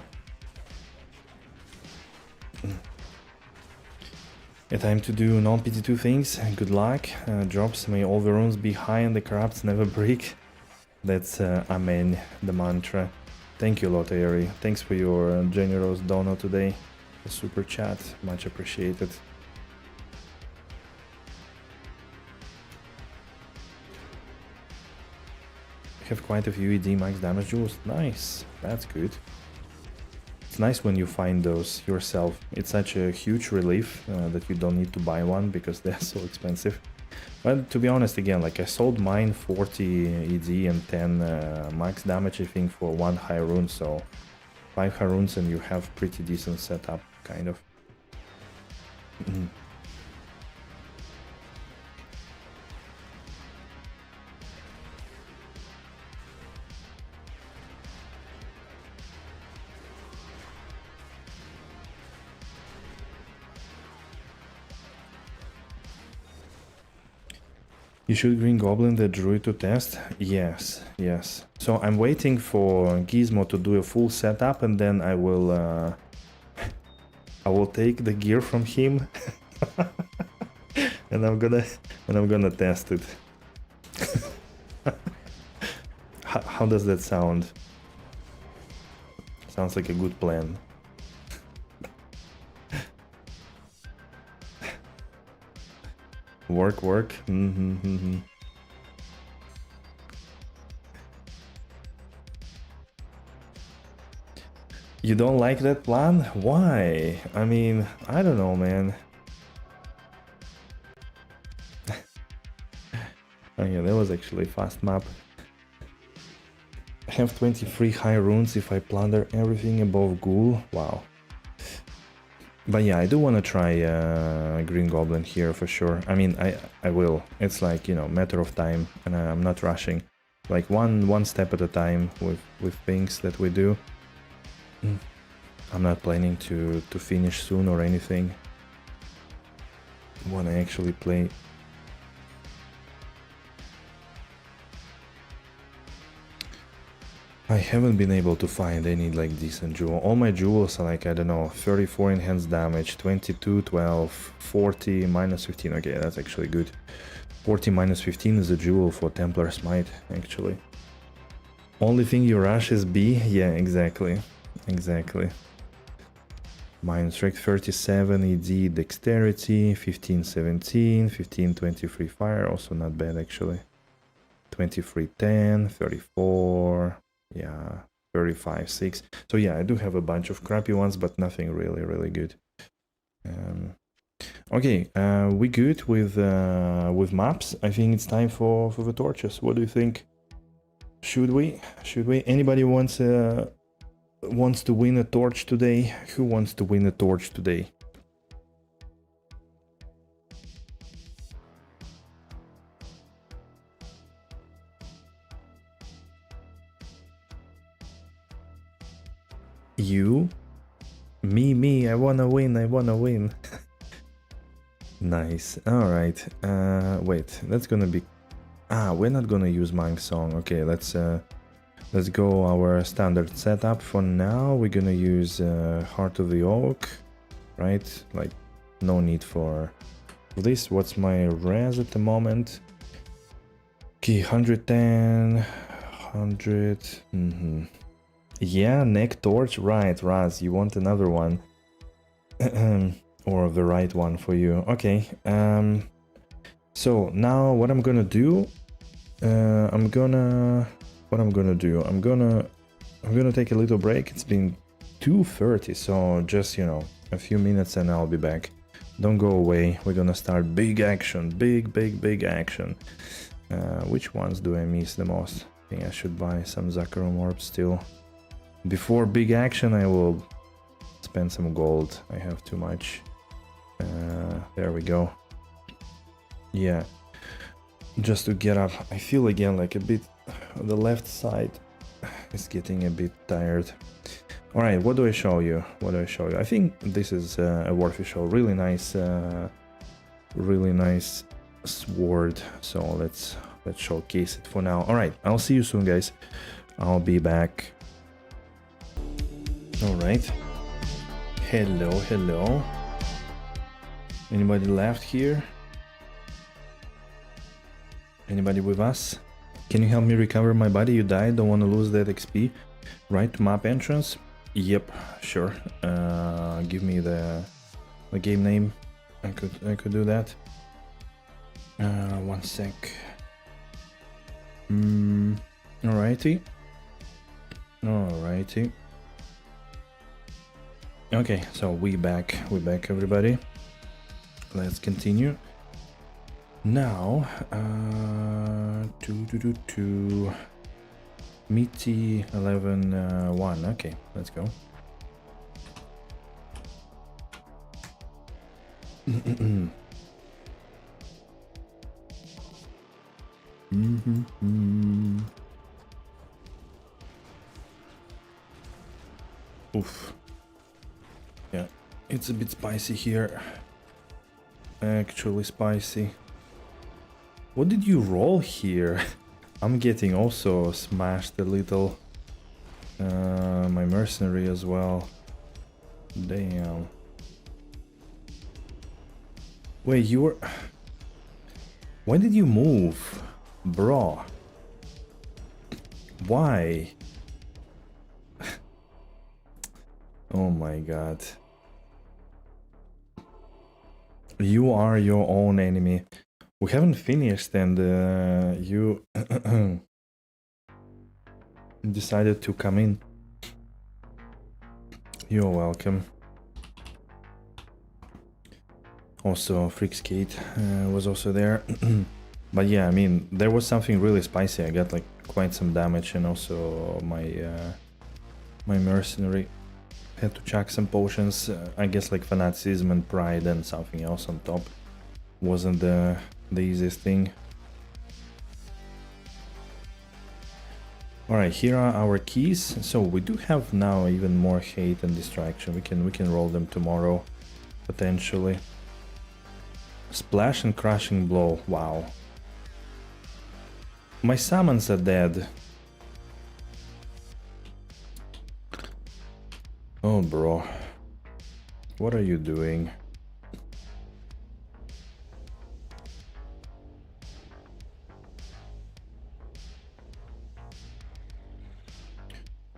A time to do non-PD2 things. Good luck. Drops, may all the runes be high and the corrupts never break. That's Amen, the mantra. Thank you, Lottery. Thanks for your generous donor today. The super chat, much appreciated. Have quite a few ED max damage jewels. Nice, that's good. It's nice when you find those yourself. It's such a huge relief that you don't need to buy one because they're so expensive. But to be honest, again, like I sold mine 40 ED and 10 max damage, I think, for 1 high rune, so 5 high runes and you have pretty decent setup, kind of. You should Green Goblin the Druid to test? Yes, yes. So I'm waiting for Gizmo to do a full setup and then I will take the gear from him and I'm gonna test it. How does that sound? Sounds like a good plan. Work. You don't like that plan? Why? I mean, I don't know, man. Oh yeah, that was actually a fast map. I have 23 high runes if I plunder everything above Ghoul. Wow. But yeah, I do want to try Green Goblin here for sure. I mean, I will. It's like, you know, matter of time, and I'm not rushing. Like one step at a time with things that we do. I'm not planning to finish soon or anything. I want to actually play. I haven't been able to find any like decent jewel. All my jewels are like, I don't know, 34 enhanced damage, 22, 12, 40, minus 15. Okay, that's actually good. 40 minus 15 is a jewel for Templar Smite, actually. Only thing you rush is B? Yeah, exactly. Exactly. Mind Strength 37, ED Dexterity, 15, 17, 15, 23 Fire, also not bad actually. 23, 10, 34... yeah, 35, 6. So yeah, I do have a bunch of crappy ones, but nothing really good. Okay, we good with maps. I think it's time for the torches. What do you think? Should we? Anybody wants to win a torch today? Who wants to win a torch today? You? Me, I wanna win. Nice, alright. Wait, that's gonna be... we're not gonna use Monk Song. Okay, let's go our standard setup for now. We're gonna use Heart of the Oak, right? Like, no need for this. What's my res at the moment? Okay, 110, 100... Yeah, neck torch, right, Raz, you want another one. Or the right one for you. Okay, so now what I'm gonna do, I'm gonna take a little break. It's been 2:30, so just, you know, a few minutes and I'll be back. Don't go away, we're gonna start big action, big action. Which ones do I miss the most? I think I should buy some Zakarum orbs still. Before big action, I will spend some gold. I have too much. There we go. Yeah. Just to get up. I feel again like a bit... the left side is getting a bit tired. Alright, what do I show you? I think this is a worthy show. Really nice really nice sword. So let's showcase it for now. All right, I'll see you soon, guys. I'll be back. All right. Hello, hello. Anybody left here? Anybody with us? Can you help me recover my body? You died, don't want to lose that XP. Right, map entrance? Yep, sure. Give me the game name. I could do that. 1 sec. Alrighty. Alrighty. Okay, so we're back everybody. Let's continue. Now, Meaty 11-1. Okay, let's go. Oof. Yeah, it's a bit spicy here. Actually spicy. What did you roll here? I'm getting also smashed a little. My mercenary as well. Damn. Wait, you were... Why did you move? Bro. Why? Oh my god. You are your own enemy. We haven't finished and you decided to come in. You're welcome. Also, Freak Skate was also there. But yeah, I mean, there was something really spicy. I got like quite some damage, and also my mercenary had to chuck some potions. I guess like fanaticism and pride and something else on top wasn't the easiest thing. All right, here are our keys. So we do have now even more hate and distraction. We can roll them tomorrow potentially. Splash and crushing blow. Wow. My summons are dead. Oh, bro. What are you doing?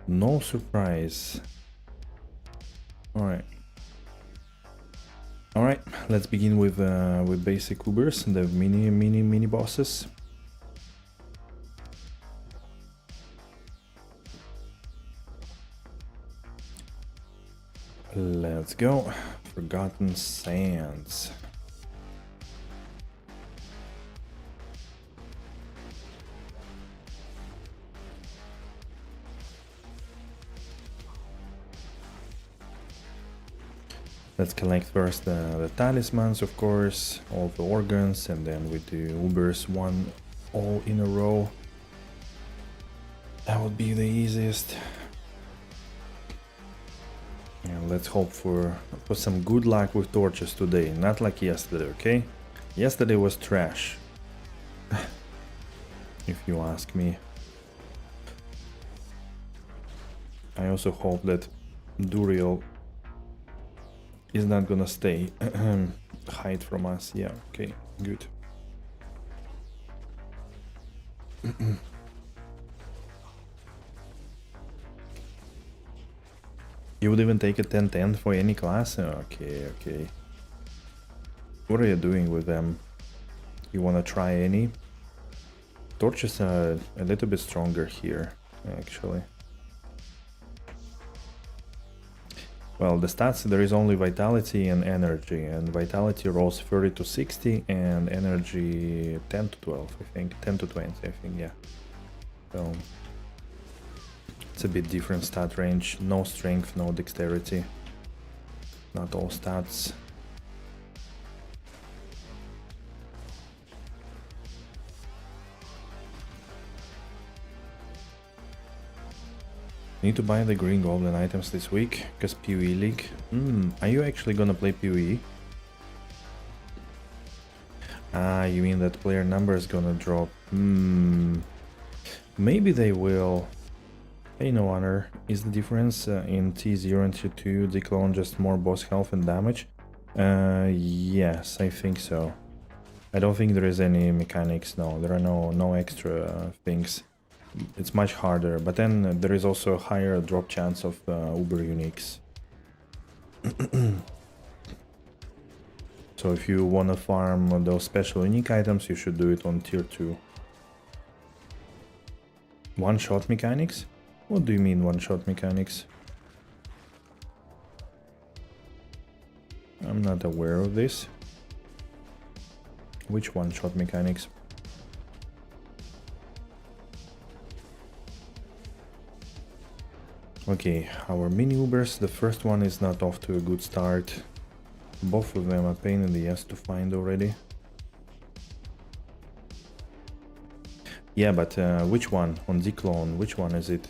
No surprise. All right. All right. Let's begin with basic UBERS, the mini bosses. Let's go. Forgotten Sands. Let's collect first the talismans, of course, all the organs, and then we do UBERS one all in a row. That would be the easiest. And let's hope for some good luck with torches today, not like yesterday, okay? Yesterday was trash, if you ask me. I also hope that Duriel is not gonna stay hide from us. Yeah, okay, good. You would even take a 10-10 for any class? Okay, okay. What are you doing with them? You wanna try any? Torches are a little bit stronger here, actually. Well, the stats, there is only vitality and energy, and vitality rolls 30 to 60 and energy 10 to 12, I think, 10 to 20, I think, yeah. So it's a bit different stat range, no strength, no dexterity, not all stats. Need to buy the green goblin items this week, because PoE League. Are you actually gonna play PoE? Ah, you mean that player number is gonna drop? Maybe they will. Hey, no honor. Is the difference in T0 and T2 declone just more boss health and damage? Yes, I think so. I don't think there is any mechanics, no. There are no extra things. It's much harder, but then there is also a higher drop chance of Uber uniques. So if you wanna farm those special unique items, you should do it on tier 2. One-shot mechanics? What do you mean one-shot mechanics? I'm not aware of this. Which one-shot mechanics? Okay, our mini Ubers, the first one is not off to a good start. Both of them are pain in the ass to find already. Yeah, but which one? On Declone, which one is it?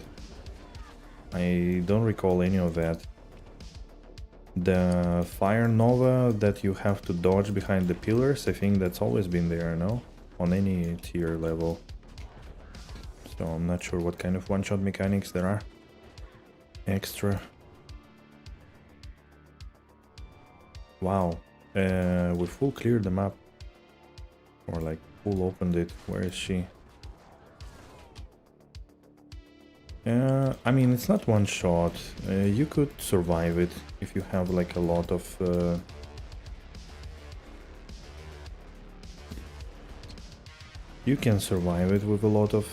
I don't recall any of that. The Fire Nova that you have to dodge behind the pillars, I think that's always been there, no? On any tier level. So I'm not sure what kind of one-shot mechanics there are. Extra. Wow. We full cleared the map. Or like full opened it. Where is she? I mean, it's not one shot. You could survive it if you have like a lot of... You can survive it with a lot of...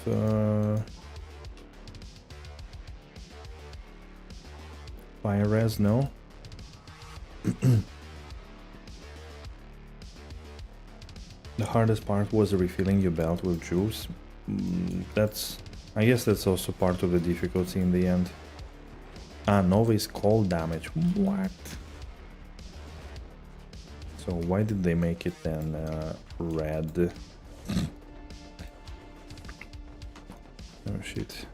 Fire res, no? The hardest part was refilling your belt with juice. I guess that's also part of the difficulty in the end. Ah, Nova is cold damage. What? So why did they make it then red? Oh shit.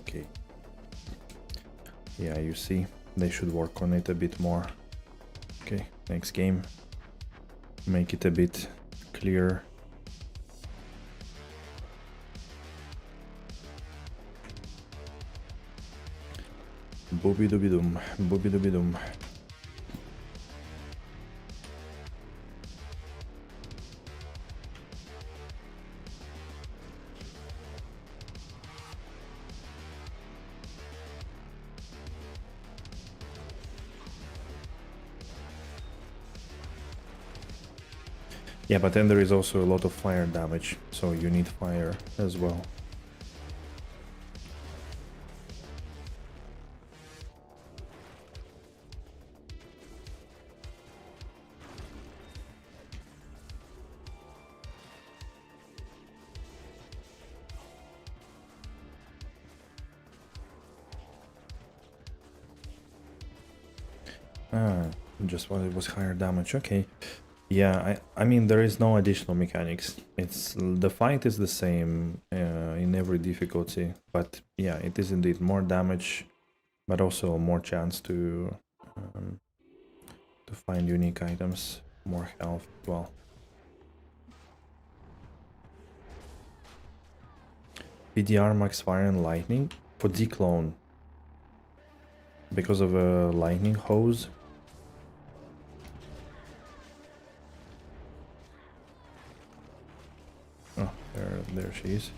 Okay. Yeah, you see, they should work on it a bit more. Okay, next game. Make it a bit clearer. Booby dooby doom, booby dooby doom. Yeah, but then there is also a lot of fire damage, so you need fire as well. Ah, just while it was higher damage, okay. Yeah, I mean, there is no additional mechanics. The fight is the same in every difficulty, but yeah, it is indeed more damage, but also more chance to find unique items, more health as well. PDR max fire and lightning for declone because of a lightning hose. Oh, there she is.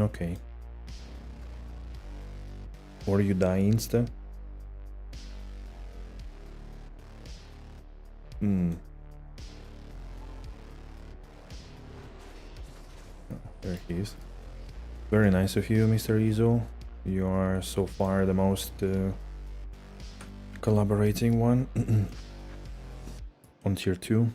Okay. Or you die insta. There he is. Very nice of you, Mr. Izo. You are so far the most collaborating one. On tier 2.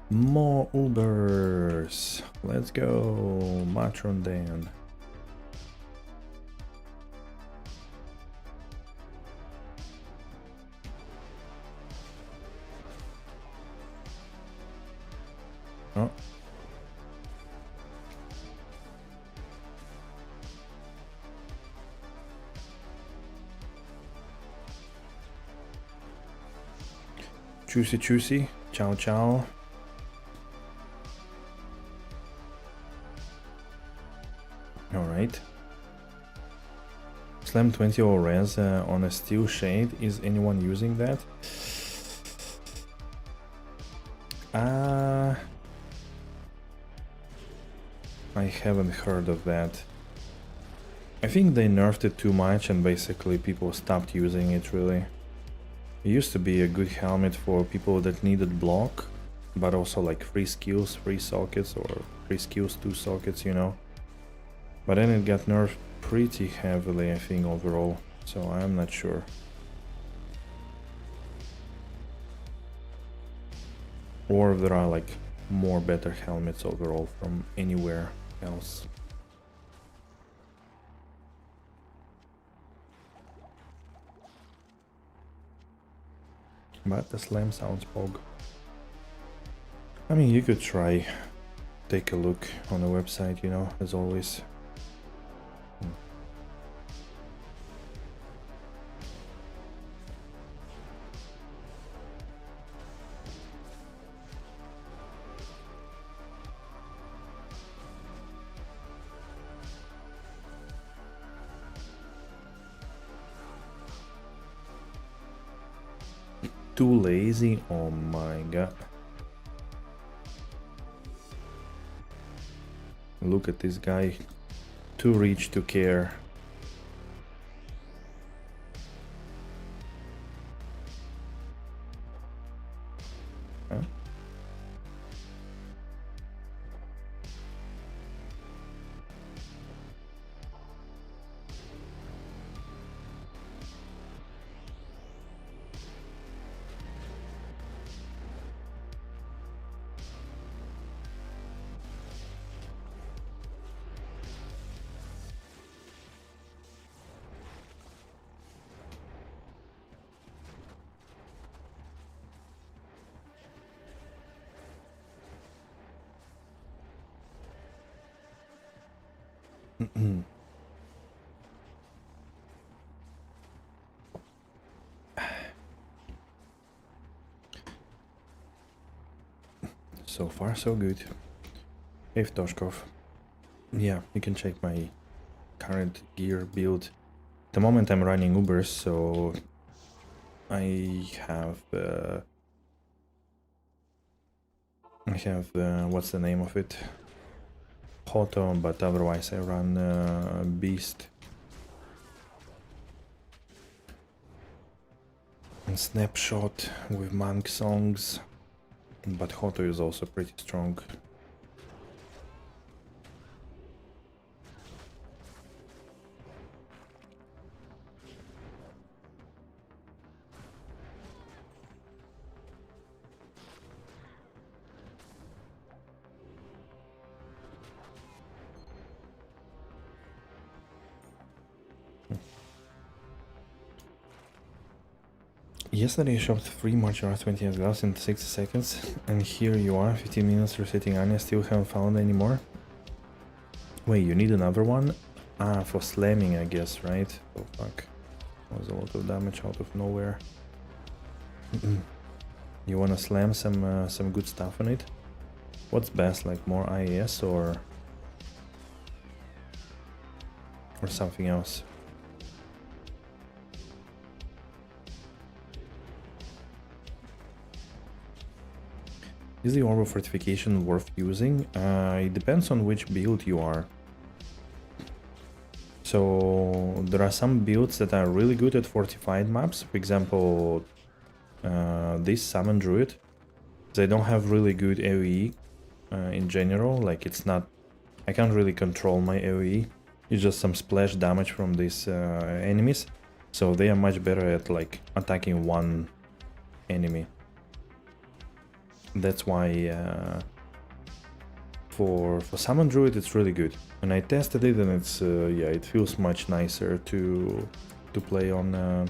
More UBERS. Let's go. Matron Dan. Oh. Choosy choosy. Ciao ciao. Alright. Slam 20 or res on a steel shade. Is anyone using that? I haven't heard of that. I think they nerfed it too much and basically people stopped using it really. It used to be a good helmet for people that needed block, but also like 3 skills, 3 sockets, or 3 skills, 2 sockets, you know. But then it got nerfed pretty heavily, I think, overall, so I'm not sure. Or if there are like more better helmets overall from anywhere else. But the slam sounds pog. I mean, you could try, take a look on the website, you know, as always. Too lazy? Oh my god. Look at this guy. Too rich to care. Huh? So far so good. Hey Toshkov. Yeah, you can check my current gear build. At the moment I'm running UBERS, so I have what's the name of it? Hoto, but otherwise I run Beast. And Snapshot with monk songs, but Hoto is also pretty strong. Yesterday I shopped 3 martial arts 20 years gloves in 60 seconds, and here you are, 15 minutes resetting Anya, still haven't found any more. Wait, you need another one? Ah, for slamming, I guess, right? Oh fuck. That was a lot of damage out of nowhere. You wanna slam some good stuff on it? What's best, like more IAS or something else? Is the orb of fortification worth using? It depends on which build you are. So there are some builds that are really good at fortified maps. For example, this Summon Druid. They don't have really good AoE in general. Like it's not, I can't really control my AoE. It's just some splash damage from these enemies. So they are much better at like attacking one enemy. That's why for Summon Druid it's really good. And I tested it, and it's yeah, it feels much nicer to play on a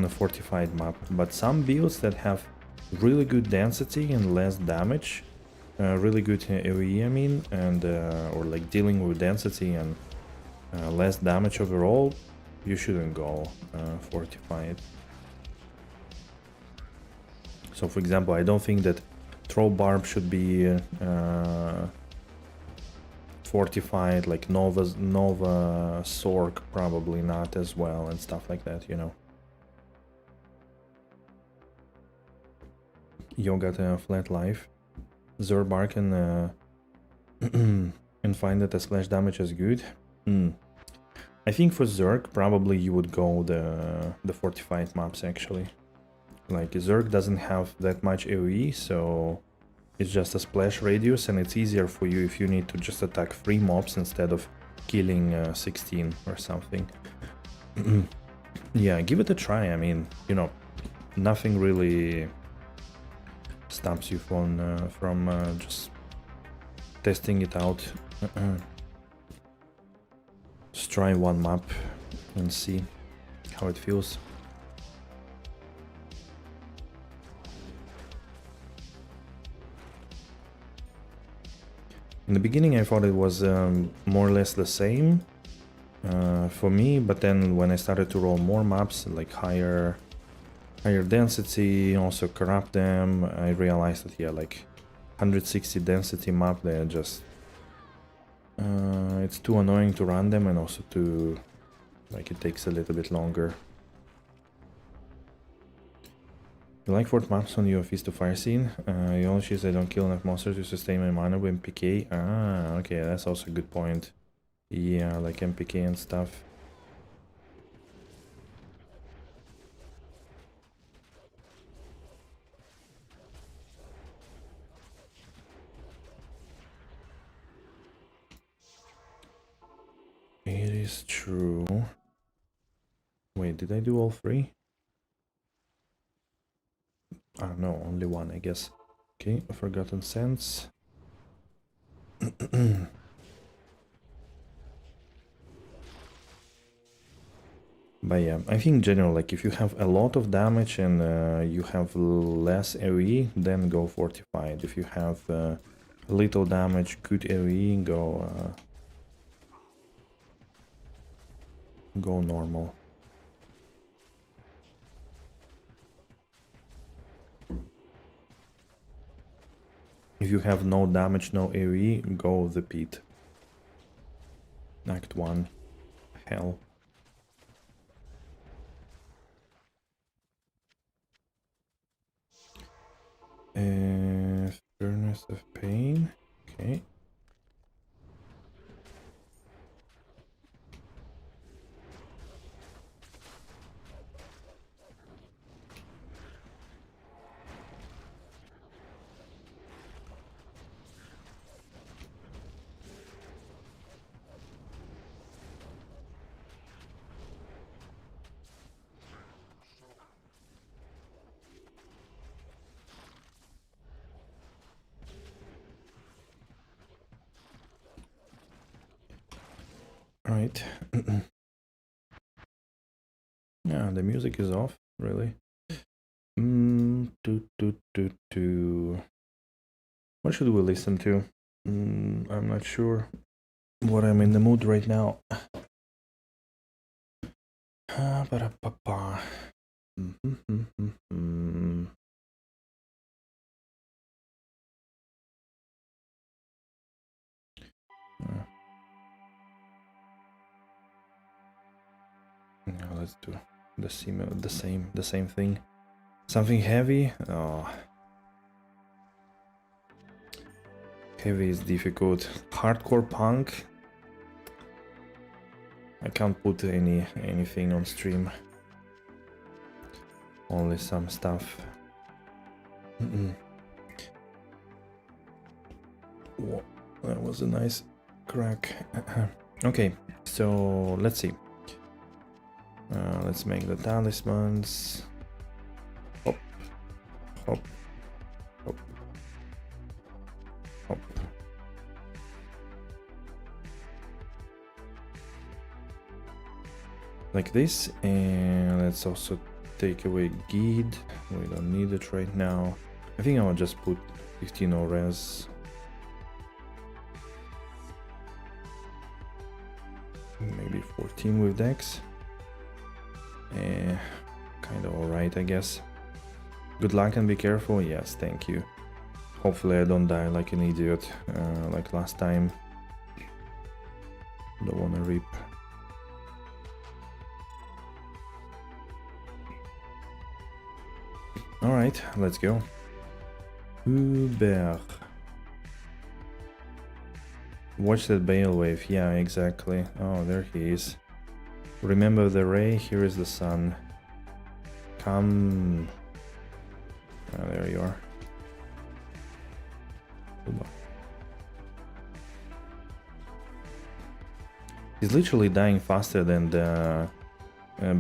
fortified map. But some builds that have really good density and less damage, really good AoE, I mean, and or like dealing with density and less damage overall, you shouldn't go fortified. So for example, I don't think that Throw Barb should be fortified, like Nova Sork probably not as well, and stuff like that, you know. Yo got a flat life. Zerbar can and find that the splash damage is good. I think for Zerg probably you would go the fortified maps actually. Like Zerg doesn't have that much AoE, so it's just a splash radius, and it's easier for you if you need to just attack 3 mobs instead of killing 16 or something. Yeah, give it a try. I mean, you know, nothing really stops you from just testing it out. Just try one map and see how it feels. In the beginning I thought it was more or less the same for me, but then when I started to roll more maps, like higher density, also corrupt them, I realized that yeah, like 160 density map, they're just it's too annoying to run them, and also to like it takes a little bit longer. You like fort maps on your Feast of Fire scene? You only choose I don't kill enough monsters to sustain my mana with MPK. Ah, okay, that's also a good point. Yeah, like MPK and stuff. It is true. Wait, did I do all 3? Ah, no, only 1, I guess. Okay, Forgotten Sands. But yeah, I think in general, like if you have a lot of damage and you have less AoE, then go fortified. If you have little damage, good AoE, go normal. If you have no damage, no AoE, go the pit. Act 1. Hell. Furnace of Pain. Okay. Right. Yeah, the music is off, really. What should we listen to? I'm not sure what I'm in the mood right now. No, let's do the same thing. Something heavy. Oh, heavy is difficult. Hardcore punk. I can't put anything on stream. Only some stuff. Whoa, that was a nice crack. Okay, so let's see. Let's make the talismans. Hop, hop, hop, hop. Like this, and let's also take away Guide. We don't need it right now. I think I'll just put 15 ores. Maybe 14 with Dex. Kind of alright, I guess. Good luck and be careful. Yes, thank you. Hopefully I don't die like an idiot, like last time. Don't wanna rip. Alright, let's go. UBERS. Watch that Bale wave. Yeah, exactly. Oh, there he is. Remember the ray? Here is the sun. Come. Ah, there you are. He's literally dying faster than the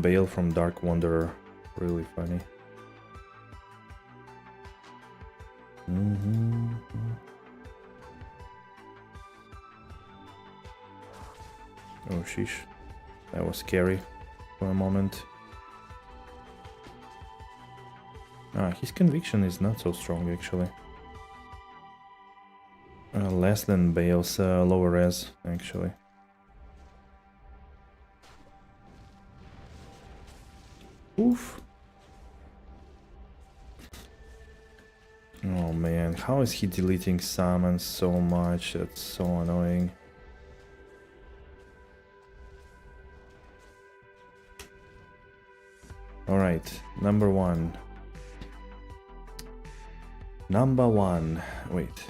Bale from Dark Wanderer. Really funny. Oh sheesh, that was scary for a moment. His conviction is not so strong actually. Less than Bale's lower res actually. Oof. Oh man, how is he deleting summons so much? That's so annoying. Alright, number one. Wait.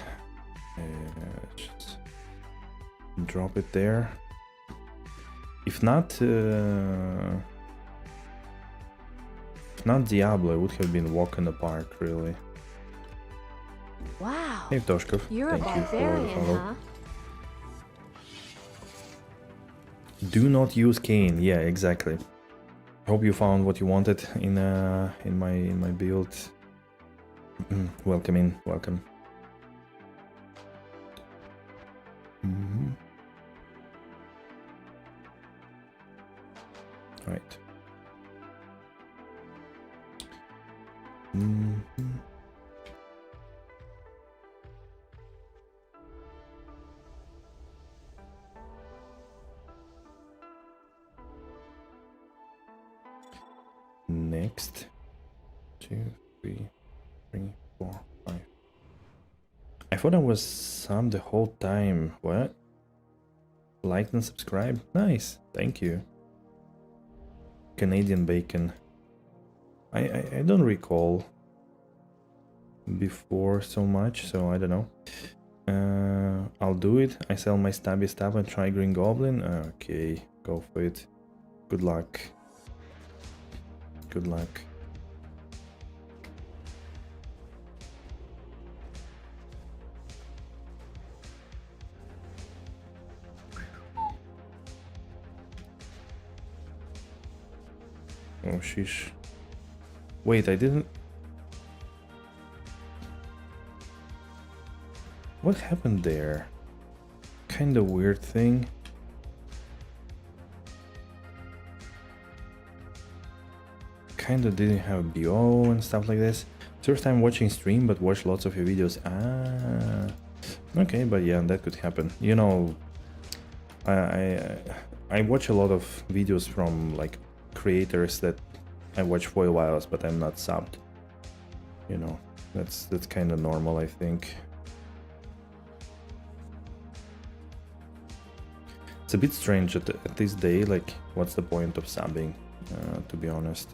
Just drop it there. If not Diablo, I would have been walking the park, really. Wow. Hey, Toshkov. You're Thank a you for the barbarian, follow. huh? Do not use Cane. Yeah, exactly. Hope you found what you wanted in my build. Welcome in. Welcome. All right. Next. 2, 3, 4, 5. I thought I was subbed the whole time. What? Like and subscribe? Nice. Thank you. Canadian bacon. I don't recall before so much, so I don't know. I'll do it. I sell my stabby stab and try Green Goblin. Okay, go for it. Good luck. Good luck. Oh, sheesh. Wait, I didn't... What happened there? Kinda weird thing. Kinda didn't have BO and stuff like this. First time watching stream, but watch lots of your videos. Okay, but yeah, that could happen. You know, I watch a lot of videos from like creators that I watch for a while, but I'm not subbed. You know, that's kind of normal, I think. It's a bit strange at this day. Like, what's the point of subbing? To be honest,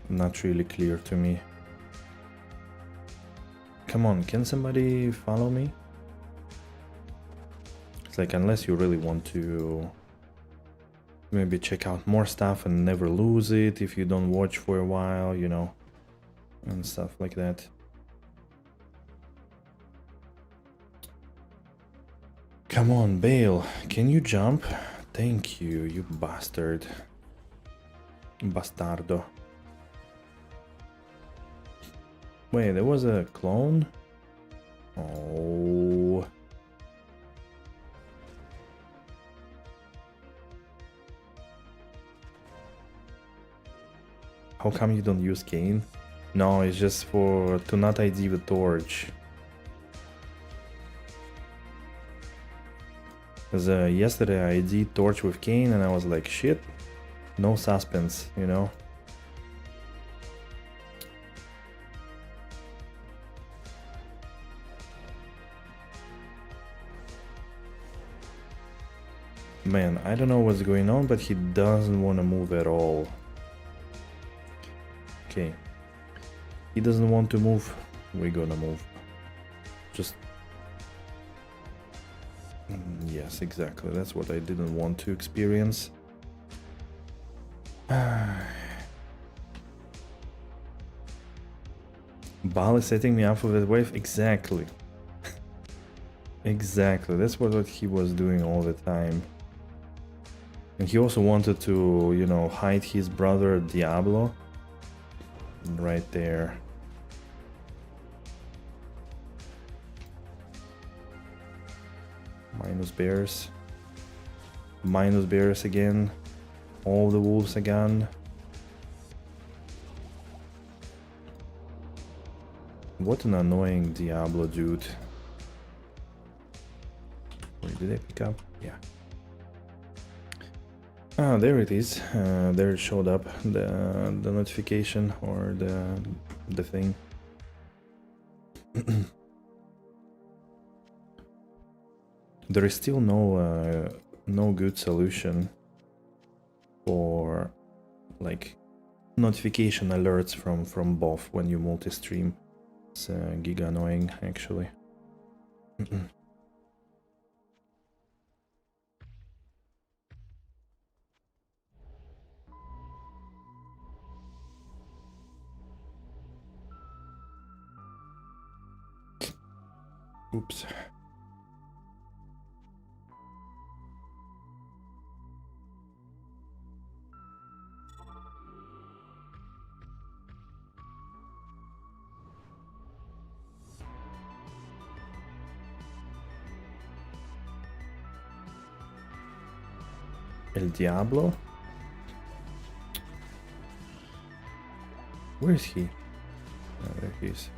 not really clear to me. Come on, can somebody follow me? It's like, unless you really want to maybe check out more stuff and never lose it if you don't watch for a while, you know, and stuff like that. Come on, Bale, can you jump? Thank you, you bastard. Bastardo. Wait, there was a clone? Oh. How come you don't use Kane? No, it's just for to not ID the torch. Because yesterday I ID torch with Kane and I was like, shit, no suspense, you know? Man, I don't know what's going on, but he doesn't want to move at all. Okay. He doesn't want to move. We're gonna move. Just... yes, exactly. That's what I didn't want to experience. Bal is setting me up for that wave? Exactly. Exactly. That's what he was doing all the time. And he also wanted to, you know, hide his brother Diablo. Right there. Minus bears. Minus bears again. All the wolves again. What an annoying Diablo dude. Wait, did I pick up? Yeah. Ah, there it is. There it showed up, the notification or the thing. There is still no good solution for like notification alerts from both when you multi-stream. It's giga annoying actually. Oops. El Diablo? Where is he? Oh, there he is.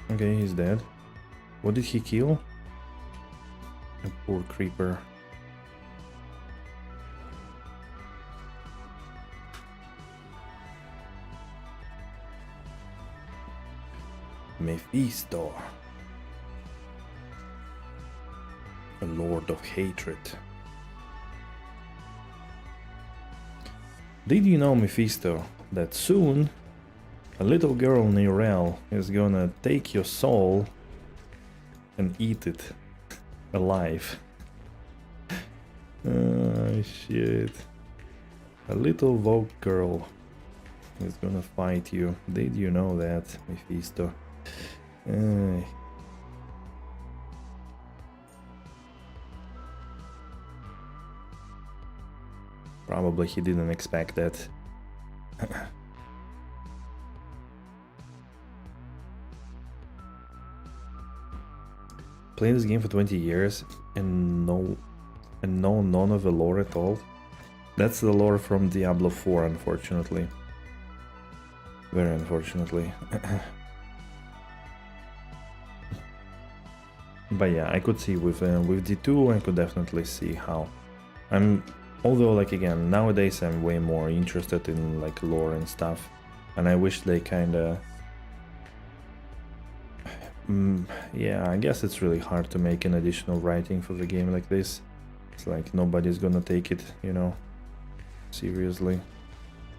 Okay, he's dead. What did he kill? A poor creeper. Mephisto. A lord of hatred. Did you know, Mephisto, that soon a little girl Neurel is gonna take your soul and eat it alive? Oh shit. A little Vogue girl is gonna fight you. Did you know that, Mephisto? Probably he didn't expect that. Playing this game for 20 years and know none of the lore at all. That's the lore from Diablo 4, unfortunately. Very unfortunately. But yeah, I could see with D2, I could definitely see how. Although, like, again, nowadays I'm way more interested in like lore and stuff, and I wish they kinda... yeah, I guess it's really hard to make an additional writing for the game like this. It's like nobody's gonna take it, you know, seriously.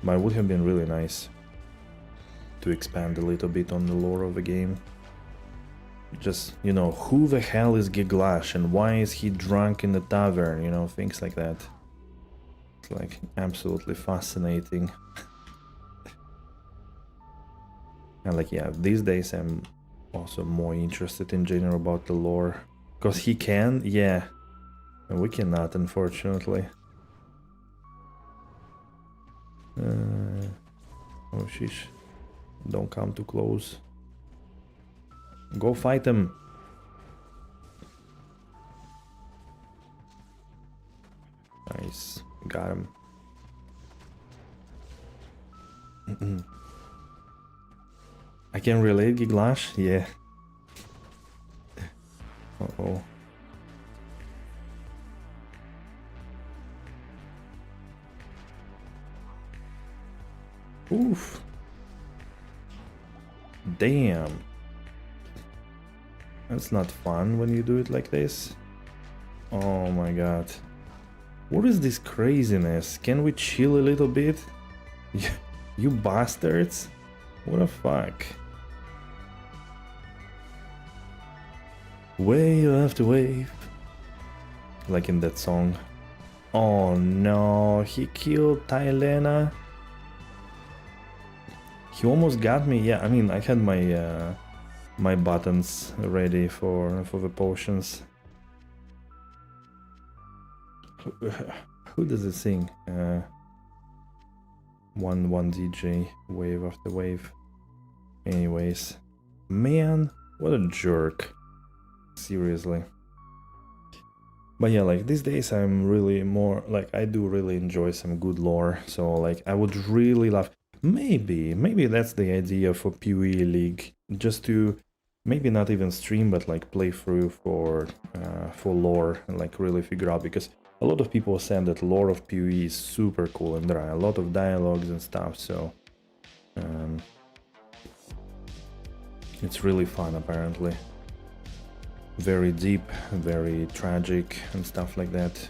But it would have been really nice to expand a little bit on the lore of the game. Just, you know, who the hell is Giglash and why is he drunk in the tavern, you know, things like that. It's like absolutely fascinating. And like, yeah, these days I'm also more interested in general about the lore Because he can, yeah. And we cannot, unfortunately. Oh, sheesh. Don't come too close. Go fight him. Nice. Got him. I can relate, Giglash? Yeah. Uh-oh. Oof. Damn. That's not fun when you do it like this. Oh my god. What is this craziness? Can we chill a little bit? You bastards. What the fuck? Wave after wave. Like in that song. Oh no, he killed Tylena. He almost got me. Yeah, I mean, I had my my buttons ready for the potions. Who does it sing? One DJ, wave after wave. Anyways, man, what a jerk. Seriously. But yeah, like these days I'm really more like I do really enjoy some good lore. So like I would really love maybe that's the idea for PoE League, just to maybe not even stream but like play through for lore and like really figure out, because a lot of people said that lore of PoE is super cool and there are a lot of dialogues and stuff, so it's really fun apparently. Very deep, very tragic and stuff like that.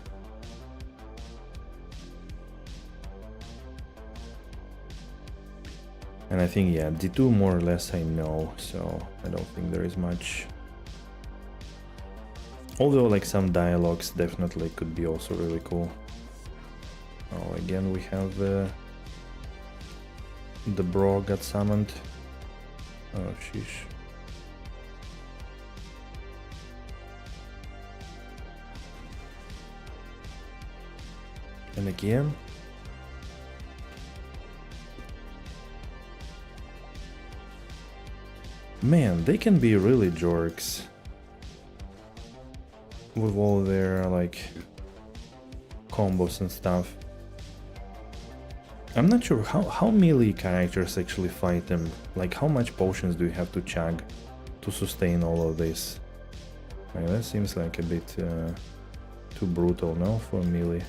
And I think, yeah, D2 more or less I know, so I don't think there is much. Although, like, some dialogues definitely could be also really cool. Oh, again we have the bro got summoned. Oh, sheesh. And again. Man, they can be really jerks with all their like combos and stuff. I'm not sure how melee characters actually fight them. Like how much potions do you have to chug to sustain all of this? Like, that seems like a bit too brutal, no, for melee.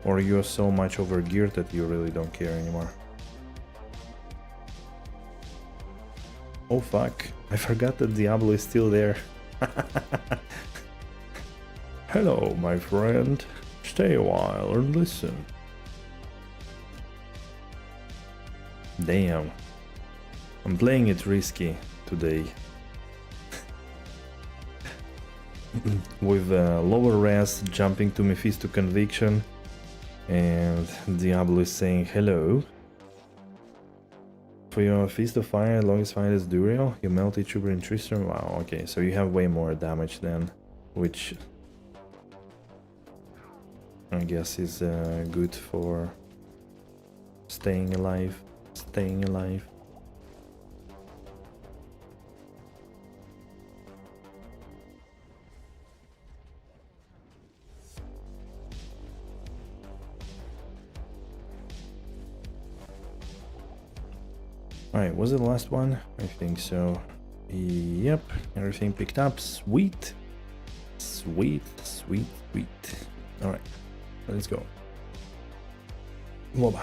Or you're so much overgeared that you really don't care anymore. Oh fuck, I forgot that Diablo is still there. Hello, my friend. Stay a while and listen. Damn. I'm playing it risky today. With lower res jumping to Mephisto Conviction. And Diablo is saying hello. For your Feast of Fire, longest fight is Duriel, you melt each Uber in Tristram. Wow, okay, so you have way more damage then, which I guess is good for staying alive. Alright, was it the last one? I think so. Yep, everything picked up. Sweet. Alright, let's go. Woba.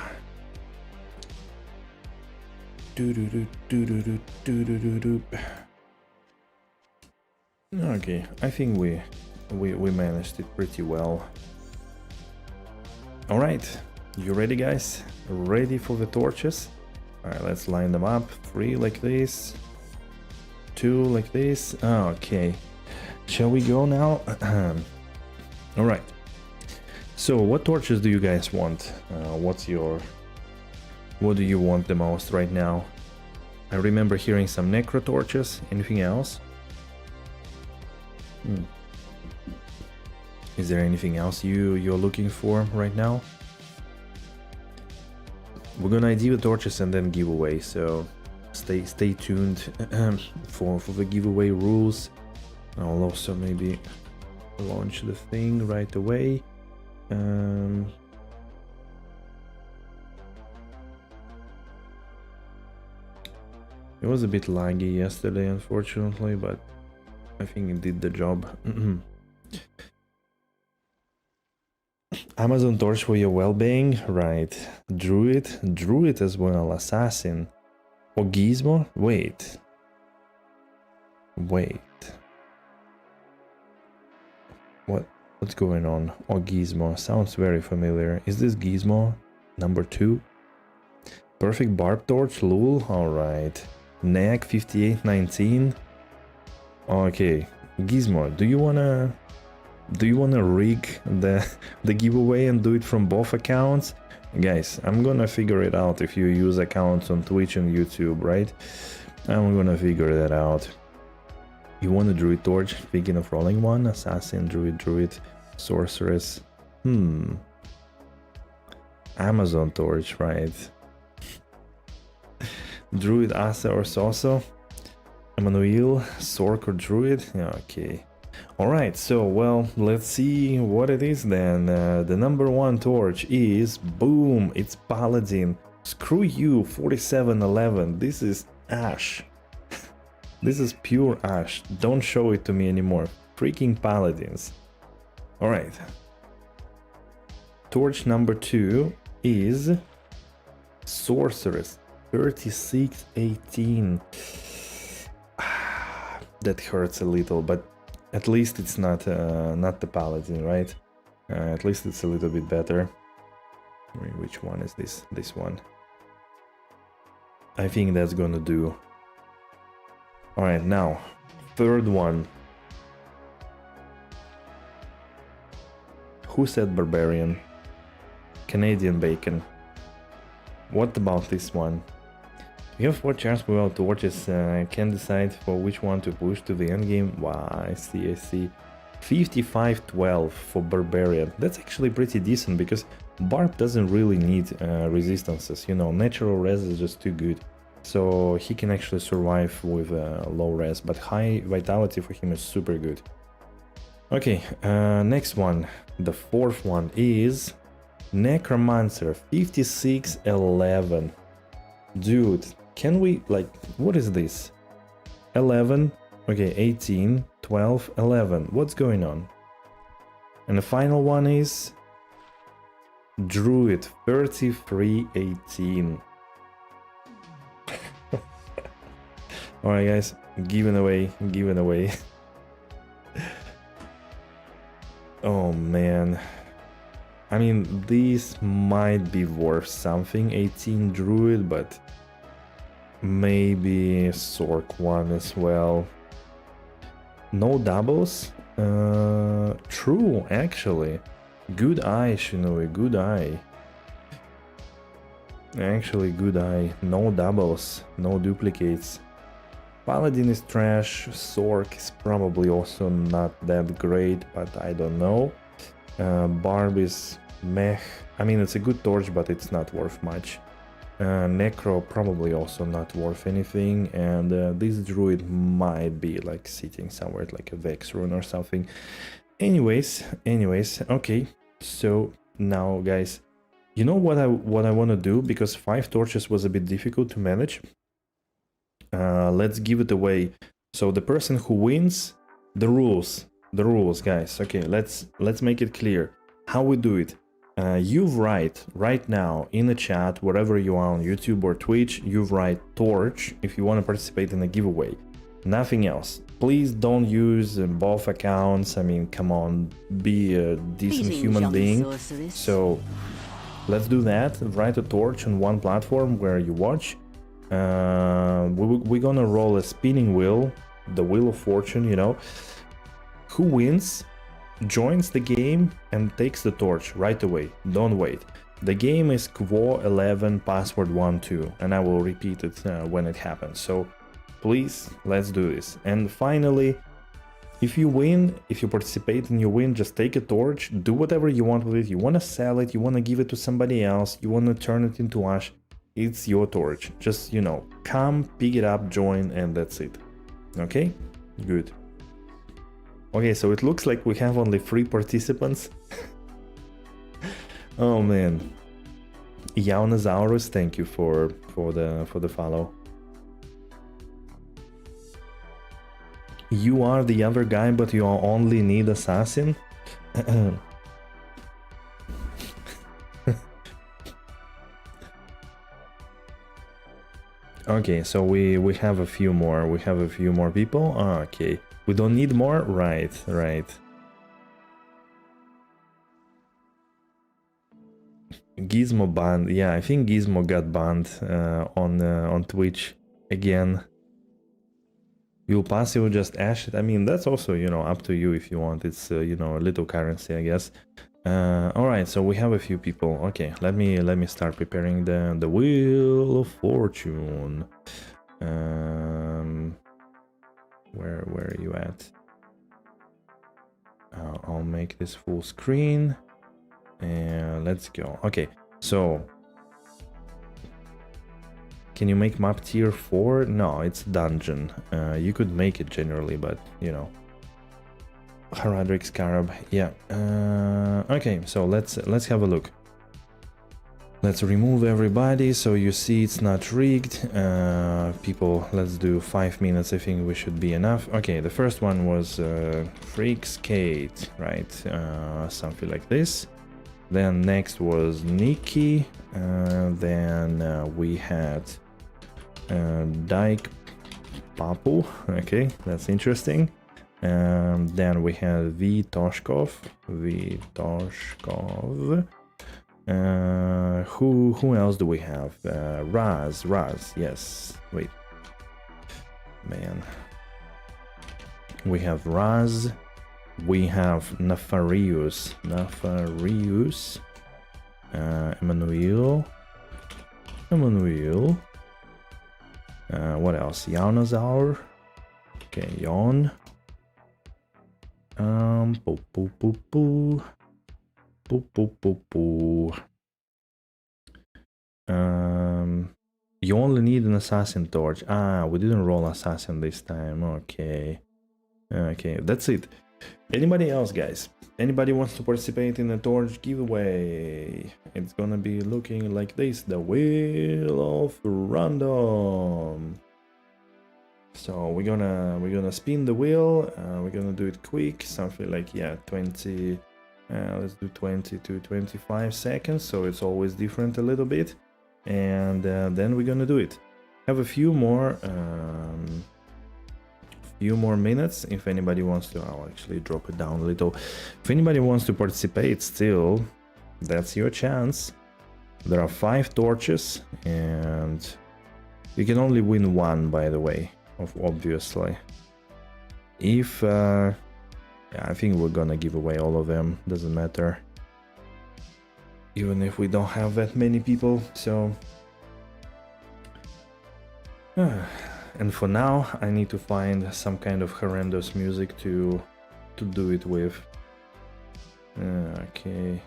Okay, I think we managed it pretty well. Alright, you ready guys? Ready for the torches? Alright, let's line them up. 3 like this. 2 like this. Okay. Shall we go now? Alright. So, what torches do you guys want? What do you want the most right now? I remember hearing some necro torches. Anything else? Is there anything else you're looking for right now? We're gonna ID the torches and then giveaway, so stay tuned for the giveaway rules. I'll also maybe launch the thing right away. It was a bit laggy yesterday, unfortunately, but I think it did the job. Amazon Torch for your well-being, right? Druid as well, Assassin. Or Gizmo? Wait. What's going on? Or Gizmo, sounds very familiar. Is this Gizmo? Number 2? Perfect Barb Torch, Lul, alright. Neck 5819. Okay, Gizmo, do you wanna rig the giveaway and do it from both accounts? Guys, I'm gonna figure it out if you use accounts on Twitch and YouTube, right? I'm gonna figure that out. You want a Druid Torch? Speaking of rolling one, Assassin, Druid, Sorceress. Amazon Torch, right? Druid, Asa or Soso? Emmanuel, Sork or Druid? Okay. Alright, so, well, let's see what it is then. The number 1 torch is, boom, it's Paladin. Screw you, 4711. This is Ash. This is pure Ash. Don't show it to me anymore. Freaking Paladins. Alright. Torch number 2 is Sorceress. 3618. That hurts a little, but at least it's not the Paladin, right? At least it's a little bit better. Which one is this? This one. I think that's gonna do. Alright, now, third one. Who said Barbarian? Canadian Bacon. What about this one? You have 4 charms without torches, can decide for which one to push to the endgame. Wow, I see. 5512 for Barbarian. That's actually pretty decent because Barb doesn't really need resistances, you know, natural res is just too good. So he can actually survive with low res, but high vitality for him is super good. Okay, next one, the fourth one is Necromancer, 5611. Dude, can we, like, what is this? 11, okay, 18, 12, 11. What's going on? And the final one is Druid, 3318. Alright guys, given away. Oh man. I mean, these might be worth something, 18 Druid, but maybe Sork one as well. No doubles? True, actually. Good eye, Shinui, good eye. Actually, good eye. No doubles, no duplicates. Paladin is trash, Sork is probably also not that great, but I don't know. Barb is meh. I mean, it's a good torch, but it's not worth much. Necro probably also not worth anything, and this Druid might be like sitting somewhere like a Vex rune or something. Anyways, okay. So now, guys, you know what I want to do, because 5 torches was a bit difficult to manage. Let's give it away. So the person who wins, the rules, guys. Okay, let's make it clear how we do it. You write right now in the chat, wherever you are on YouTube or Twitch, you write torch if you want to participate in a giveaway. Nothing else. Please don't use both accounts. I mean, come on, be a decent human being. So let's do that. Write a torch on one platform where you watch. We're gonna roll a spinning wheel, the Wheel of Fortune, you know. Who wins joins the game and takes the torch right away. Don't wait. The game is Quo11 password 12, and I will repeat it when it happens. So please, let's do this. And finally, If you win, if you participate and you win, just take a torch, do whatever you want with it. You want to sell it, you want to give it to somebody else, you want to turn it into ash, it's your torch. Just, you know, come, pick it up, join, and that's it. Okay? Good. Okay, so it looks like we have only 3 participants. Oh man. Yaunasaurus, thank you for the follow. You are the other guy, but you only need assassin? Okay, so we have a few more. We have a few more people. Okay. We don't need more? Right, right. Gizmo banned. Yeah, I think Gizmo got banned on Twitch again. You'll passive just ash it. I mean, that's also, you know, up to you if you want. It's you know, a little currency, I guess. All right, so we have a few people. Okay, let me start preparing the Wheel of Fortune. Where are you at? I'll make this full screen and let's go. Okay, so can you make map tier 4? No, it's dungeon. You could make it generally, but you know. Haradric Scarab, yeah. Okay, so let's have a look. Let's remove everybody so you see it's not rigged. People, let's do 5 minutes. I think we should be enough. Okay, the first one was Freak Skate, right? Something like this. Then next was Nikki. Then we had Dyke Papu. Okay, that's interesting. Then we had Toshkov. Who else do we have? Raz, yes. Wait. Man. We have Raz. We have Nefarius. Emmanuel. What else? Yaunasaur. Okay, Yon. You only need an assassin torch. We didn't roll assassin this time. Okay, that's it. Anybody else, guys? Anybody wants to participate in the torch giveaway? It's gonna be looking like this: the Wheel of Random. So we're gonna spin the wheel. We're gonna do it quick, something like 20. Let's do 20 to 25 seconds, so it's always different a little bit, and then we're gonna do it. Have a few more minutes. If anybody wants to, I'll actually drop it down a little. If anybody wants to participate still, that's your chance. There are 5 torches, and you can only win 1, by the way. Obviously, if I think we're gonna give away all of them, doesn't matter, even if we don't have that many people. So and for now I need to find some kind of horrendous music to do it with. Okay,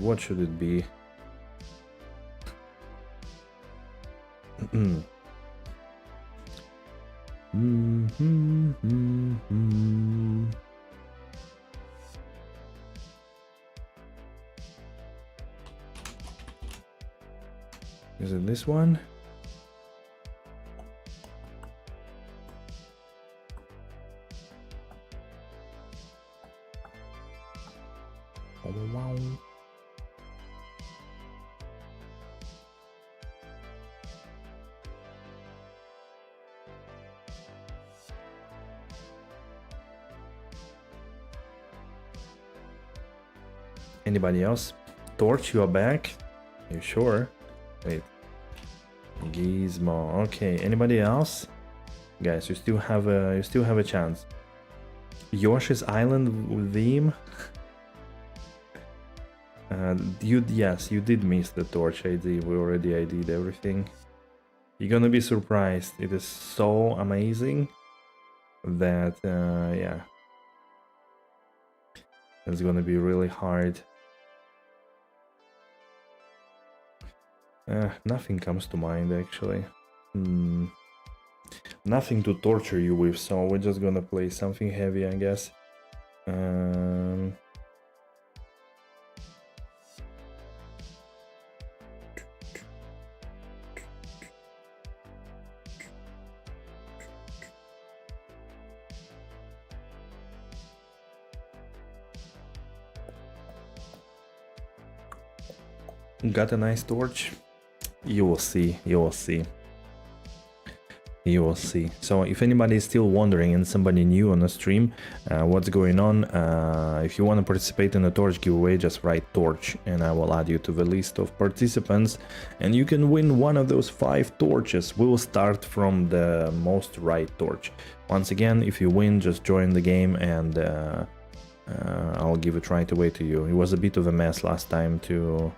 what should it be? Is it this one? Oh, wow. Anybody else? Torch, you are back? Are you sure? Wait. Gizmo. Okay. Anybody else? Guys, you still have a chance. Yoshi's Island theme. Yes, you did miss the torch ID. We already ID'd everything. You're gonna be surprised. It is so amazing. that, yeah, it's gonna be really hard. Nothing comes to mind, actually. Nothing to torture you with, so we're just gonna play something heavy, I guess. Got a nice torch? You will see, you will see. You will see. So if anybody is still wondering and somebody new on the stream, what's going on, if you want to participate in the torch giveaway, just write torch and I will add you to the list of participants and you can win one of those 5 torches. We will start from the most right torch. Once again, if you win, just join the game and I'll give it right away to you. It was a bit of a mess last time to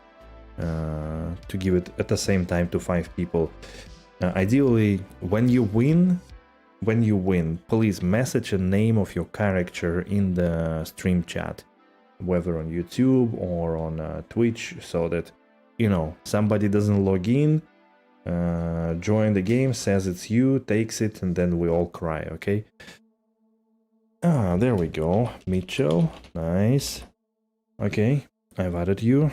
give it at the same time to 5 people. Ideally, when you win, please message a name of your character in the stream chat, whether on YouTube or on Twitch, so that, you know, somebody doesn't log in, join the game, says it's you, takes it, and then we all cry, okay? Ah, there we go. Mitchell, nice. Okay, I've added you.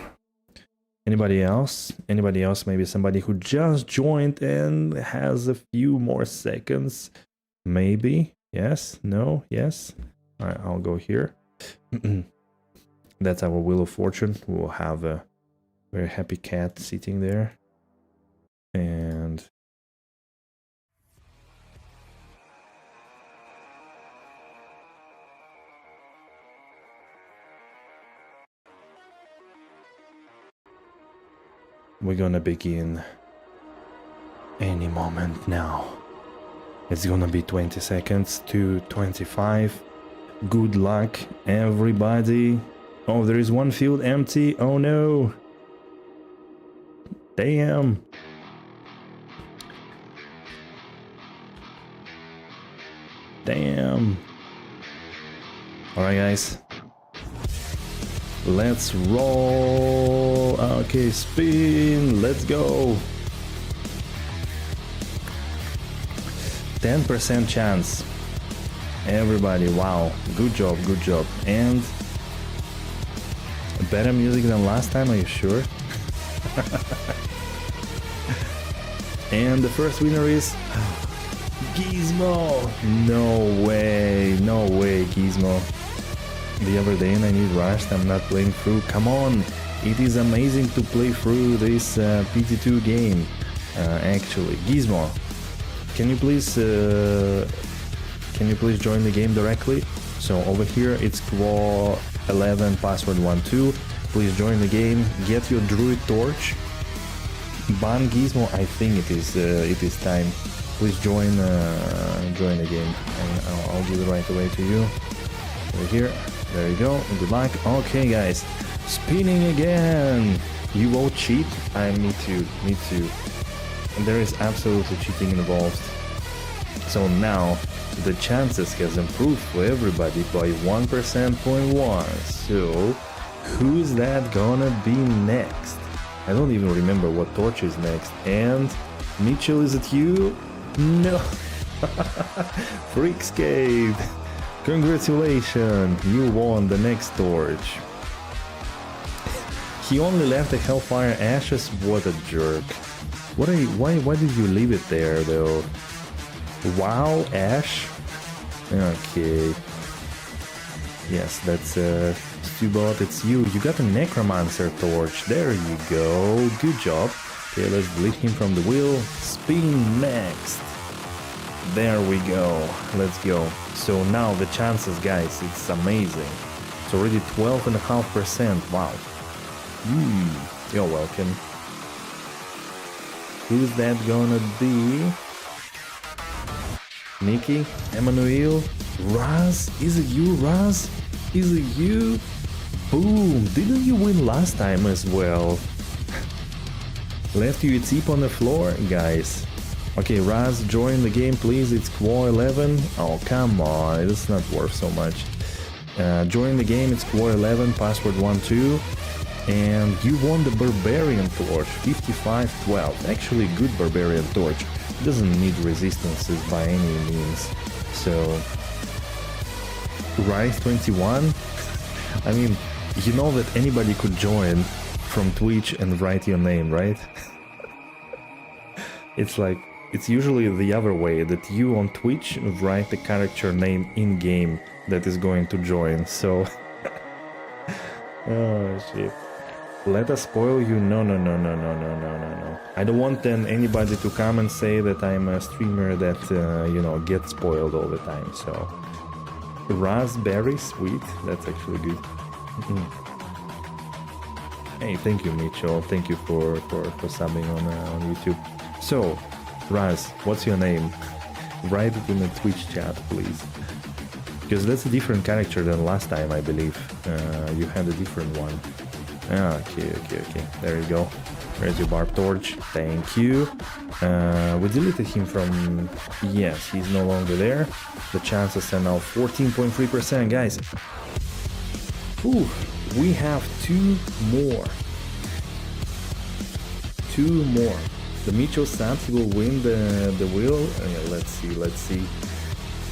Anybody else? Anybody else? Maybe somebody who just joined and has a few more seconds. Maybe. Yes? No? Yes? Alright, I'll go here. That's our Wheel of Fortune. We'll have a very happy cat sitting there. And... we're gonna begin any moment now. It's gonna be 20 seconds to 25. Good luck, everybody. Oh, there is one field empty. Oh no. Damn. Damn. Alright, guys. Let's roll. Okay, spin. Let's go. 10% chance. Everybody, wow. Good job, good job. And better music than last time, are you sure? And the first winner is Gizmo. No way, Gizmo. The other day and I need rushed, I'm not playing through. Come on, it is amazing to play through this PD2 game. Actually, Gizmo, can you please join the game directly? So over here it's Quo 11 password 12. Please join the game. Get your druid torch. Ban Gizmo. I think it is time. Please join the game, and I'll give it right away to you. Over here. There you go. Good luck. Okay, guys. Spinning again. You won't cheat? Me too. Me too. And there is absolutely cheating involved. So now the chances has improved for everybody by 1%.1. So who's that gonna be next? I don't even remember what torch is next. And Mitchell, is it you? No. Freakscape. Congratulations, you won the next torch. He only left the Hellfire Ashes. What a jerk. Why did you leave it there though? Wow, Ash? Okay. Yes, that's Stubot, it's you. You got a Necromancer torch. There you go. Good job. Okay, let's delete him from the wheel. Spin next. There we go. Let's go. So now the chances, guys, it's amazing. It's already 12.5%. Wow. You're welcome. Who's that gonna be? Nikki? Emmanuel? Raz? Is it you, Raz? Is it you? Boom! Didn't you win last time as well? Left you a tip on the floor, guys. Okay, Raz, join the game, please. It's Quo 11. Oh, come on. It's not worth so much. Join the game. It's Quo 11, password 12. And you won the Barbarian Torch, 5512. Actually, good Barbarian Torch. Doesn't need resistances by any means. So, Rise 21. I mean, you know that anybody could join from Twitch and write your name, right? It's like, it's usually the other way, that you on Twitch write the character name in-game that is going to join, so... Oh, shit. Let us spoil you? No. I don't want then anybody to come and say that I'm a streamer that, you know, gets spoiled all the time, so... Raspberry, sweet, that's actually good. Hey, thank you, Mitchell, thank you for subbing on YouTube. So, Raz, what's your name? Write it in the Twitch chat, please. Because that's a different character than last time, I believe. You had a different one. Okay. There you go. There's your Barb Torch. Thank you. We deleted him from... Yes, he's no longer there. The chances are now 14.3%, guys. Ooh, we have two more. The Mitchell Sands will win the wheel. Let's see.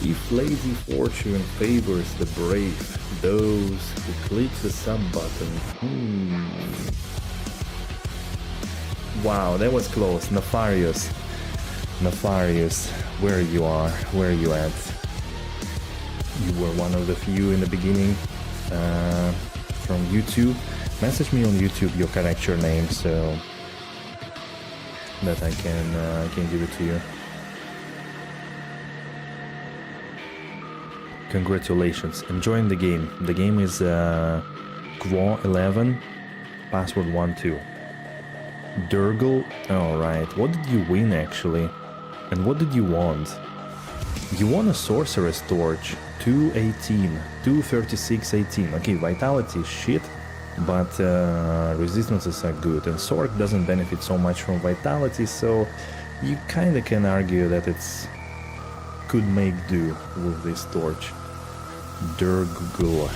If Lazy Fortune favors the brave, those who click the sub button. Wow, that was close. Nefarious, where you are, where you at? You were one of the few in the beginning from YouTube. Message me on YouTube your character name so that I can give it to you. Congratulations, enjoying the game. The game is Quo 11, password 12. Durgle, alright, what did you win actually? And what did you want? You won a Sorcerer's Torch, 218, 23618. Okay, Vitality is shit, but resistances are good, and Sork doesn't benefit so much from Vitality, so you kinda can argue that it's could make do with this torch. Durgle.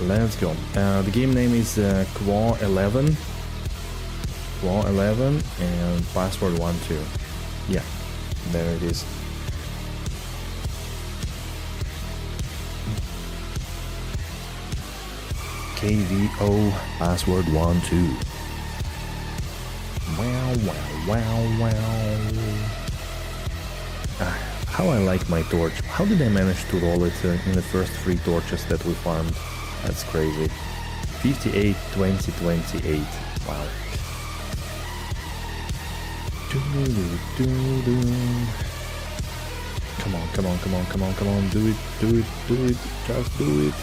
Let's go. The game name is Quo 11. Quo 11 and password 12. Yeah, there it is. KVO password 12. Wow. How I like my torch. How did I manage to roll it in the first 3 torches that we farmed? That's crazy. 58, 20, 28. Wow. Come on. Do it. Just do it.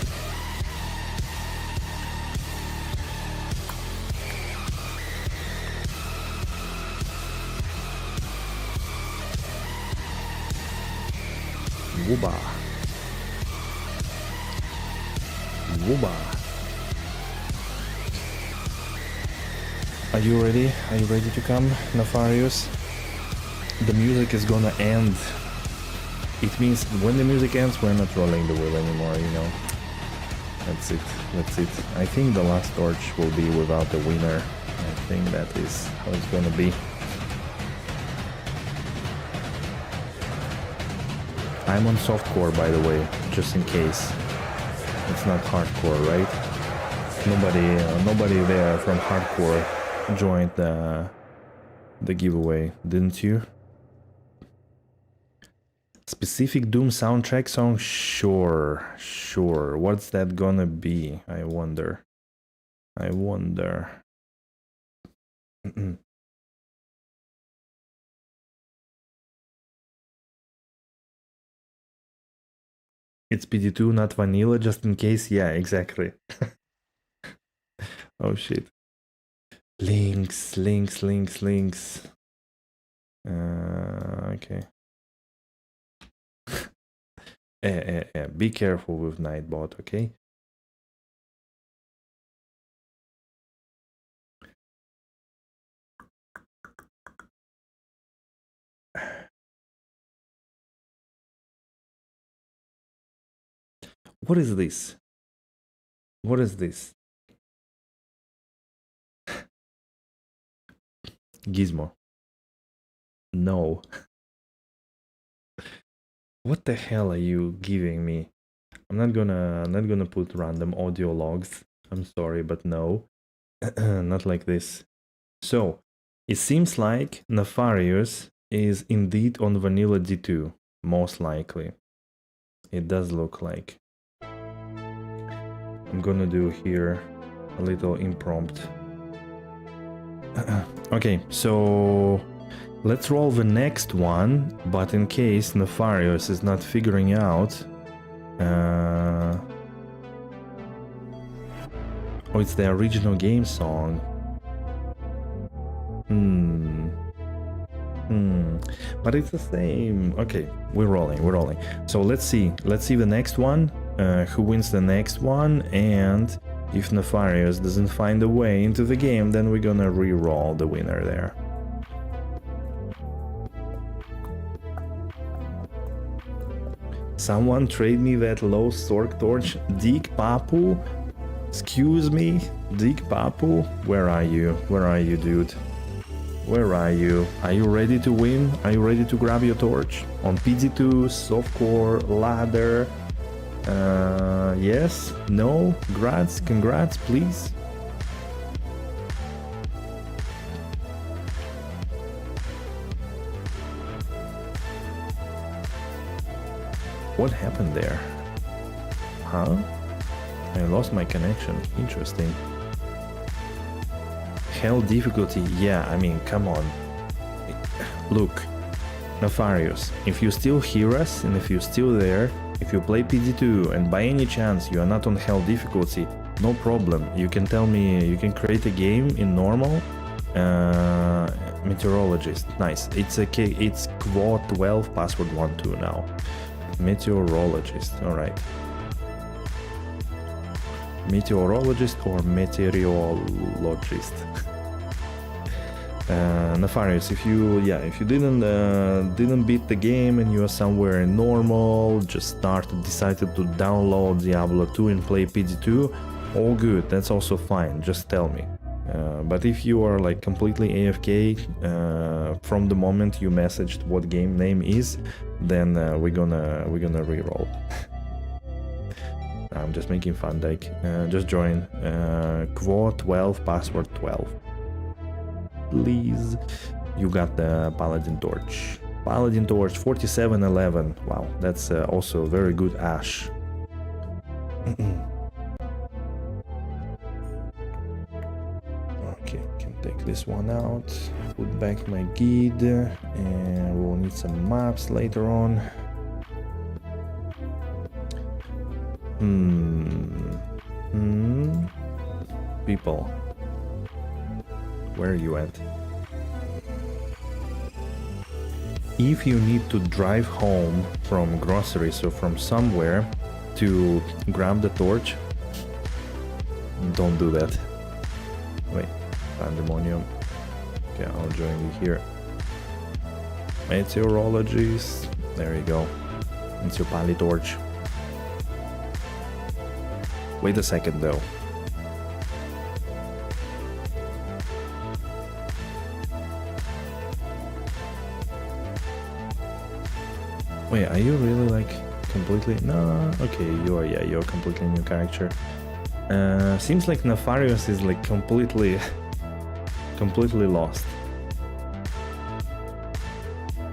Wooba. Are you ready? Are you ready to come, Nefarious? The music is gonna end. It means when the music ends, we're not rolling the wheel anymore, you know. That's it. I think the last torch will be without the winner. I think that is how it's gonna be. I'm on softcore, by the way, just in case. It's not hardcore, right? Nobody there from hardcore joined the giveaway, didn't you? Specific Doom soundtrack song? Sure. What's that gonna be? I wonder. It's PD2, not vanilla, just in case. Yeah, exactly. Oh shit. Links. Okay. Be careful with Nightbot, okay? What is this? What is this? Gizmo. No. What the hell are you giving me? I'm not gonna put random audio logs. I'm sorry, but no. Not like this. So, it seems like Nefarious is indeed on Vanilla D2, most likely. It does look like. I'm gonna do here a little impromptu. Okay, so let's roll the next one, but in case Nefarious is not figuring out... Oh, it's the original game song. But it's the same. Okay, we're rolling. So let's see the next one, who wins the next one, and if Nefarious doesn't find a way into the game, then we're gonna re-roll the winner there. Someone trade me that low Stork Torch, Dick Papu. Excuse me, Dick Papu. Where are you? Where are you, dude? Where are you? Are you ready to win? Are you ready to grab your torch? On PD2, softcore, ladder. Yes? No? Congrats, please. What happened there? Huh? I lost my connection. Interesting. Hell difficulty, yeah, I mean, come on. Look, Nefarious, if you still hear us and if you're still there, if you play PD2 and by any chance you are not on hell difficulty, no problem. You can tell me, you can create a game in normal. Meteorologist, nice. It's quad 12 password 12 now. Meteorologist, alright. Meteorologist or meteorologist. Nefarious, if you didn't beat the game and you are somewhere in normal, decided to download Diablo 2 and play PD2, all good, that's also fine, just tell me. But if you are like completely AFK from the moment you messaged what game name is, then we're gonna reroll. I'm just making fun, like, just join quad 12 password 12. Please. You got the Paladin Torch. Paladin Torch 4711. Wow, that's also very good ash. Okay, can take this one out. Put back my guide, and we'll need some maps later on. People. Where are you at? If you need to drive home from groceries or from somewhere to grab the torch, don't do that. Wait, pandemonium. Okay, I'll join you here. Meteorologist. There you go. It's your pally torch. Wait a second though. Wait, are you really like completely... No, okay, you're a completely new character. Seems like Nefarious is like completely lost.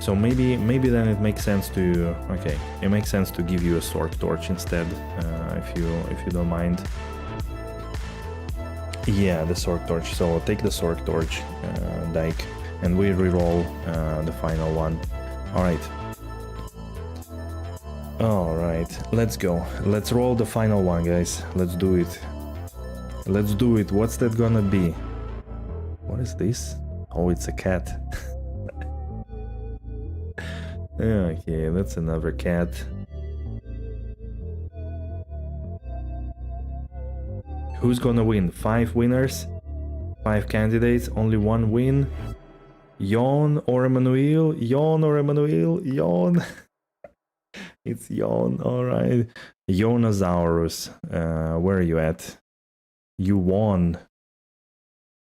So maybe then it makes sense to... Okay, it makes sense to give you a Sword Torch instead, if you don't mind. Yeah, the Sword Torch. So take the Sword Torch, Dyke, and we reroll the final one. Alright. Alright, let's go. Let's roll the final one, guys. Let's do it. Let's do it. What's that gonna be? What is this? Oh, it's a cat. Okay, that's another cat. Who's gonna win? 5 winners? 5 candidates? Only 1 win? Yawn or Emmanuel? Yawn or Emmanuel? Yawn. It's Yawn, alright. Yonasaurus, where are you at? You won.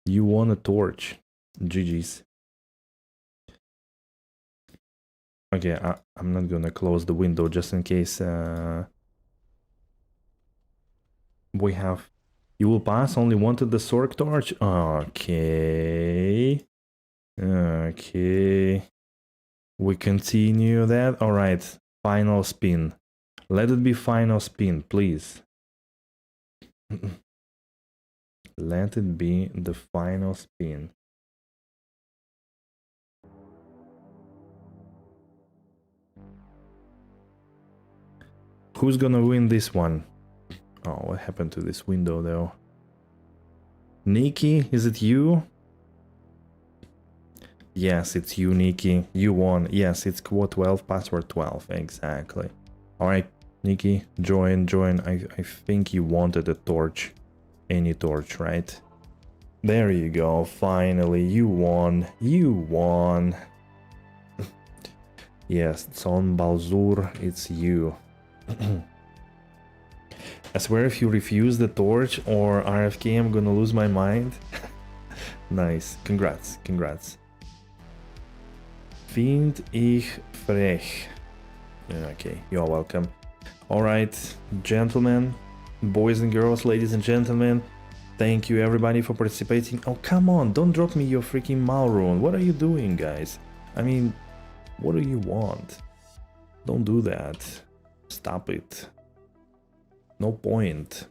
You won a torch. GG's. Okay, I'm not gonna close the window just in case we have... You will pass, only wanted the Sork torch? Okay. Okay. We continue that. Alright, final spin. Let it be final spin, please. Let it be the final spin. Who's gonna win this one? Oh, what happened to this window though? Nikki, is it you? Yes, it's you, Nikki. You won. Yes, it's quote 12, password 12. Exactly. Alright, Nikki, join. I think you wanted a torch. Any torch, right? There you go. Finally, you won. You won. Yes, Son Balzur, it's you. I swear if you refuse the torch or RFK, I'm gonna lose my mind. Nice. Congrats. Find ich frech. Okay, you're welcome. Alright, gentlemen, boys and girls, ladies and gentlemen, thank you everybody for participating. Oh, come on, don't drop me your freaking Malrune. What are you doing, guys? I mean, what do you want? Don't do that. Stop it. No point.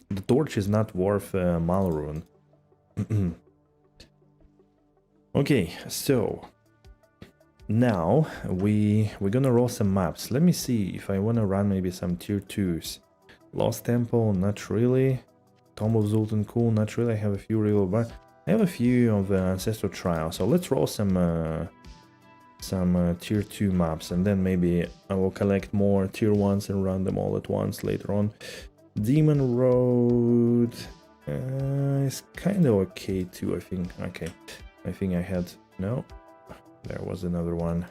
The torch is not worth Malrune. Okay, so now we're gonna roll some maps. Let me see if I wanna run maybe some tier 2s. Lost Temple, not really. Tomb of Zoltan, cool, not really. I have a few real, but I have a few of the Ancestral Trial. So let's roll some tier 2 maps, and then maybe I will collect more tier 1s and run them all at once later on. Demon Road is kind of okay too, I think. Okay, I think I had... No, there was another one.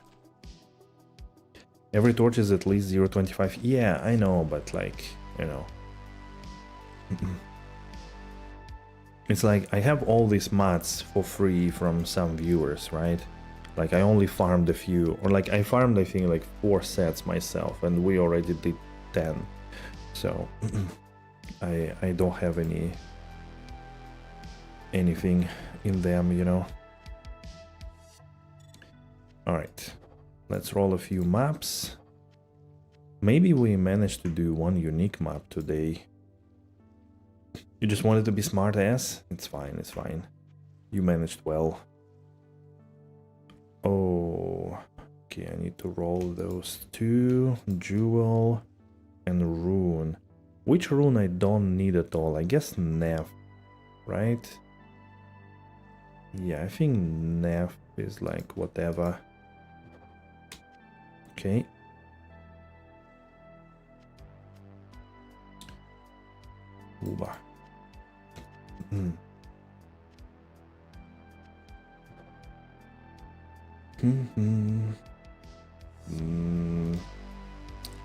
Every torch is at least 0.25. Yeah, I know, but like, you know. It's like I have all these mats for free from some viewers, right? Like I only farmed a few, or like I farmed I think like 4 sets myself, and we already did 10. So I don't have anything in them, you know. Alright, let's roll a few maps. Maybe we managed to do one unique map today. You just wanted to be smart ass? It's fine, it's fine. You managed well. Oh, okay, I need to roll those 2. Jewel and Rune. Which rune I don't need at all? I guess Neff, right? Yeah, I think Neff is like whatever. Okay. Uba.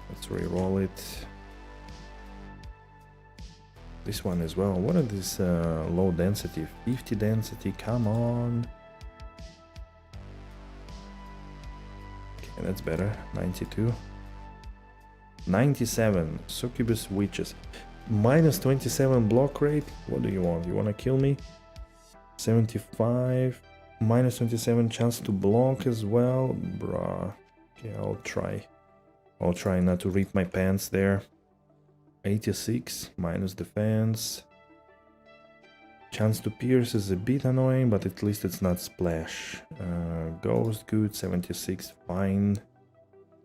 Let's re-roll it. This one as well. What are these low density? 50 density, come on. Okay, that's better. 92. 97. Succubus Witches. Minus 27 block rate. What do you want? You want to kill me? 75. Minus 27 chance to block as well. Bruh. Okay, I'll try. I'll try not to rip my pants there. 86. Minus defense. Chance to pierce is a bit annoying, but at least it's not splash. Ghost good. 76. Fine.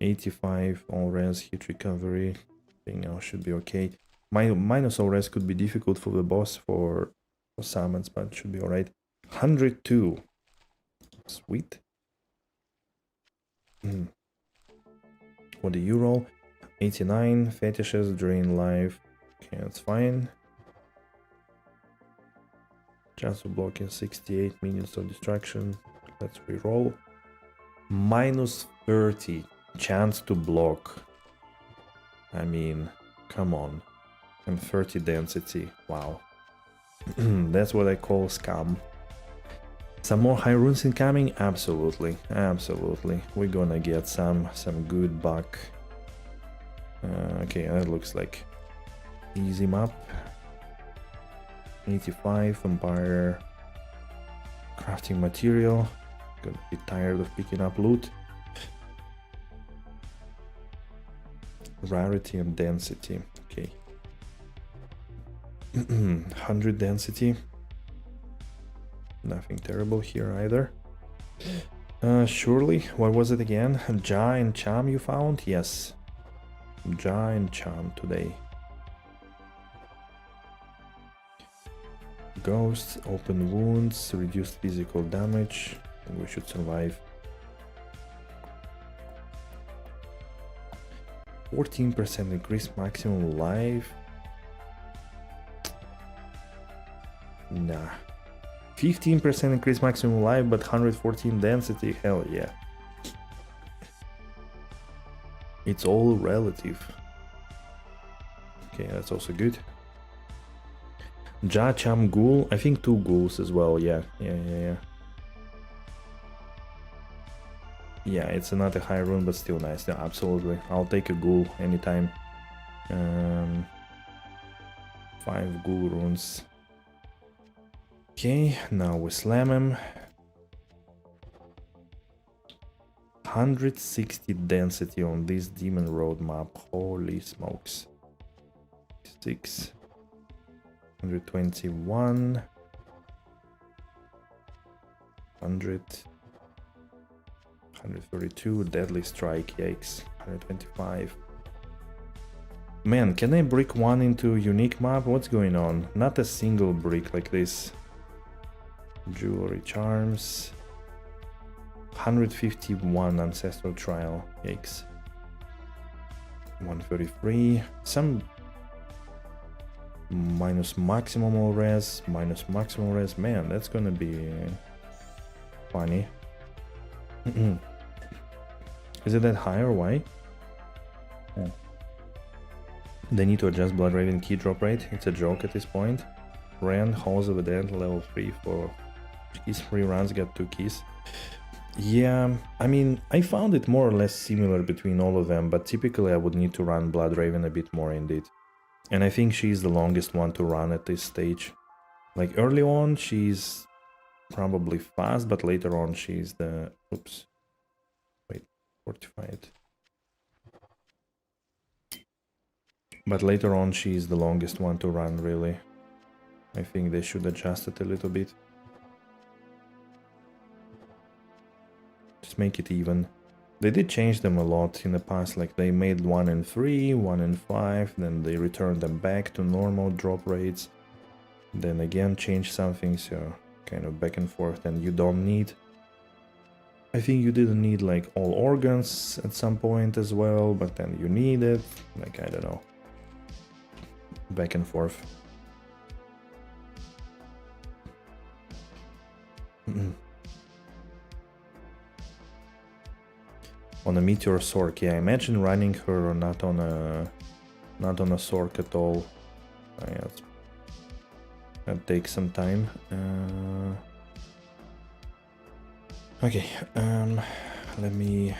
85. All res. Hit recovery. I think I should be okay. Minus all res could be difficult for the boss for summons, but it should be alright. 102. Sweet. What do you roll? 89. Fetishes, drain life. Okay, that's fine. Chance of blocking 68. Minutes of distraction. Let's reroll. Minus 30. Chance to block. I mean, come on. And 30 density, wow. That's what I call scam. Some more high runes incoming? Absolutely, absolutely. We're gonna get some good buck. Okay, that looks like easy map. 85 Empire. Crafting material. Gonna be tired of picking up loot. Rarity and density. Okay. 100 density. Nothing terrible here either. Surely, what was it again? Ja and Cham you found? Yes. Ja and Cham today. Ghosts, open wounds, reduced physical damage. We should survive. 14% increase maximum life. Nah. 15% increase maximum life, but 114 density. Hell yeah. It's all relative. Okay, that's also good. Ja, Cham, Ghoul. I think 2 ghouls as well. Yeah. Yeah, it's not a high rune, but still nice. Yeah, absolutely. I'll take a ghoul anytime. 5 ghoul runes. Okay, now we slam him. 160 density on this demon road map. Holy smokes. 6. 121. 100. 132. Deadly strike. Yikes. 125. Man, can I brick one into unique map? What's going on? Not a single brick like this. Jewelry charms. 151 ancestral trial. Yikes. 133. Some minus maximal res. Minus maximal res. Man, that's gonna be funny. Is it that high or why? Yeah. They need to adjust Blood Raven key drop rate. It's a joke at this point. Ran, Halls of the Dead, level 3 for keys. 3 runs, got 2 keys. Yeah, I mean, I found it more or less similar between all of them, but typically I would need to run Blood Raven a bit more indeed. And I think she's the longest one to run at this stage. Like early on, she's probably fast, but later on she's the... Oops. Wait, fortified. But later on she's the longest one to run, really. I think they should adjust it a little bit. Just make it even. They did change them a lot in the past, like they made 1 and 3, 1 and 5, then they returned them back to normal drop rates. Then again changed something, so kind of back and forth, and you don't need... I think you didn't need like all organs at some point as well, but then you need it, like I don't know. Back and forth. On a meteor sork, yeah, imagine running her not on a sork at all. Yeah, that takes some time. Okay, let me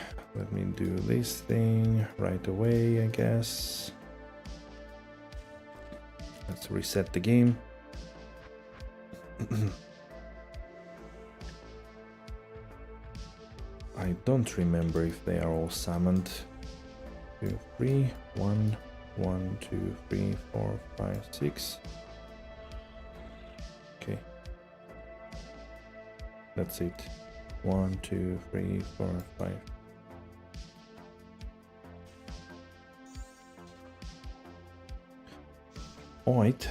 do this thing right away, I guess. Let's reset the game. I don't remember if they are all summoned. 2, 3, 1, 1, 2, 3, 4, 5, 6. Okay. That's it. 1, 2, 3, 4, 5. Alright.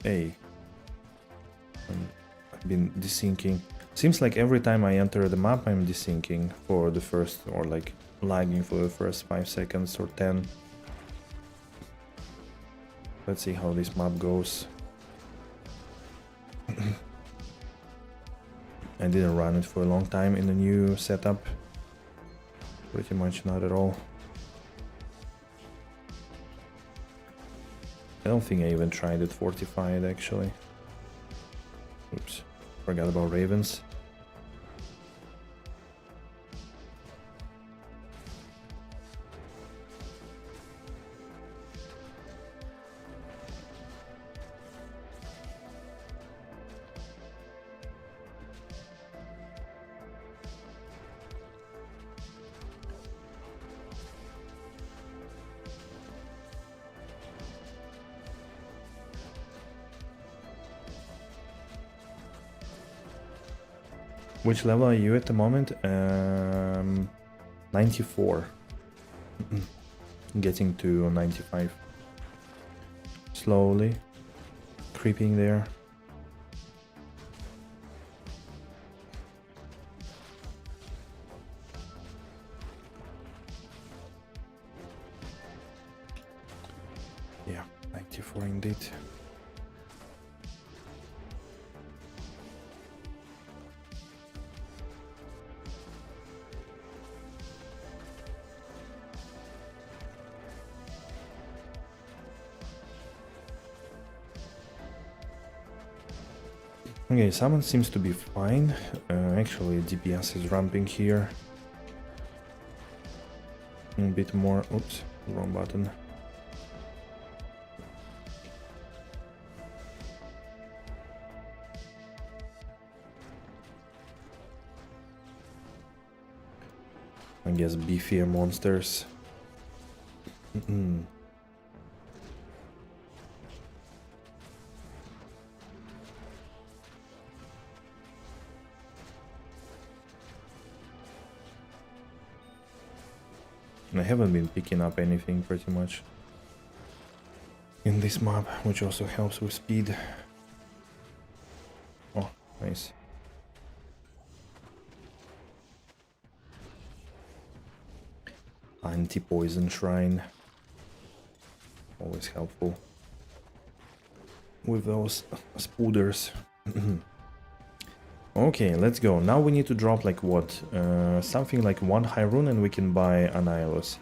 Hey. I've been desyncing. Seems like every time I enter the map I'm desyncing for the first, or like lagging for the first 5 seconds or 10. Let's see how this map goes. I didn't run it for a long time in the new setup. Pretty much not at all. I don't think I even tried it fortified actually. Oops, forgot about ravens. Which level are you at the moment? 94. Getting to 95. Slowly creeping there. Yeah, 94 indeed. Okay, summon seems to be fine. Actually, DPS is ramping here. A bit more. Oops, wrong button. I guess beefier monsters. I haven't been picking up anything pretty much in this map, which also helps with speed. Oh, nice. Anti-poison shrine. Always helpful with those spooders. Okay, let's go. Now we need to drop like what? Something like 1 high rune and we can buy Annihilus.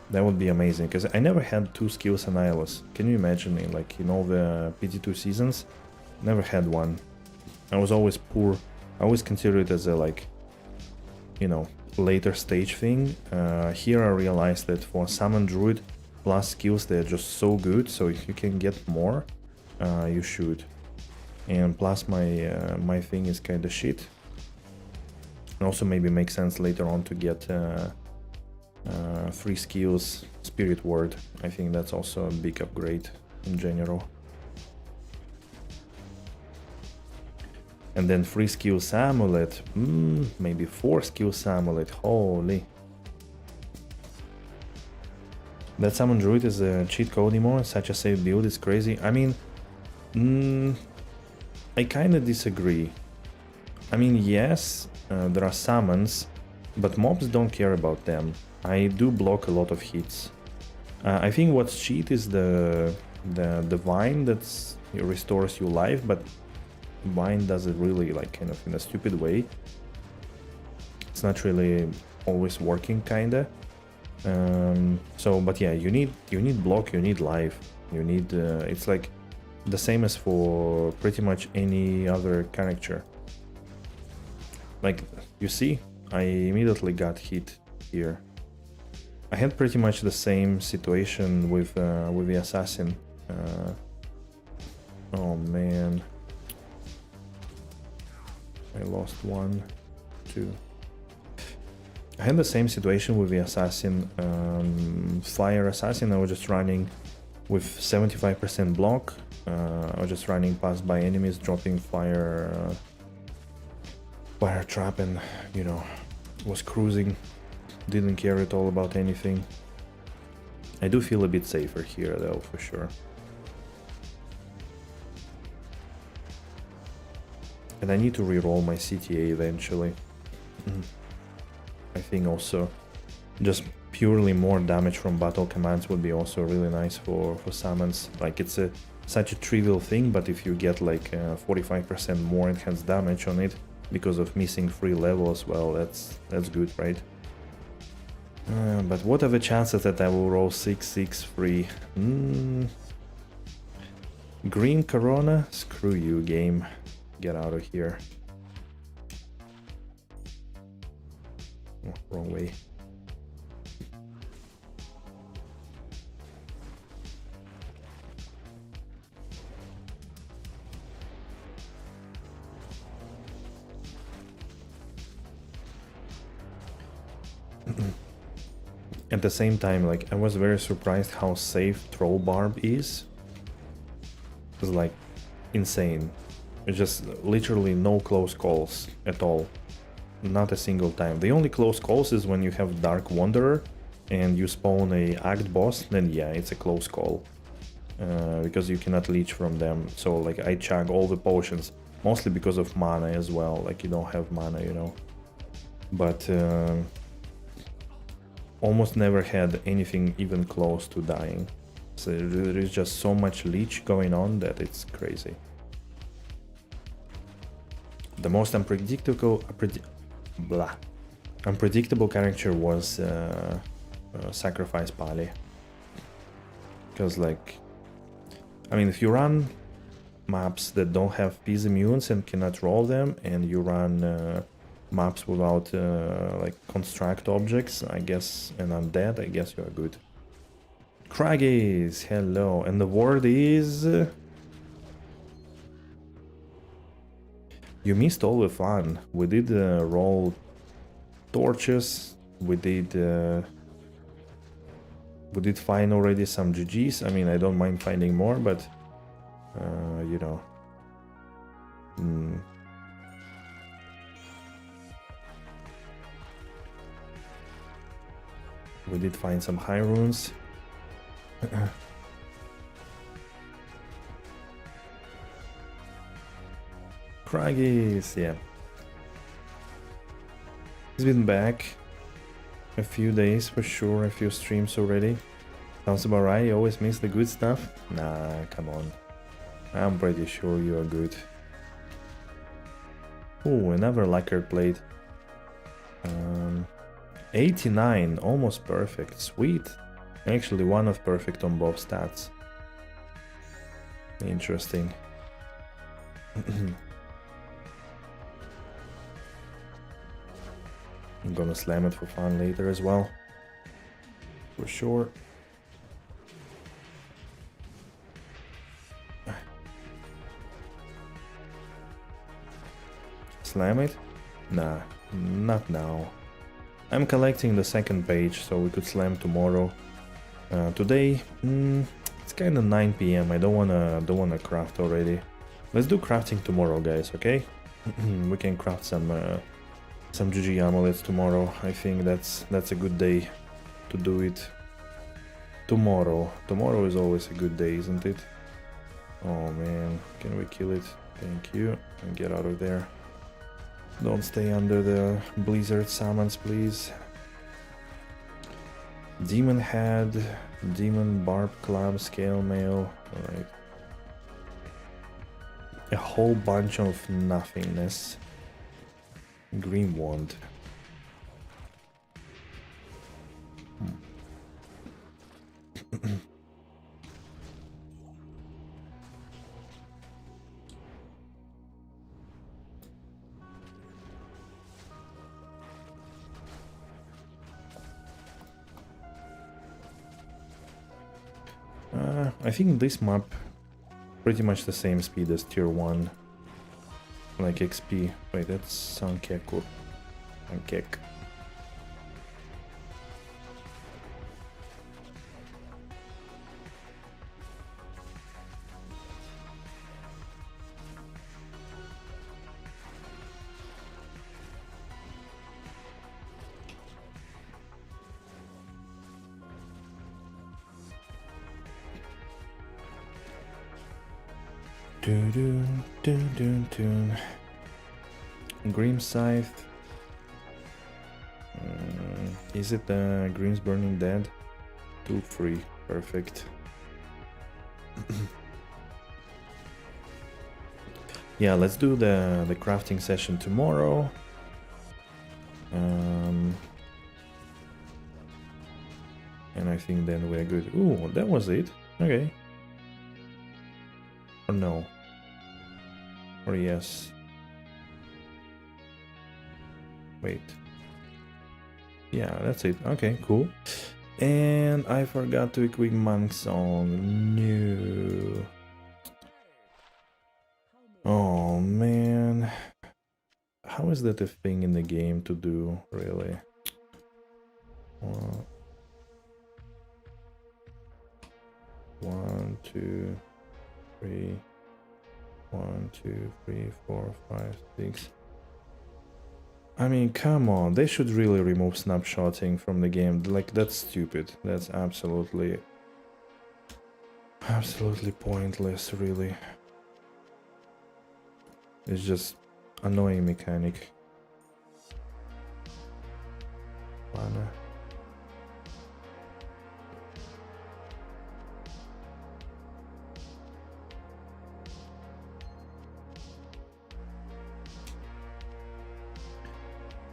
That would be amazing, because I never had 2 skills Annihilus. Can you imagine in like in all the PD2 seasons? Never had one. I was always poor. I always considered it as a like, you know, later stage thing. Here I realized that for Summon Druid plus skills they're just so good, so if you can get more, you should. And plus my thing is kinda shit. And also maybe makes sense later on to get 3 skills Spirit Word. I think that's also a big upgrade in general. And then 3 skills Amulet, maybe 4 skills Amulet, holy. That Summon Druid is a cheat code anymore, such a safe build, it's crazy. I mean, I kinda disagree. I mean, yes, there are summons, but mobs don't care about them. I do block a lot of hits. I think what's cheat is the vine that restores you life, but vine does it really like kind of in a stupid way. It's not really always working kinda. So, but yeah, you need block, you need life, you need. It's like the same as for pretty much any other character. Like, you see, I immediately got hit here. I had pretty much the same situation with the assassin. Oh man, I lost 1, 2. I had the same situation with the assassin, fire assassin. I was just running with 75% block. I was just running past by enemies, dropping fire trap, and you know, was cruising. Didn't care at all about anything. I do feel a bit safer here though, for sure. And I need to reroll my CTA eventually. I think also just purely more damage from battle commands would be also really nice for summons. Like, it's such a trivial thing, but if you get like 45% more enhanced damage on it, because of missing free levels. Well, that's good, right? But what are the chances that I will roll 6-6 free? Green Corona? Screw you, game. Get out of here. Oh, wrong way. At the same time, like, I was very surprised how safe Troll Barb is. It's like insane. It's just literally no close calls at all. Not a single time. The only close calls is when you have Dark Wanderer and you spawn a Act boss, then yeah, it's a close call. Because you cannot leech from them. So like I chug all the potions, mostly because of mana as well. Like you don't have mana, you know. But almost never had anything even close to dying. So there is just so much leech going on that it's crazy. The most unpredictable character was Sacrifice Pali. Because like, I mean, if you run maps that don't have Peace immunes and cannot roll them, and you run maps without like construct objects, I guess, and undead, I guess you are good. Craggies, hello, and the word is... You missed all the fun. We did roll torches, we did find already some GGs. I mean, I don't mind finding more, but you know. We did find some high runes. Craggies, yeah. He's been back a few days for sure, a few streams already. Sounds about right, you always miss the good stuff? Nah, come on. I'm pretty sure you are good. Oh, another lacquer plate. 89, almost perfect, sweet. Actually, one of perfect on both stats. Interesting. I'm gonna slam it for fun later as well. For sure. Slam it? Nah, not now. I'm collecting the second page, so we could slam tomorrow. Today, it's kind of 9 PM. I don't wanna craft already. Let's do crafting tomorrow, guys. Okay? We can craft some GG amulets tomorrow. I think that's a good day to do it. Tomorrow. Tomorrow is always a good day, isn't it? Oh man, can we kill it? Thank you. And get out of there. Don't stay under the blizzard summons, please. Demon Head, Demon Barb Club, Scale Mail. Alright. A whole bunch of nothingness. Green Wand. I think this map pretty much the same speed as tier 1. Like XP. Wait, that's Sankeku. Sankek. Grim Scythe. Is it Grim's Burning Dead? 2 free. Perfect. Yeah, let's do the crafting session tomorrow. And I think then we're good. Ooh, that was it. Okay. Or no. Or yes. Wait. Yeah, that's it. Okay, cool. And I forgot to equip Monk Song. No. Oh man. How is that a thing in the game to do, really? 1, 2, 3. 1, 2, 3, 4, 5, 6. I mean, come on, they should really remove snapshotting from the game. Like, that's stupid. That's absolutely pointless, really. It's just annoying mechanic. Mana.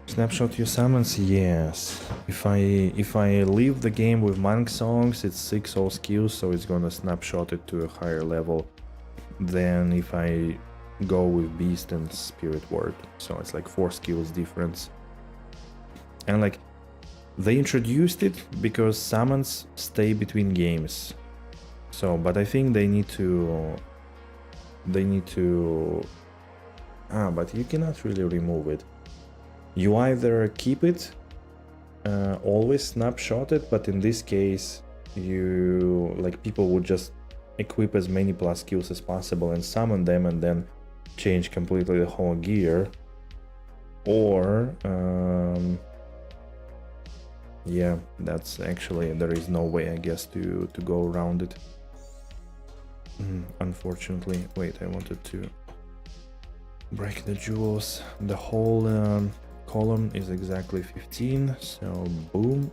Snapshot your summons, yes. If I leave the game with monk songs, it's 6 all skills, so it's gonna snapshot it to a higher level than if I go with beast and spirit word. So it's like 4 skills difference. And like they introduced it because summons stay between games. So, but I think they need to but you cannot really remove it. You either keep it, always snapshot it, but in this case, you like people would just equip as many plus skills as possible and summon them and then change completely the whole gear. Or, yeah, that's actually, there is no way, I guess, to go around it. Unfortunately, wait, I wanted to break the jewels. The whole column is exactly 15, so boom,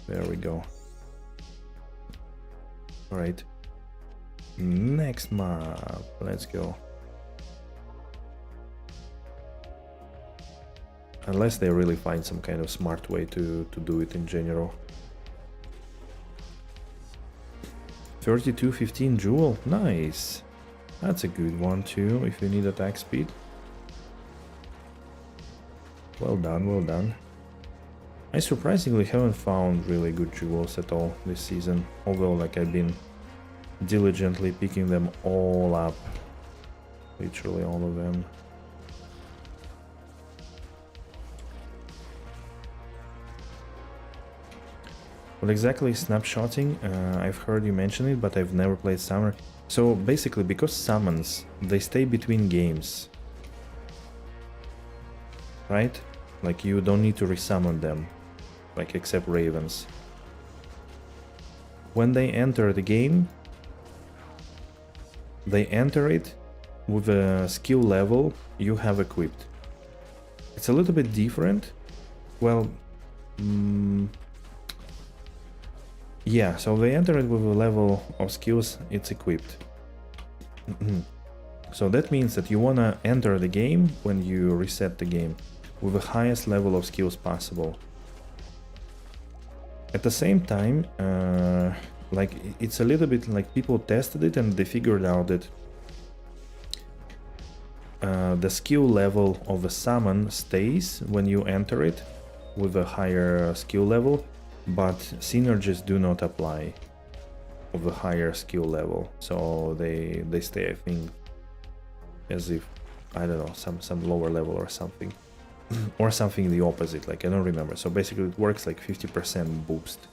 there we go. All right, next map, let's go. Unless they really find some kind of smart way to do it in general. 3215 jewel, nice. That's a good one too, if you need attack speed. Well done, well done. I surprisingly haven't found really good jewels at all this season, although like I've been diligently picking them all up. Literally all of them. What exactly is snapshotting? I've heard you mention it, but I've never played Summer. So basically, because summons, they stay between games. Right? Like you don't need to resummon them, like except ravens. When they enter the game, they enter it with a skill level you have equipped. It's a little bit different. Well, yeah, so they enter it with a level of skills it's equipped. So that means that you wanna enter the game when you reset the game with the highest level of skills possible. At the same time, like it's a little bit like people tested it and they figured out that the skill level of a summon stays when you enter it with a higher skill level, but synergies do not apply of the higher skill level. So they stay, I think, as if, I don't know, some lower level or something. Or something the opposite, like I don't remember. So basically it works like 50% boost.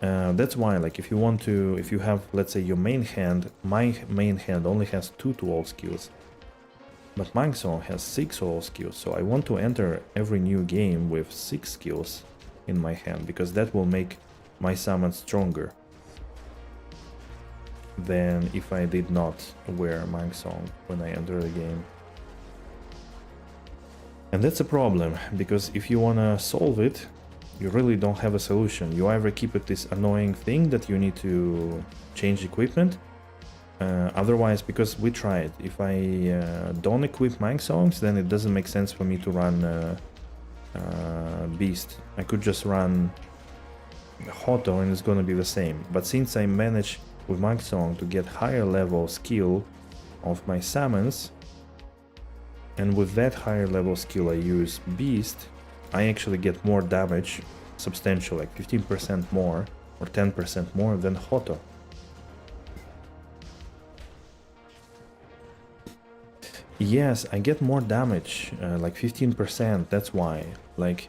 That's why, like if you have, let's say your main hand, my main hand only has 2 to all skills, but Monk Song has 6 all skills, so I want to enter every new game with 6 skills in my hand, because that will make my summon stronger than if I did not wear Monk Song when I enter the game. And that's a problem, because if you wanna solve it, you really don't have a solution. You either keep it this annoying thing that you need to change equipment, Otherwise, because we tried, if I don't equip Mind Songs, then it doesn't make sense for me to run Beast. I could just run Hoto and it's gonna be the same. But since I managed with Mind Song to get higher level skill of my summons, and with that higher level skill I use Beast, I actually get more damage, substantial, like 15% more or 10% more than Hoto. Yes, I get more damage, like 15%, that's why. Like,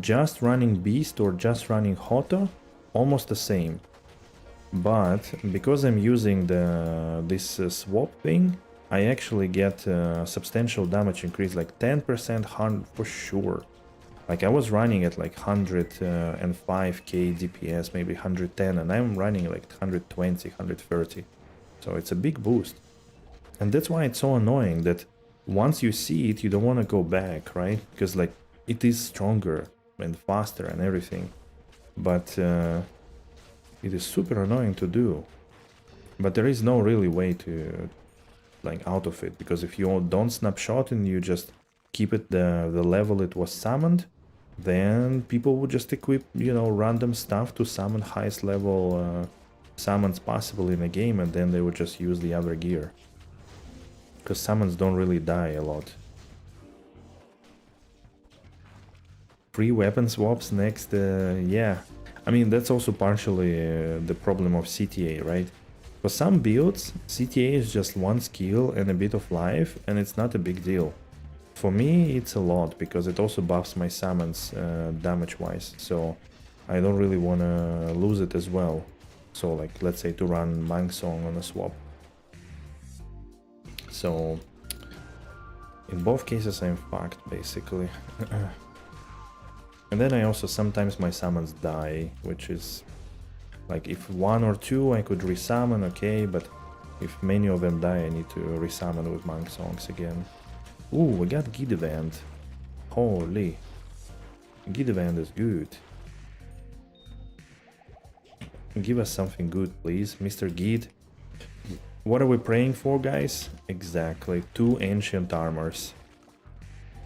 just running Beast or just running Hoto, almost the same. But because I'm using this swap thing, I actually get substantial damage increase, like 10% 100 for sure. Like I was running at like 105k DPS, maybe 110, and I'm running like 120, 130. So it's a big boost. And that's why it's so annoying that once you see it, you don't want to go back, right? Because like it is stronger and faster and everything. But it is super annoying to do. But there is no really way to like out of it, because if you don't snapshot and you just keep it the level it was summoned, then people would just equip, you know, random stuff to summon highest level summons possible in a game, and then they would just use the other gear. Because summons don't really die a lot. Free weapon swaps next, yeah. I mean, that's also partially the problem of CTA, right? For some builds, CTA is just one skill and a bit of life, and it's not a big deal. For me, it's a lot, because it also buffs my summons damage-wise, so I don't really want to lose it as well. So, like, let's say to run Mang Song on a swap. So, in both cases I'm fucked, basically. And then I also, sometimes my summons die, which is... Like, if one or two I could resummon, okay, but if many of them die I need to resummon with Monk Songs again. Ooh, we got Gidevand. Holy. Gidevand is good. Give us something good, please, Mr. Gid. What are we praying for, guys? Exactly, 2 ancient armors.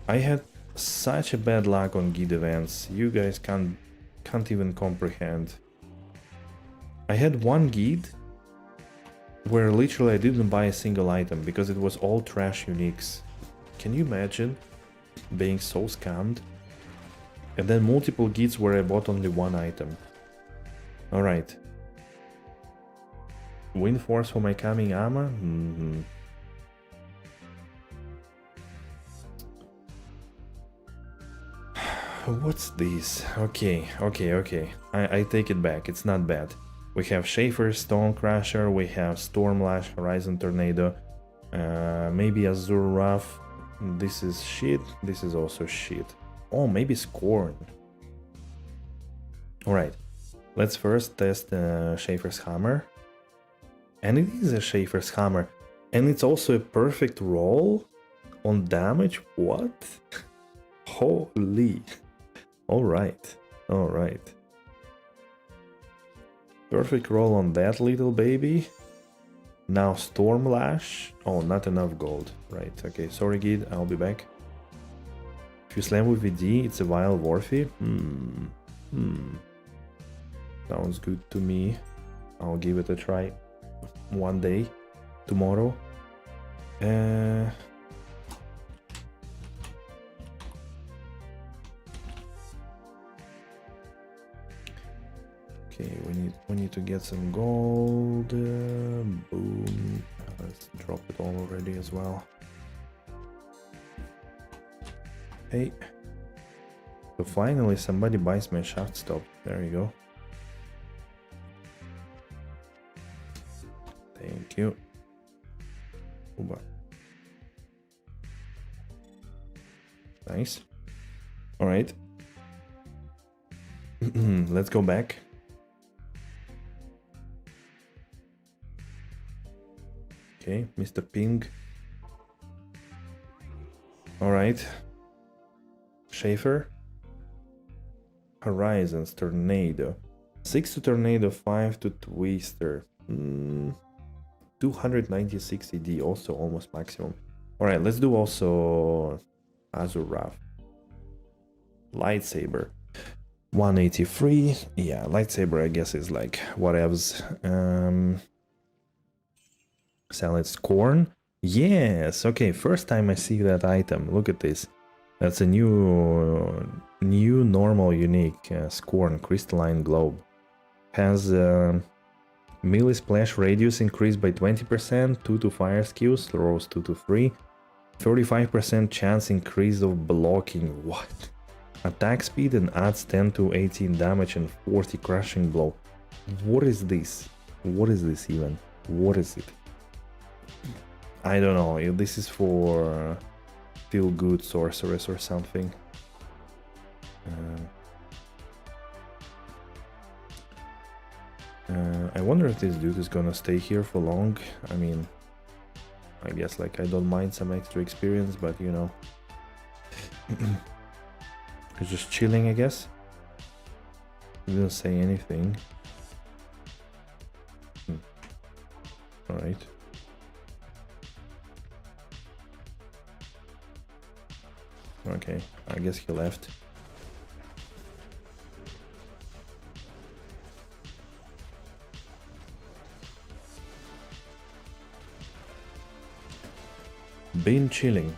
I had such a bad luck on Gid events, you guys can't even comprehend. I had one Gid where literally I didn't buy a single item because it was all trash uniques. Can you imagine being so scammed? And then multiple Gids where I bought only one item. Alright. Wind Force for my coming armor? What's this? Okay. I take it back, it's not bad. We have Schaefer, Stone Crusher, we have Stormlash, Horizon Tornado, maybe Azure Ruff. This is shit, this is also shit. Oh, maybe Scorn. Alright, let's first test Schaefer's Hammer. And it is a Schaefer's Hammer. And it's also a perfect roll on damage? What? Holy. Alright. Perfect roll on that little baby. Now Stormlash. Oh, not enough gold. Right, okay, sorry Gid, I'll be back. If you slam with VD, it's a Vile Worthy. Sounds good to me. I'll give it a try one day, tomorrow. Okay, we need to get some gold. Boom. Let's drop it all already as well. Hey. So finally somebody buys my shaft stop. There you go. Thank you. Uba. Nice. Alright. Let's go back. Okay, Mr. Ping. Alright. Schaefer. Horizons, Tornado. 6 to Tornado, 5 to Twister. 296 ED, also almost maximum. Alright, let's do also Azurath. Lightsaber. 183. Yeah, lightsaber I guess is like whatevs. Salad corn. Yes, okay, first time I see that item. Look at this. That's a new normal unique scorn crystalline globe. Has melee splash radius increased by 20%, 2 to fire skills, throws 2 to 3, 35% chance increase of blocking. What? Attack speed and adds 10 to 18 damage and 40 crushing blow. What is this? What is this even? What is it? I don't know. If this is for feel good sorceress or something. I wonder if this dude is gonna stay here for long. I mean, I guess like I don't mind some extra experience, but you know. He's just chilling, I guess. He didn't say anything. Alright. Okay, I guess he left. Been chilling.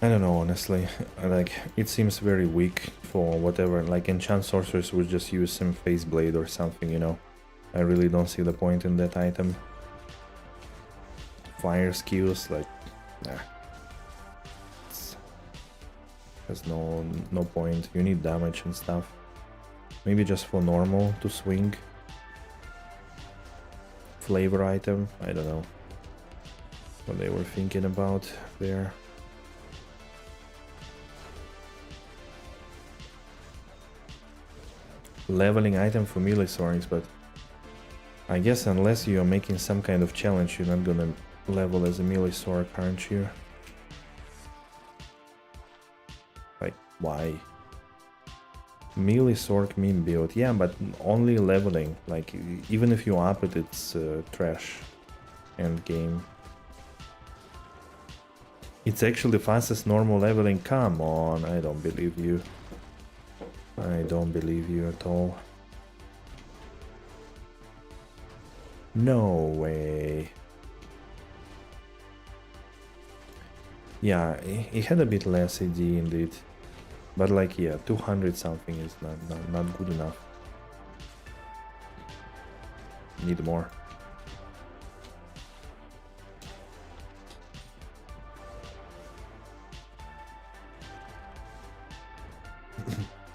I don't know, honestly. Like, it seems very weak for whatever. Like, enchant sorcerers would just use some face blade or something, you know. I really don't see the point in that item. Fire skills, like, nah. There's no point. You need damage and stuff. Maybe just for normal to swing. Flavor item, I don't know what they were thinking about there. Leveling item for melee swords, but I guess unless you're making some kind of challenge, you're not gonna level as a melee sword, aren't you? Like, why? Melee sword meme build, yeah, but only leveling. Like, even if you up it, it's trash. End game. It's actually fastest normal leveling. Come on, I don't believe you. I don't believe you at all. No way. Yeah, it had a bit less AD indeed. But like, yeah, 200 something is not good enough. Need more.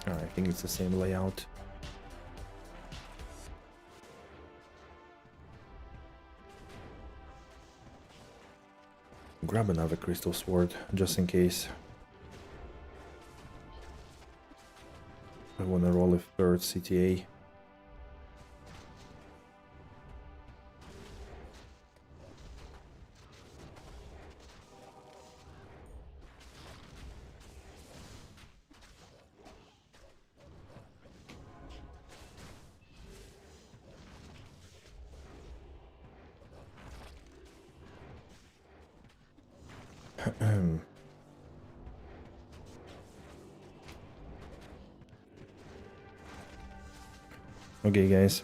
I think it's the same layout. Grab another crystal sword, just in case. I wanna roll a third CTA. Okay guys,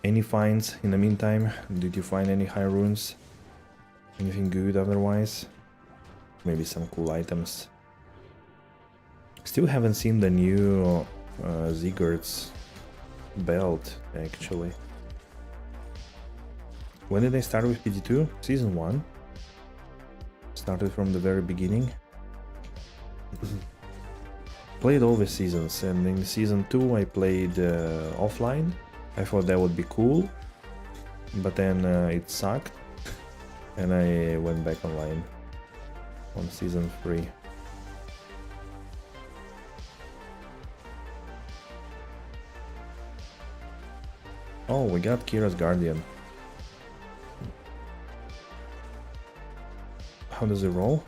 any finds in the meantime? Did you find any high runes? Anything good otherwise? Maybe some cool items. Still haven't seen the new Ziggurat's belt actually. When did I start with PD2? Season 1. Started from the very beginning. Played all the seasons, and in season 2 I played offline. I thought that would be cool, but then it sucked, and I went back online on season 3. Oh, we got Kira's Guardian. How does it roll?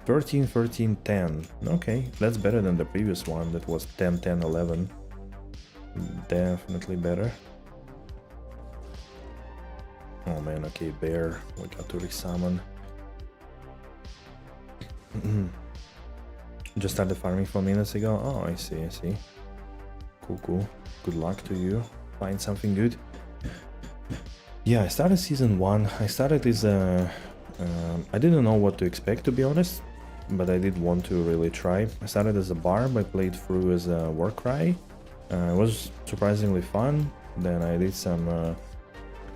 13, 13, 10. Okay, that's better than the previous one that was 10, 10, 11. Definitely better. Oh man, okay, bear. We got to resummon. Just started farming 4 minutes ago. Oh, I see, I see. Cool, cool. Good luck to you. Find something good. Yeah, I started season 1. I started this... I didn't know what to expect, to be honest, but I did want to really try. I started as a barb. I played through as a Warcry. It was surprisingly fun. Then I did some...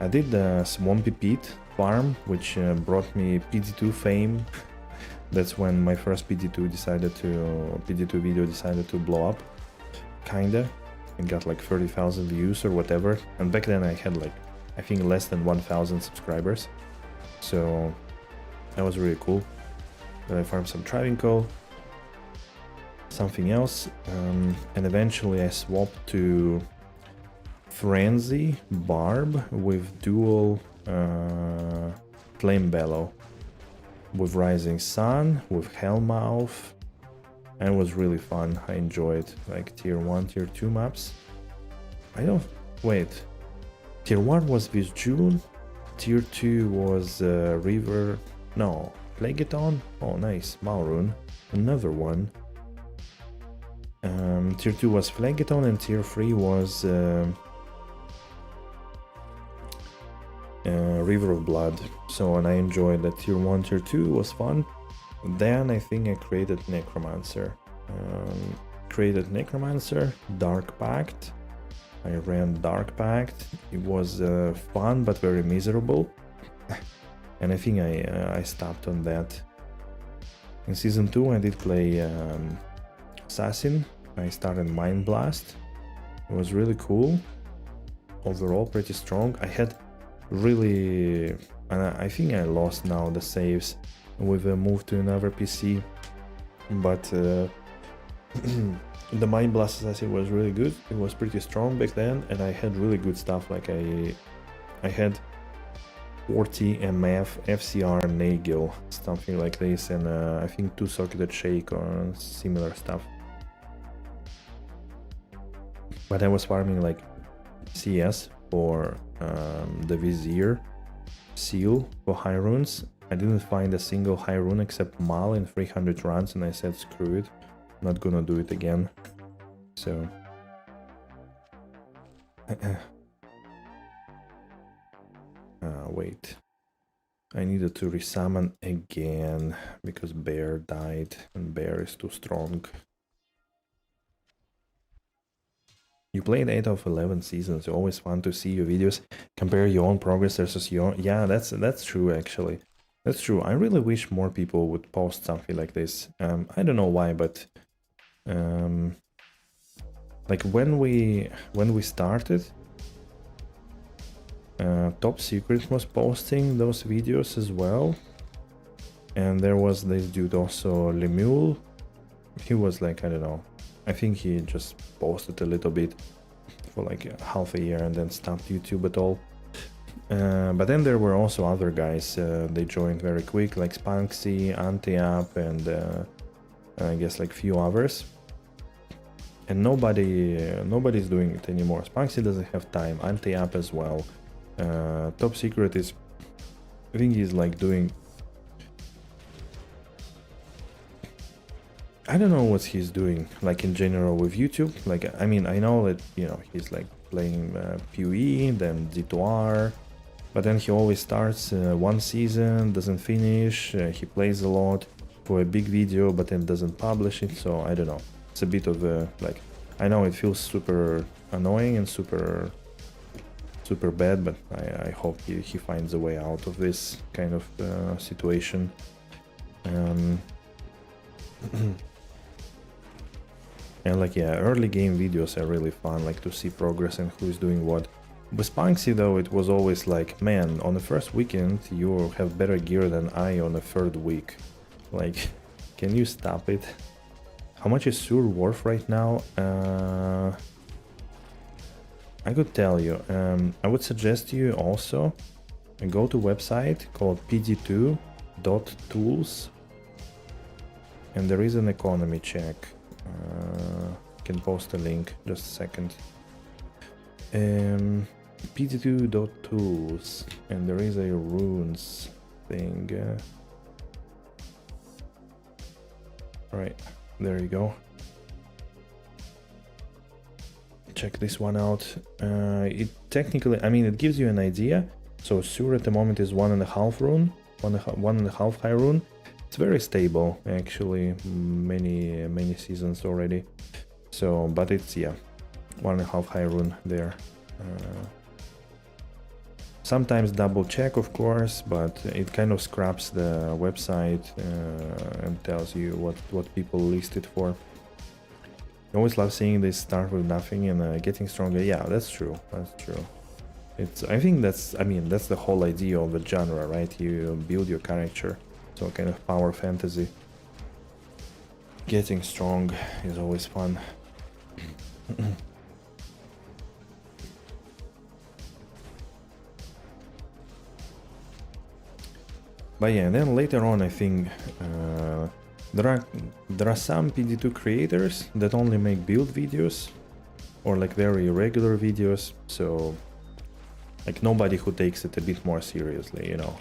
I did the Swampy Pit farm, which brought me PD2 fame. That's when my first PD2 video decided to blow up, kinda. It got like 30,000 views or whatever, and back then I had like, I think less than 1,000 subscribers, so that was really cool. Then I farmed some Thriving Coal, something else, and eventually I swapped to Frenzy Barb with dual Flame Bellow, with Rising Sun, with Hellmouth, and it was really fun. I enjoyed like tier 1, tier 2 maps. I don't... wait. Tier 1 was with June, tier 2 was River... no, Plagueton? Oh nice, Malrune. Another one. Tier 2 was Plagueton and tier 3 was River of Blood. So, and I enjoyed that tier 1, tier 2 was fun. Then I think I created Necromancer. Dark Pact. I ran Dark Pact. It was fun but very miserable. And I think I stopped on that. In season 2 I did play Assassin. I started Mind Blast. It was really cool. Overall pretty strong. I had really... and I think I lost now the saves with a move to another PC. But the Mind Blast Assassin was really good. It was pretty strong back then, and I had really good stuff. Like I had 40 MF, FCR, Nagel, something like this, and I think 2 Socketed Shake or similar stuff. But I was farming like CS for the Vizier seal for high runes. I didn't find a single high rune except Mal in 300 runs, and I said screw it, I'm not gonna do it again. So wait, I needed to resummon again because bear died and bear is too strong. You played 8 of 11 seasons. It's always fun to see your videos, compare your own progress versus your... yeah, that's true actually. That's true. I really wish more people would post something like this. I don't know why, but like when we started, Top Secret was posting those videos as well, and there was this dude also, Lemuel. He was like, I don't know, I think he just posted a little bit for like half a year and then stopped YouTube at all. But then there were also other guys, they joined very quick, like Spunksy, Anti-Up, and I guess like few others. And nobody's doing it anymore. Spunksy doesn't have time, Anti-Up as well. Top Secret is, I think he's like doing... I don't know what he's doing, like in general with YouTube. Like, I mean, I know that, you know, he's like playing PoE, then D2R, but then he always starts one season, doesn't finish, he plays a lot for a big video, but then doesn't publish it, so I don't know. It's a bit of a, like, I know it feels super annoying and super bad, but I hope he finds a way out of this kind of situation. And like, yeah, early game videos are really fun, like to see progress and who's doing what. With Spunksy though, it was always like, man, on the first weekend you have better gear than I on the third week. Like, can you stop it? How much is Sur worth right now? I could tell you. I would suggest you also go to website called PD2.tools, and there is an economy check. Can post a link. Just a second. PD2.tools, and there is a runes thing. Right, there you go. Check this one out. It technically, I mean, it gives you an idea. So Sur at the moment is 1.5 rune, 1.5 high rune. It's very stable, actually, many seasons already. So, but it's, yeah, 1.5 high rune there. Sometimes double check, of course, but it kind of scraps the website and tells you what people list it for. I always love seeing this start with nothing and getting stronger. Yeah, that's true. That's true. I think that's the whole idea of the genre, right? You build your character, so kind of power fantasy. Getting strong is always fun. But yeah, and then later on, I think there are some PD2 creators that only make build videos, or like very regular videos. So like nobody who takes it a bit more seriously, you know,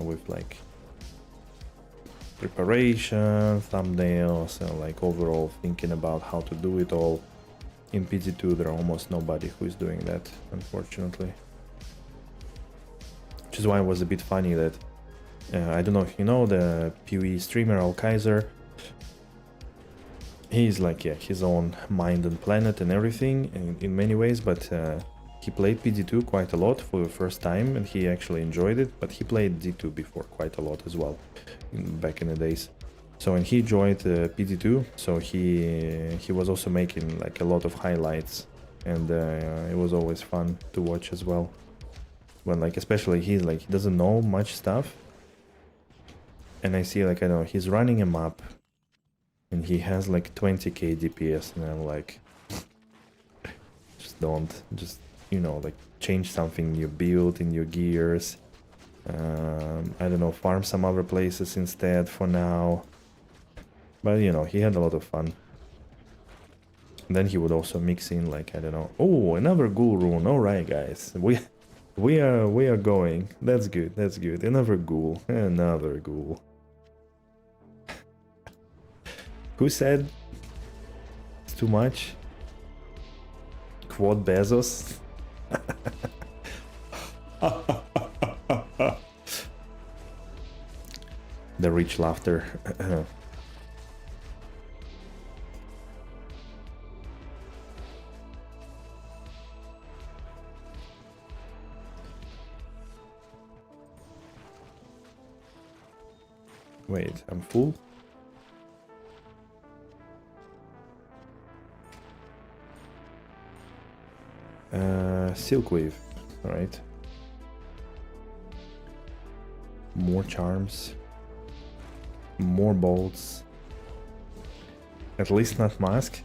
with like preparation, thumbnails, and like overall thinking about how to do it all. In PD2, there are almost nobody who is doing that, unfortunately. Which is why it was a bit funny that I don't know if you know the PoE streamer Al Kaiser. He's like, yeah, his own mind and planet and everything in many ways, but he played PD2 quite a lot for the first time and he actually enjoyed it, but he played D2 before quite a lot as well, back in the days. So when he joined PD2, so he was also making like a lot of highlights, and it was always fun to watch as well. When like, especially he doesn't know much stuff, and I see like, I don't know, he's running a map and he has like 20k DPS, and I'm like, just you know, like change something in your build, in your gears. I don't know, farm some other places instead for now. But you know, he had a lot of fun. And then he would also mix in like, I don't know, oh, another ghoul rune. All right, guys, we are going. That's good. That's good. Another ghoul. Another ghoul. Who said it's too much? Quad Bezos. The rich laughter. Wait, I'm full? Silkwave, alright. More charms. More bolts. At least not mask.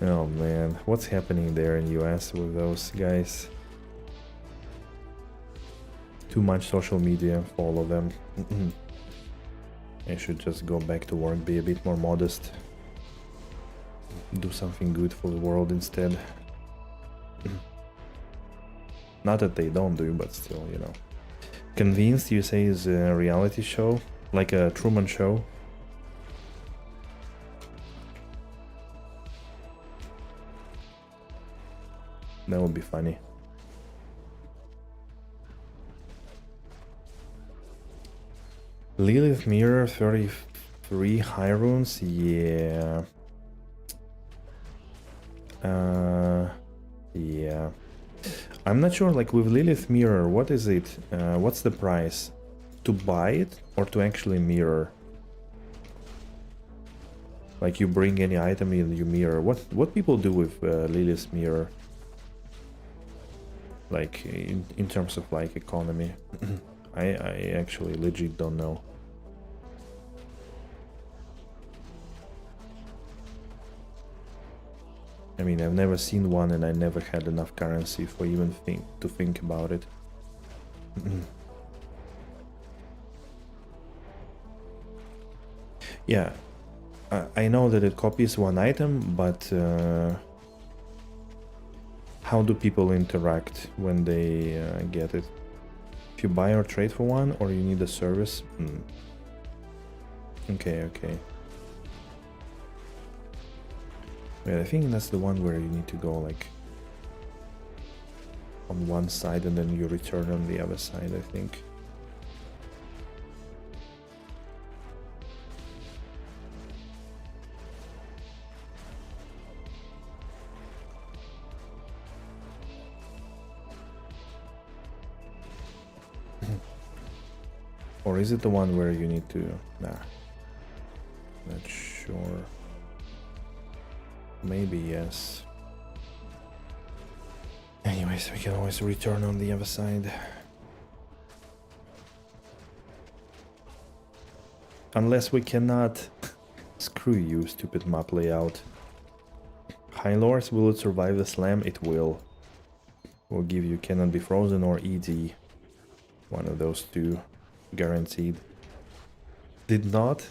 Oh man, what's happening there in US with those guys? Too much social media for all of them. I should just go back to work, be a bit more modest. Do something good for the world instead. Not that they don't do, but still, you know. Convinced, you say, is a reality show? Like a Truman Show? That would be funny. Lilith Mirror, 33 high runes? Yeah. Yeah. I'm not sure, like with Lilith Mirror, what is it? What's the price? To buy it or to actually mirror? Like you bring any item and you mirror. What people do with Lilith Mirror? Like in terms of like economy. I actually legit don't know. I mean, I've never seen one and I never had enough currency for even to think about it. Yeah, I know that it copies one item, but how do people interact when they get it? If you buy or trade for one, or you need a service? Okay, okay. Wait, I think that's the one where you need to go like on one side and then you return on the other side, I think. Or is it the one where you need to... Nah. Not sure. Maybe yes. Anyways, we can always return on the other side. Unless we cannot... Screw you, stupid map layout. High Lords, will it survive the slam? It will. We'll give you cannot be frozen or ED. One of those two. Guaranteed. Did not?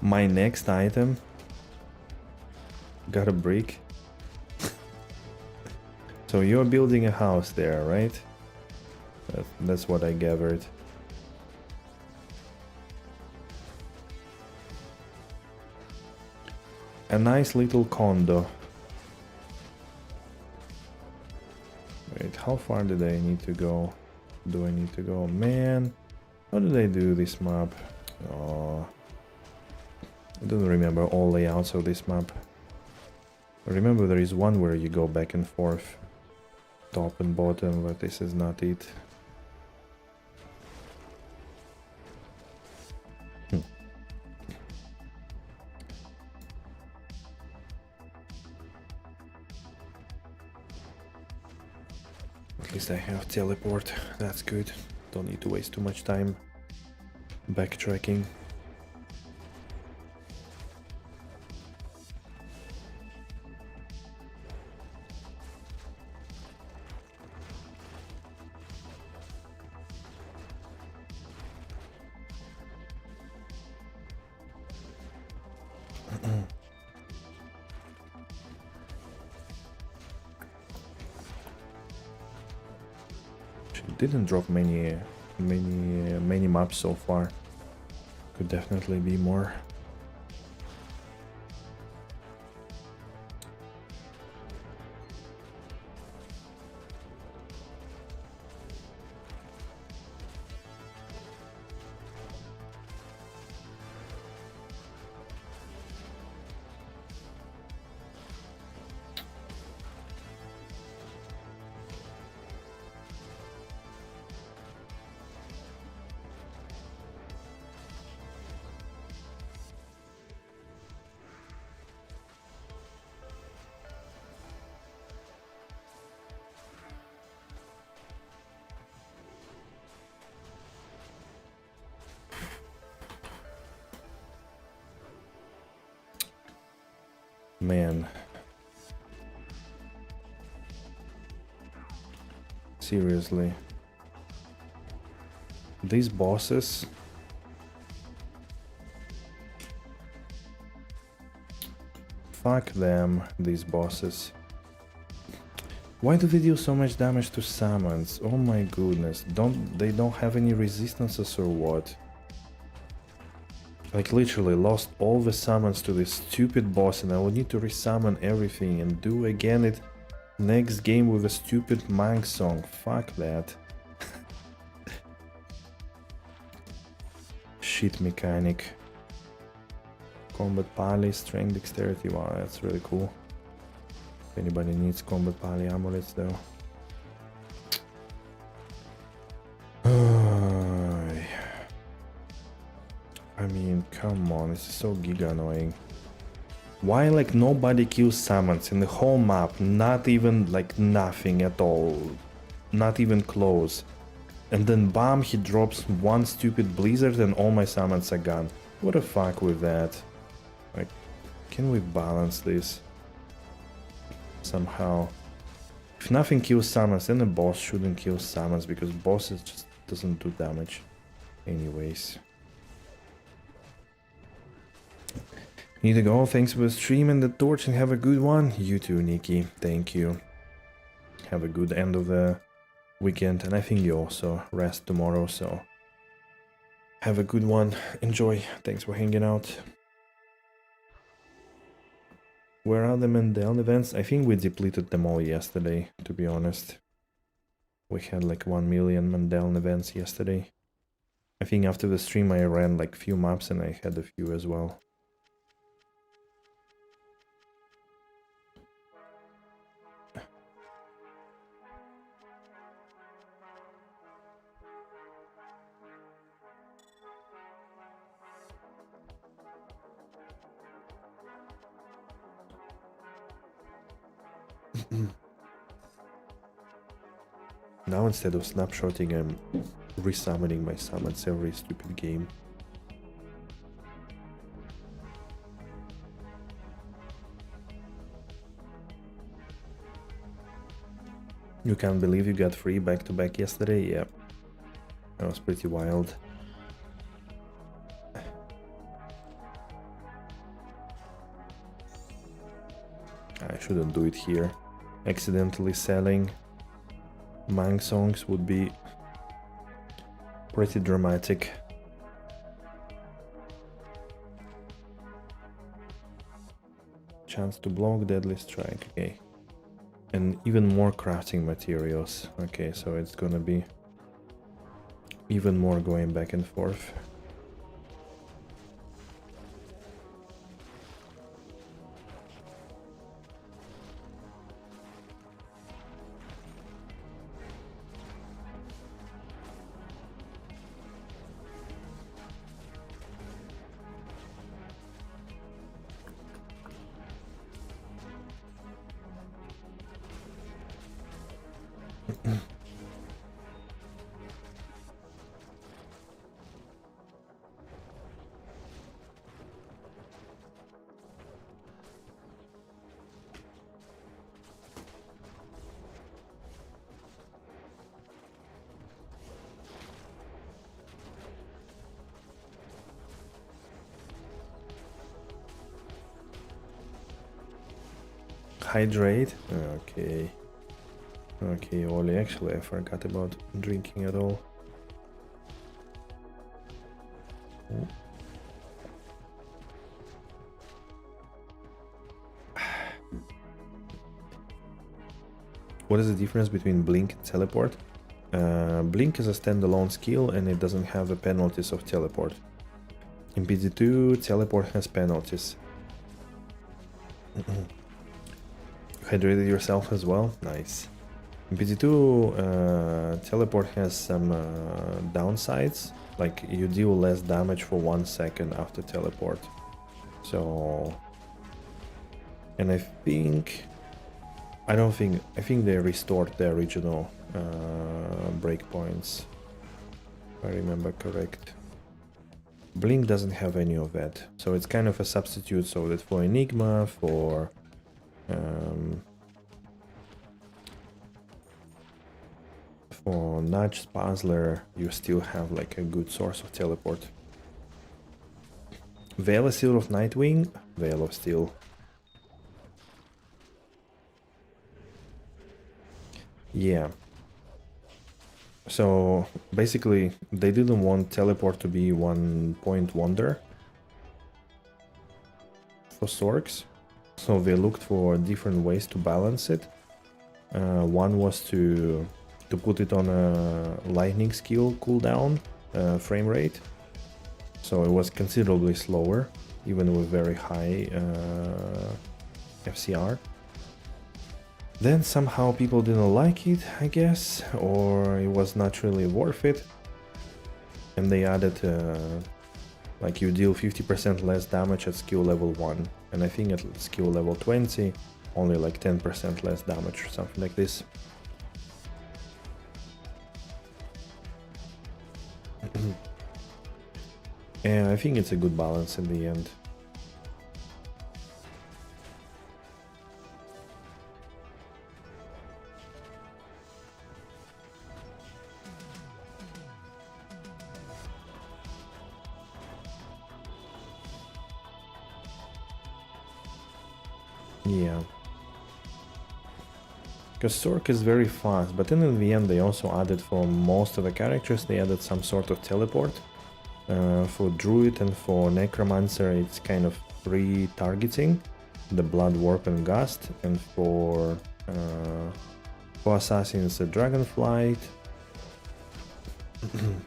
My next item got a brick. So you're building a house there, right? That's what I gathered. A nice little condo. Wait, how far did I need to go? Do I need to go? Man, how did I do this map? Oh. I don't remember all layouts of this map. I remember there is one where you go back and forth, top and bottom, but this is not it. At least I have teleport, that's good. Don't need to waste too much time backtracking. Didn't drop many maps so far. Could definitely be more. Man. Seriously. These bosses... Fuck them, these bosses. Why do they deal so much damage to summons? Oh my goodness. They don't have any resistances or what? Like literally lost all the summons to this stupid boss and I will need to resummon everything and do again it next game with a stupid monk song. Fuck that. Shit mechanic. Combat pally, strength, dexterity. Wow, that's really cool. If anybody needs combat pally amulets though. this is so giga annoying. Why like nobody kills summons in the whole map? Not even like nothing at all. Not even close. And then bam, he drops one stupid blizzard and all my summons are gone. What the fuck with that? Like, can we balance this somehow? If nothing kills summons, then the boss shouldn't kill summons, because bosses just doesn't do damage. Anyways. Need to go. Thanks for the stream and the torch, and have a good one. You too, Nikki. Thank you. Have a good end of the weekend, and I think you also rest tomorrow, so have a good one. Enjoy. Thanks for hanging out. Where are the Mandel events? I think we depleted them all yesterday, to be honest. We had like 1 million Mandel events yesterday. I think after the stream I ran like few maps and I had a few as well. Now instead of snapshotting, I'm resummoning my summons every stupid game. You can't believe you got 3 back-to-back yesterday? Yeah, that was pretty wild. I shouldn't do it here. Accidentally selling Mang songs would be pretty dramatic. Chance to block, deadly strike, okay. And even more crafting materials. Okay, so it's gonna be even more going back and forth. Hydrate? Okay. Okay, Oli, actually I forgot about drinking at all. What is the difference between Blink and Teleport? Blink is a standalone skill and it doesn't have the penalties of Teleport. In PD2, Teleport has penalties. Hydrated yourself as well? Nice. In PD2, Teleport has some downsides, like you deal less damage for 1 second after Teleport. So... And I think they restored the original breakpoints, if I remember correct. Blink doesn't have any of that, so it's kind of a substitute, so that for Enigma, for Nudge, Puzzler, you still have like a good source of teleport. Veil of Steel of Nightwing, Veil of Steel. Yeah. So basically they didn't want teleport to be 1 point wonder for Sorks. So they looked for different ways to balance it. One was to put it on a lightning skill cooldown frame rate. So it was considerably slower, even with very high FCR. Then somehow people didn't like it, I guess, or it was not really worth it. And they added Like you deal 50% less damage at skill level 1, and I think at skill level 20 only like 10% less damage or something like this. And I think it's a good balance in the end. Yeah. Because Sork is very fast, but then in the end they also added for most of the characters, they added some sort of teleport. For Druid and for Necromancer it's kind of free targeting, the Blood Warp and Gust, and for Assassin it's a Dragonflight.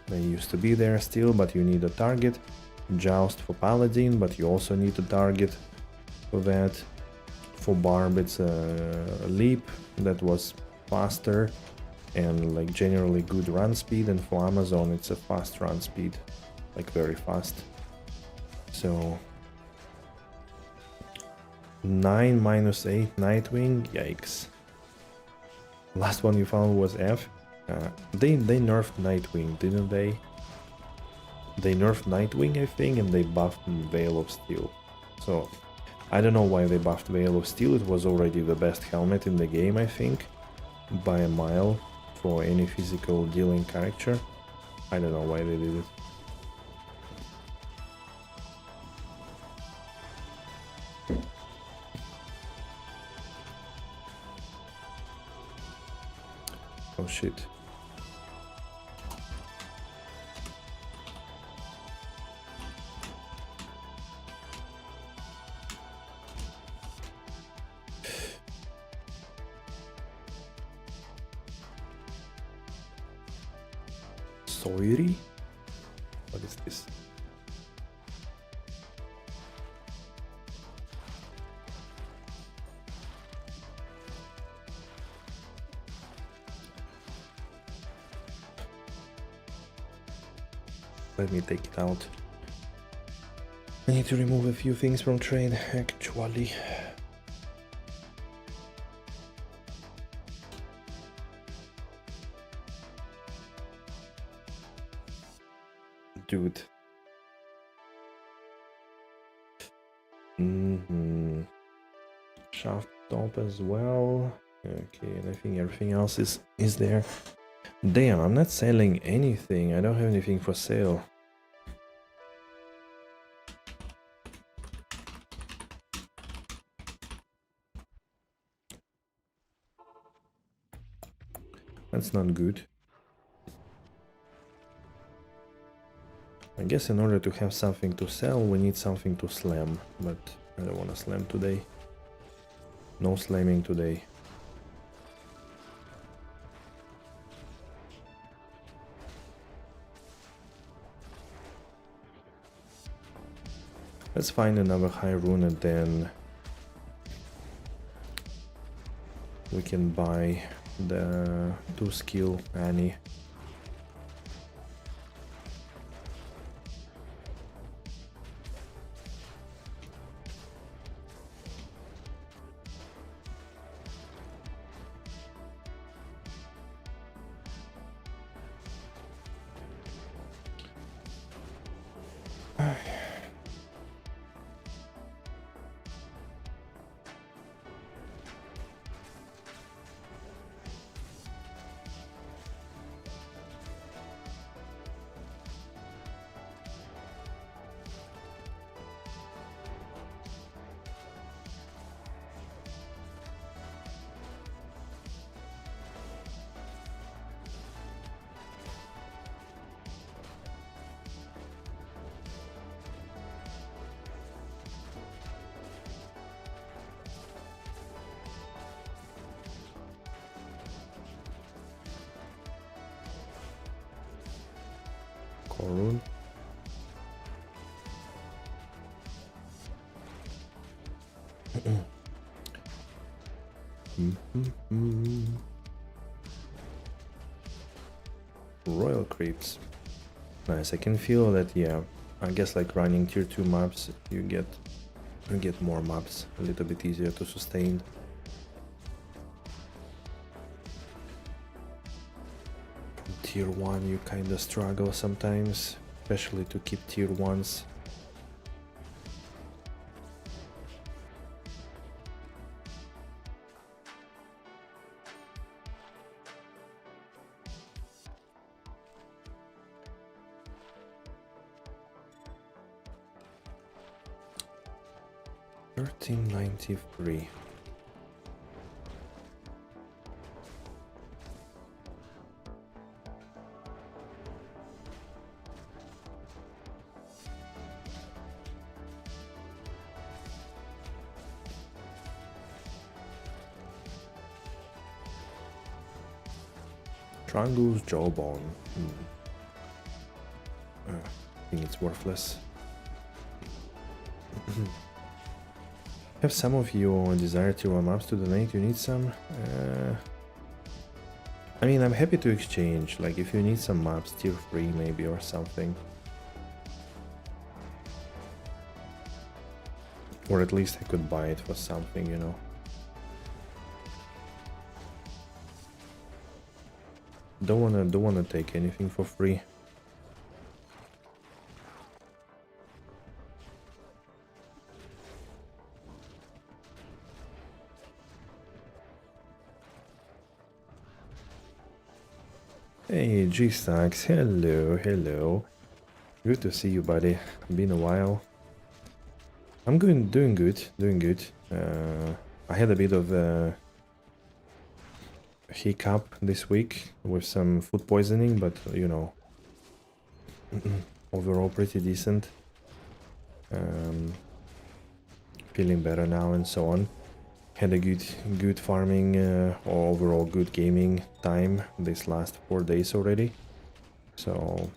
They used to be there still, but you need a target. Joust for Paladin, but you also need a target for that. For Barb it's a Leap that was faster and like generally good run speed, and for Amazon it's a fast run speed, like very fast. So 9 minus 8 Nightwing, yikes. Last one you found was F. They nerfed Nightwing, didn't they? They nerfed Nightwing, I think, and they buffed Veil of Steel. So I don't know why they buffed Veil of Steel. It was already the best helmet in the game, I think, by a mile for any physical dealing character. I don't know why they did it. Oh shit. Soiri? What is this? Let me take it out. I need to remove a few things from trade, actually. Dude. Shaft top as well. Okay, and I think everything else is there. Damn, I'm not selling anything. I don't have anything for sale. That's not good. I guess in order to have something to sell, we need something to slam, but I don't want to slam today. No slamming today. Let's find another high rune and then we can buy the 2 skill Annie. Rune. Royal creeps. Nice, I can feel that, yeah. I guess like running tier 2 maps, you get more maps, a little bit easier to sustain. From tier 1 you kinda struggle sometimes, especially to keep tier 1s. $13.93. Triangle's jawbone. I think it's worthless. Have some of you desire tier 1 maps to donate? You need some? I mean, I'm happy to exchange, like if you need some maps, tier 3 maybe or something. Or at least I could buy it for something, you know. Don't wanna take anything for free. Hey, G-Stacks, hello. Good to see you, buddy. Been a while. I'm doing good. I had a bit of a hiccup this week with some food poisoning, but you know, overall pretty decent. Feeling better now and so on. Had a good farming or overall good gaming time this last 4 days already, so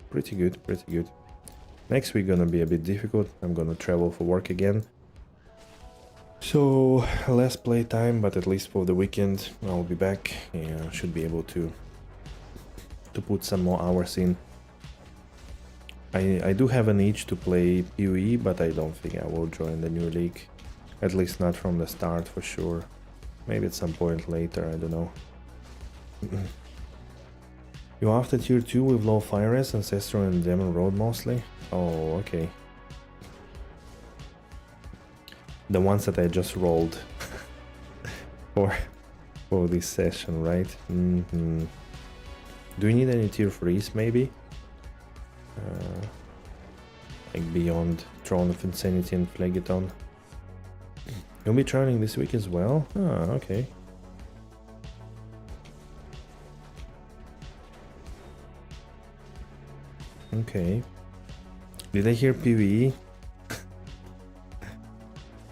pretty good. Next week gonna be a bit difficult. I'm gonna travel for work again, so less play time, but at least for the weekend I'll be back and should be able to put some more hours in. I do have an itch to play PoE, but I don't think I will join the new league. At least not from the start, for sure. Maybe at some point later, I don't know. You after tier 2 with low fire res, Ancestral and Demon Road mostly? Oh, okay. The ones that I just rolled for this session, right? Do you need any tier 3s maybe? Like beyond Throne of Insanity and Phlegeton? You'll be traveling this week as well? Ah, okay. Okay. Did I hear PvE?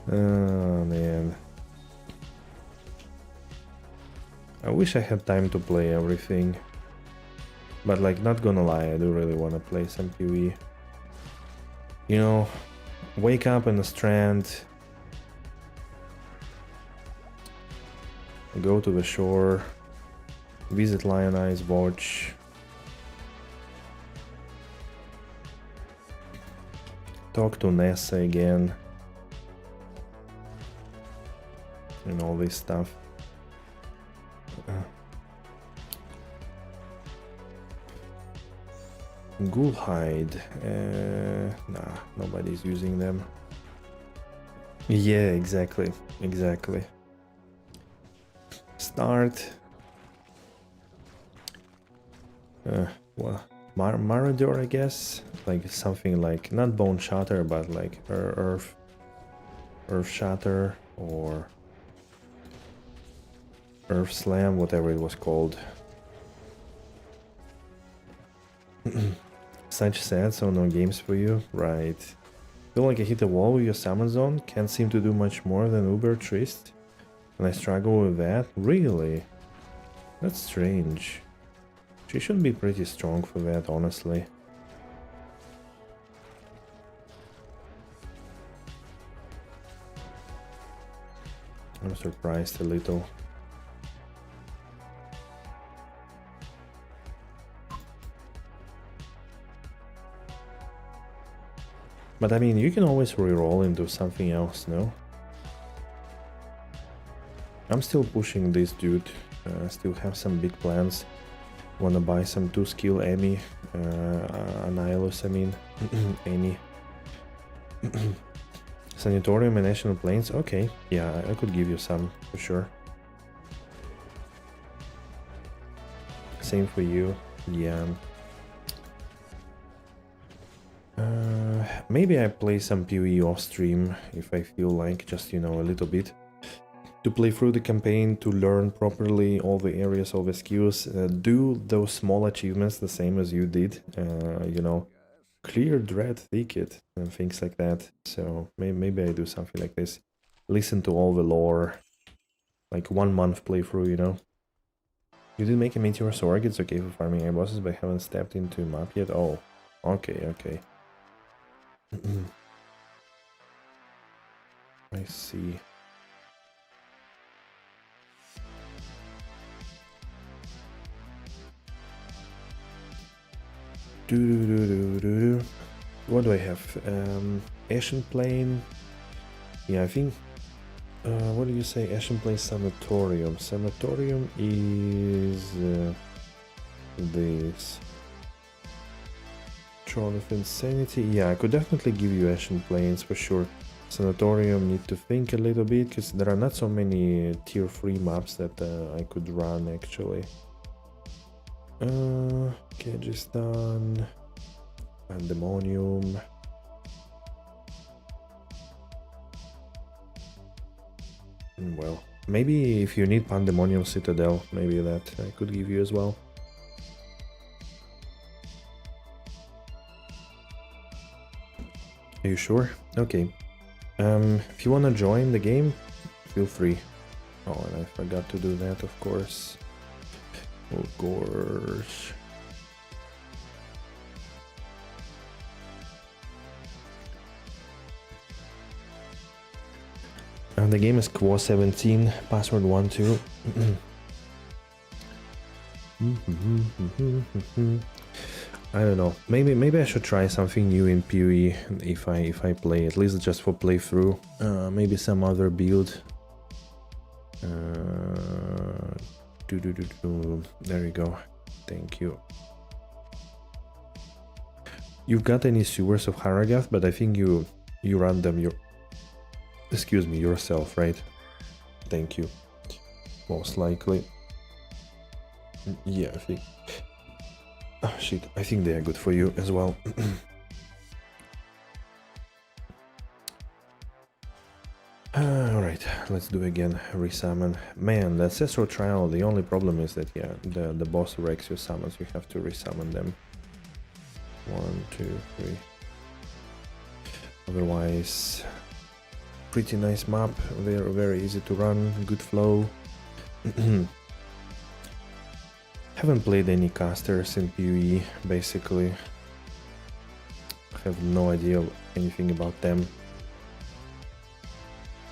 Oh man. I wish I had time to play everything. But like, not gonna lie, I do really wanna play some PvE. You know, wake up in the Strand, go to the shore, visit Lion Eyes, watch, talk to Nessa again, and all this stuff. Ghoulhide, nah, nobody's using them. Yeah, exactly. Start. Well, Marauder, I guess. Like something like, not Bone Shatter, but like Earth Shatter or Earth Slam, whatever it was called. Such sad, so no games for you, right? Feel like I hit a wall with your summon zone, can't seem to do much more than Uber Trist, and I struggle with that? Really? That's strange. She should be pretty strong for that, honestly. I'm surprised a little. But I mean, you can always reroll and do something else, no? I'm still pushing this dude. Still have some big plans. Wanna buy some 2-skill Amy, Annihilus, I mean, Annie. Sanatorium and National Plains, okay, yeah, I could give you some, for sure. Same for you, yeah. Maybe I play some PvE off stream, if I feel like, just, you know, a little bit. To play through the campaign, to learn properly all the areas, all the skills, do those small achievements the same as you did, you know, clear Dread Thicket and things like that. So maybe I do something like this. Listen to all the lore, like 1 month playthrough, you know. You did make a Meteor Sorg, it's okay for farming air bosses, but I haven't stepped into map yet. Oh, okay, okay. I see. What do I have? Ashen Plain. Yeah, I think. What do you say? Ashen Plain Sanatorium. Sanatorium is this. Throne of Insanity. Yeah, I could definitely give you Ashen Plains for sure. Sanatorium, need to think a little bit because there are not so many tier 3 maps that I could run actually. Kyrgyzstan, Pandemonium. Well, maybe if you need Pandemonium Citadel, maybe that I could give you as well. Are you sure? Okay. If you wanna join the game, feel free. Oh, and I forgot to do that, of course. Of course. And the game is Quo17, password 12. I don't know. Maybe I should try something new in PoE if I play, at least just for playthrough. Maybe some other build. There you go. Thank you. You've got any sewers of Haragath, but I think you run them yourself, right? Thank you. Most likely. Yeah, I think. Oh shit, I think they are good for you as well. Alright, let's do again. Resummon. Man, the Ancestral Trial, the only problem is that, yeah, the boss wrecks your summons, you have to resummon them. 1, 2, 3. Otherwise, pretty nice map, very easy to run, good flow. Haven't played any casters in PoE, basically. Have no idea anything about them.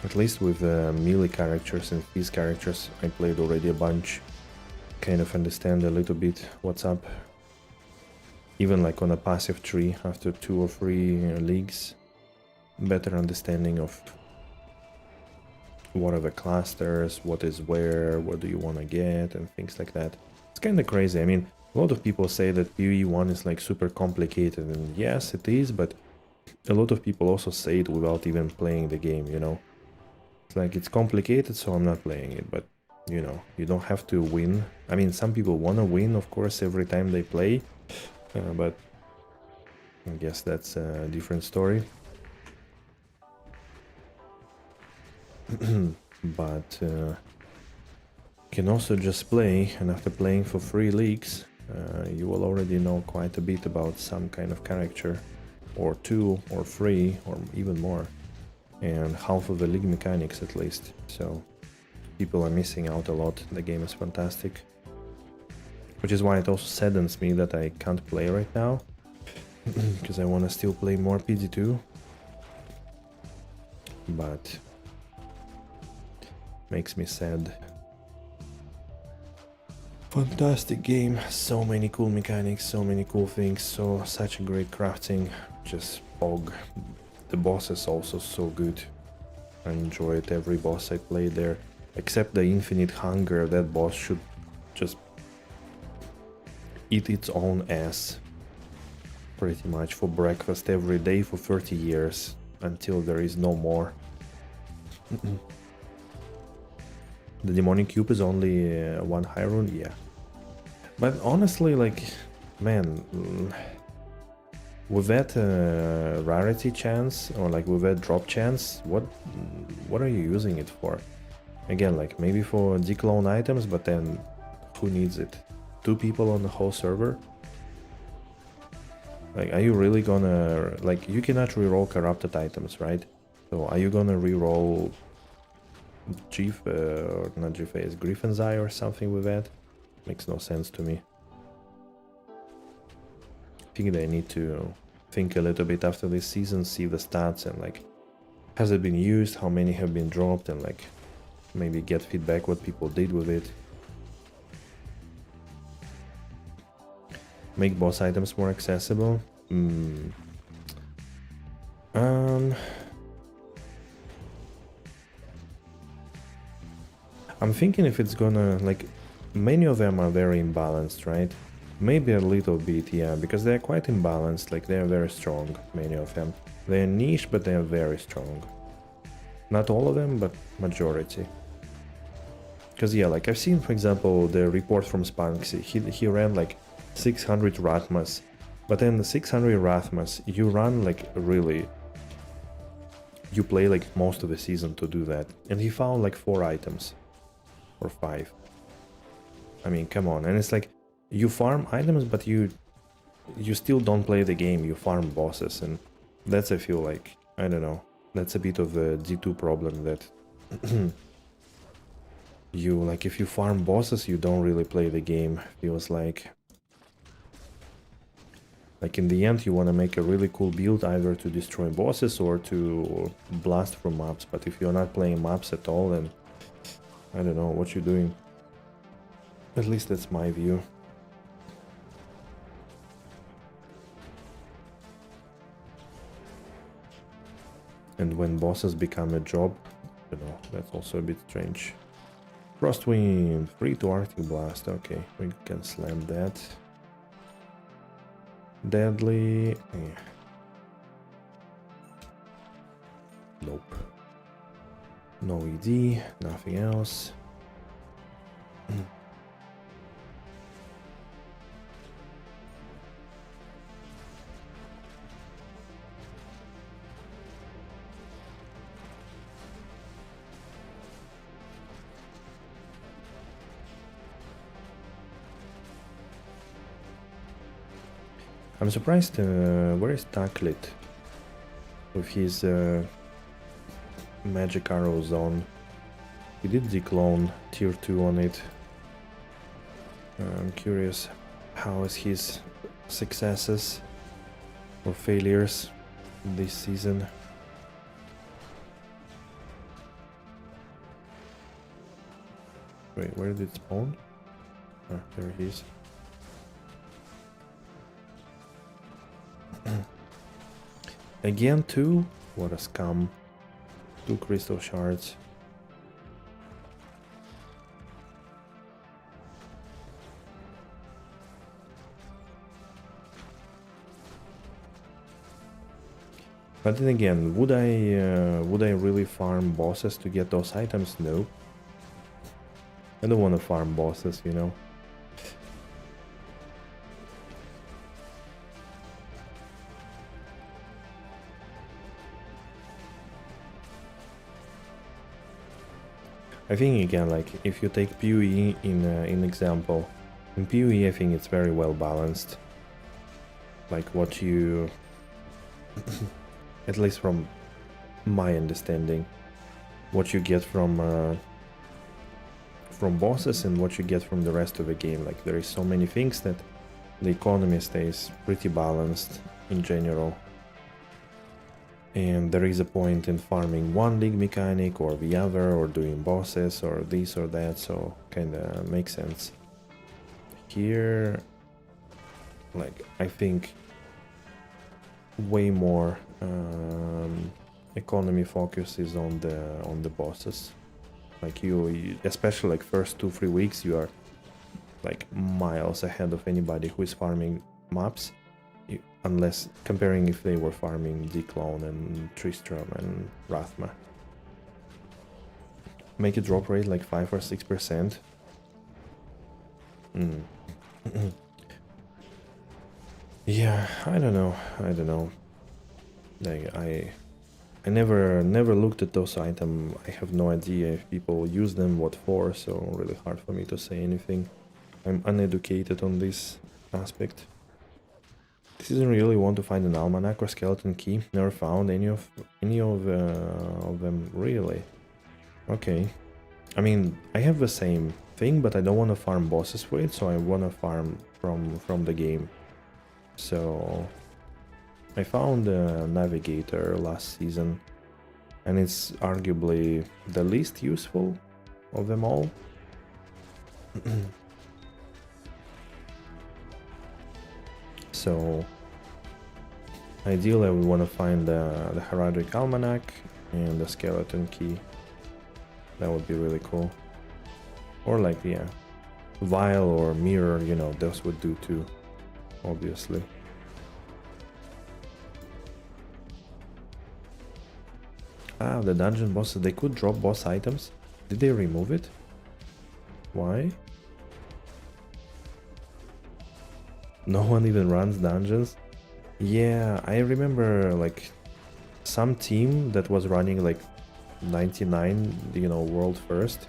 At least with melee characters and fizz characters, I played already a bunch. Kind of understand a little bit what's up. Even like on a passive tree, after 2 or 3 leagues. Better understanding of what are the clusters, what is where, what do you want to get, and things like that. It's kind of crazy. I mean, a lot of people say that PoE 1 is like super complicated, and yes, it is, but a lot of people also say it without even playing the game, you know? It's like, it's complicated, so I'm not playing it, but, you know, you don't have to win. I mean, some people want to win, of course, every time they play, but I guess that's a different story. But can also just play, and after playing for 3 leagues, you will already know quite a bit about some kind of character, or 2 or 3 or even more, and half of the league mechanics at least. So people are missing out a lot. The game is fantastic, which is why it also saddens me that I can't play right now, because I want to still play more PD2, but makes me sad. Fantastic game, so many cool mechanics, so many cool things, such a great crafting, just bog the boss is also so good. I enjoyed every boss I played there, except the Infinite Hunger. That boss should just eat its own ass pretty much for breakfast every day for 30 years until there is no more. The demonic cube is only one high rune, yeah. But honestly, like, man, with that rarity chance, or like with that drop chance, what are you using it for? Again, like maybe for declone items, but then who needs it? 2 people on the whole server? Like, are you really gonna, like, you cannot reroll corrupted items, right? So are you gonna reroll or not G-Face, Griffin's Eye or something with that? Makes no sense to me. I think they need to think a little bit after this season, see the stats and like, has it been used, how many have been dropped, and like maybe get feedback what people did with it. Make boss items more accessible. I'm thinking if it's gonna, like, many of them are very imbalanced, right? Maybe a little bit, yeah, because they're quite imbalanced, like they're very strong, many of them. They're niche, but they're very strong. Not all of them, but majority. Because yeah, like I've seen, for example, the report from Spunksy, he ran like 600 Rathmas, but then the 600 Rathmas, you run like really, you play like most of the season to do that, and he found like 4 items, or 5. I mean, come on, and it's like, you farm items, but you still don't play the game, you farm bosses, and that's, I feel like, I don't know, that's a bit of a D2 problem, that you, like, if you farm bosses, you don't really play the game, feels like. Like, in the end, you want to make a really cool build, either to destroy bosses or to blast from maps, but if you're not playing maps at all, then I don't know what you're doing. At least that's my view. And when bosses become a job, I don't know, that's also a bit strange. Frostwind, free to Arctic Blast, okay, we can slam that. Deadly, yeah. Nope. No ED, nothing else. I'm surprised, where is Taklit with his magic arrow zone? He did declone tier 2 on it. I'm curious, how is his successes or failures this season? Wait, where did it spawn? Ah, there he is. Again 2? What a scum. 2 crystal shards. But then again, would I really farm bosses to get those items? No. I don't want to farm bosses, you know. I think again, like if you take PoE in example, in PoE I think it's very well balanced. Like what you, at least from my understanding, what you get from bosses and what you get from the rest of the game. Like there is so many things that the economy stays pretty balanced in general. And there is a point in farming one league mechanic or the other, or doing bosses or this or that, so kinda makes sense. Here, like, I think way more economy focus is on the bosses. Like you especially like first 2-3 weeks, you are like miles ahead of anybody who is farming maps, unless comparing if they were farming Declone and Tristram and Rathma. Make a drop rate like 5 or 6%. Yeah, I don't know. Like I never looked at those items. I have no idea if people use them, what for, so really hard for me to say anything. I'm uneducated on this aspect. This isn't really want to find an almanac or skeleton key. Never found any of them really. Okay. I mean, I have the same thing, but I don't want to farm bosses with it, so I want to farm from the game. So I found a navigator last season, and it's arguably the least useful of them all. So ideally I would want to find the heraldic almanac and the skeleton key. That would be really cool. Or like, yeah, vial or mirror, you know, those would do too, obviously. Ah, the dungeon bosses, they could drop boss items. Did they remove it? Why? No one even runs dungeons? Yeah, I remember like some team that was running like 99, you know, world first.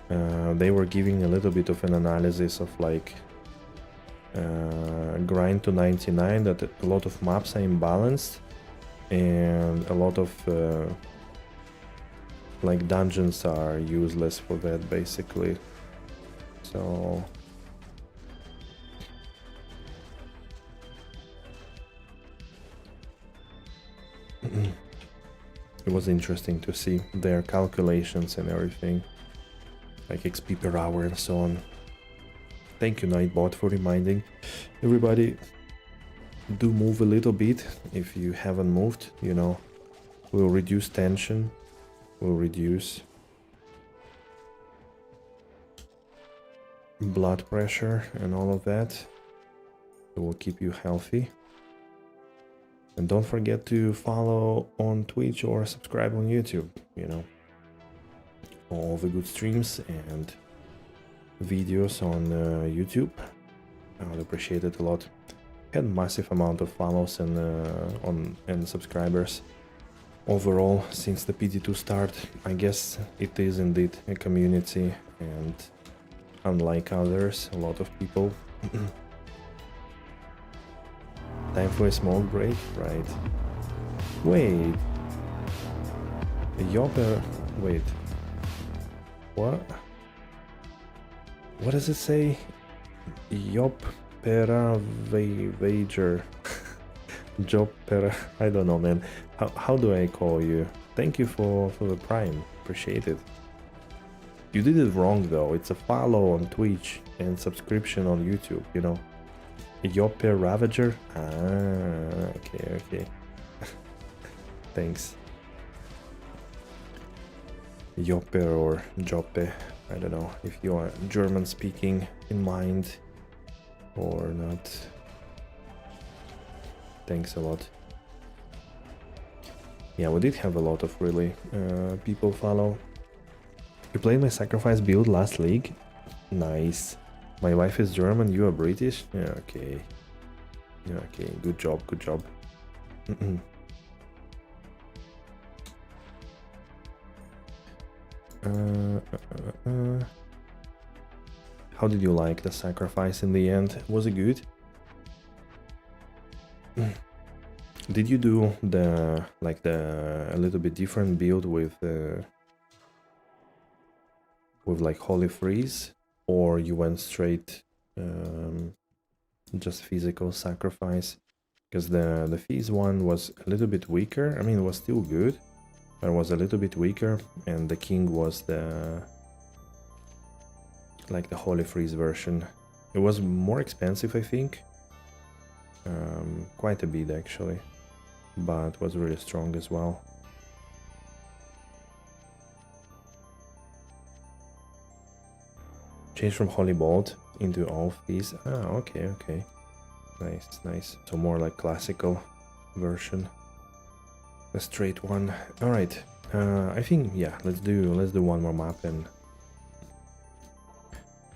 They were giving a little bit of an analysis of like grind to 99, that a lot of maps are imbalanced and a lot of like dungeons are useless for that basically. So it was interesting to see their calculations and everything, like XP per hour and so on. Thank you, Nightbot, for reminding everybody. Do move a little bit if you haven't moved, you know. Will reduce tension, will reduce blood pressure and all of that. It will keep you healthy. And don't forget to follow on Twitch or subscribe on YouTube, you know. All the good streams and videos on YouTube. I would appreciate it a lot. Had massive amount of follows and subscribers overall since the PD2 start. I guess it is indeed a community, and unlike others, a lot of people. Time for a small break, right? Wait. Wait. What? What does it say? Pera wager. Job pera. I don't know, man. How do I call you? Thank you for the prime. Appreciate it. You did it wrong though. It's a follow on Twitch and subscription on YouTube, you know. Yope Ravager? Ah, okay. Thanks. Yope or Jope. I don't know if you are German speaking in mind or not. Thanks a lot. Yeah, we did have a lot of really people follow. You played my sacrifice build last league? Nice. My wife is German, you are British? Yeah, okay. Yeah, okay, good job. How did you like the sacrifice in the end? Was it good? Did you do the a little bit different build with like Holy Freeze, or you went straight just physical sacrifice? Because the Feast one was a little bit weaker. I mean, it was still good, but it was a little bit weaker, and the King was the Holy Freeze version. It was more expensive, I think. Quite a bit actually, but was really strong as well. Change from Holy Bolt into all fees. Ah, okay, okay. Nice, nice. So more like classical version. A straight one. Alright. I think yeah, let's do one more map and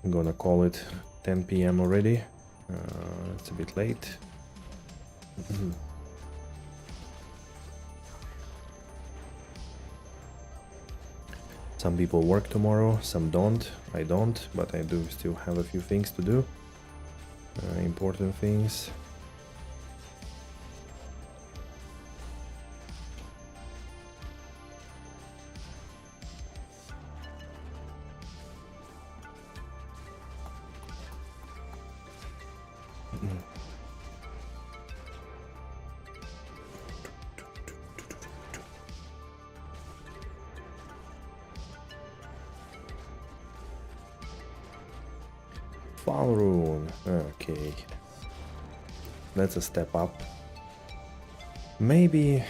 I'm gonna call it 10 PM already. It's a bit late. Some people work tomorrow, some don't. I don't, but I do still have a few things to do. Important things. Fall rune. Okay. That's a step up. Maybe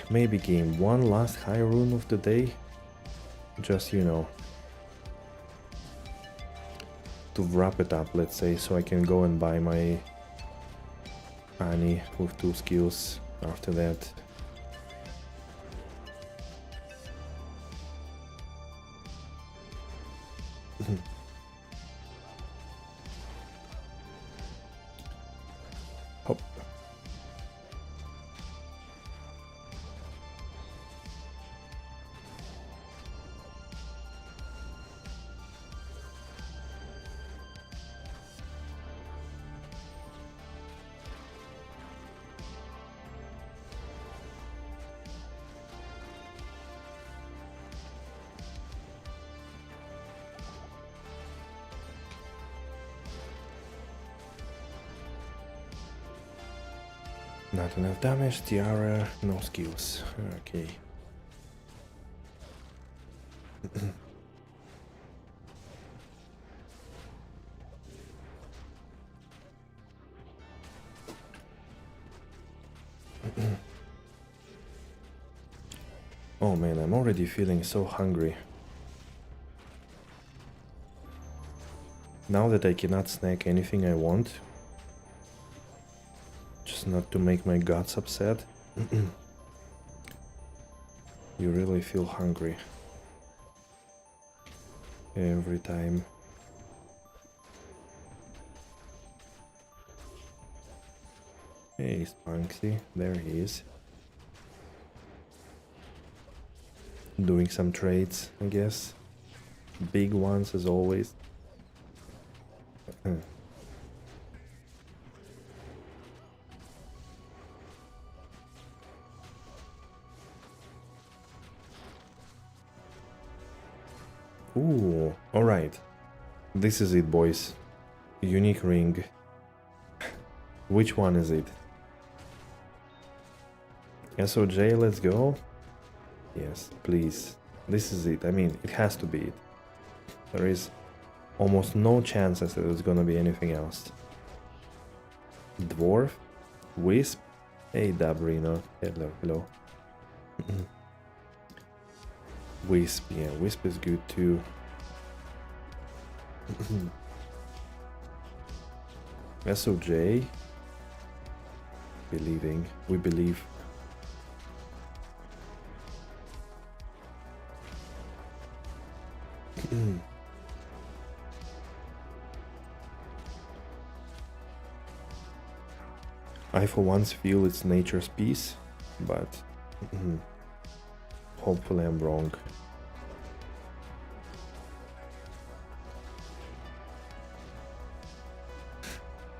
game one last high rune of the day. Just, you know, to wrap it up, let's say, so I can go and buy my Annie with 2 skills after that. Hop. Not enough damage, tiara, no skills. Okay. Oh man, I'm already feeling so hungry. Now that I cannot snack anything I want, just not to make my guts upset, you really feel hungry every time. Hey, Spunksy, there he is. Doing some trades, I guess. Big ones as always. Ooh, alright. This is it, boys. Unique ring. Which one is it? SOJ, let's go. Yes, please. This is it. I mean, it has to be it. There is almost no chances that it's gonna be anything else. Dwarf? Wisp? Hey, Dabrino. Hello, hello. Wisp, yeah, Wisp is good too. SOJ. Believing. We believe. I for once feel it's nature's peace, but hopefully I'm wrong.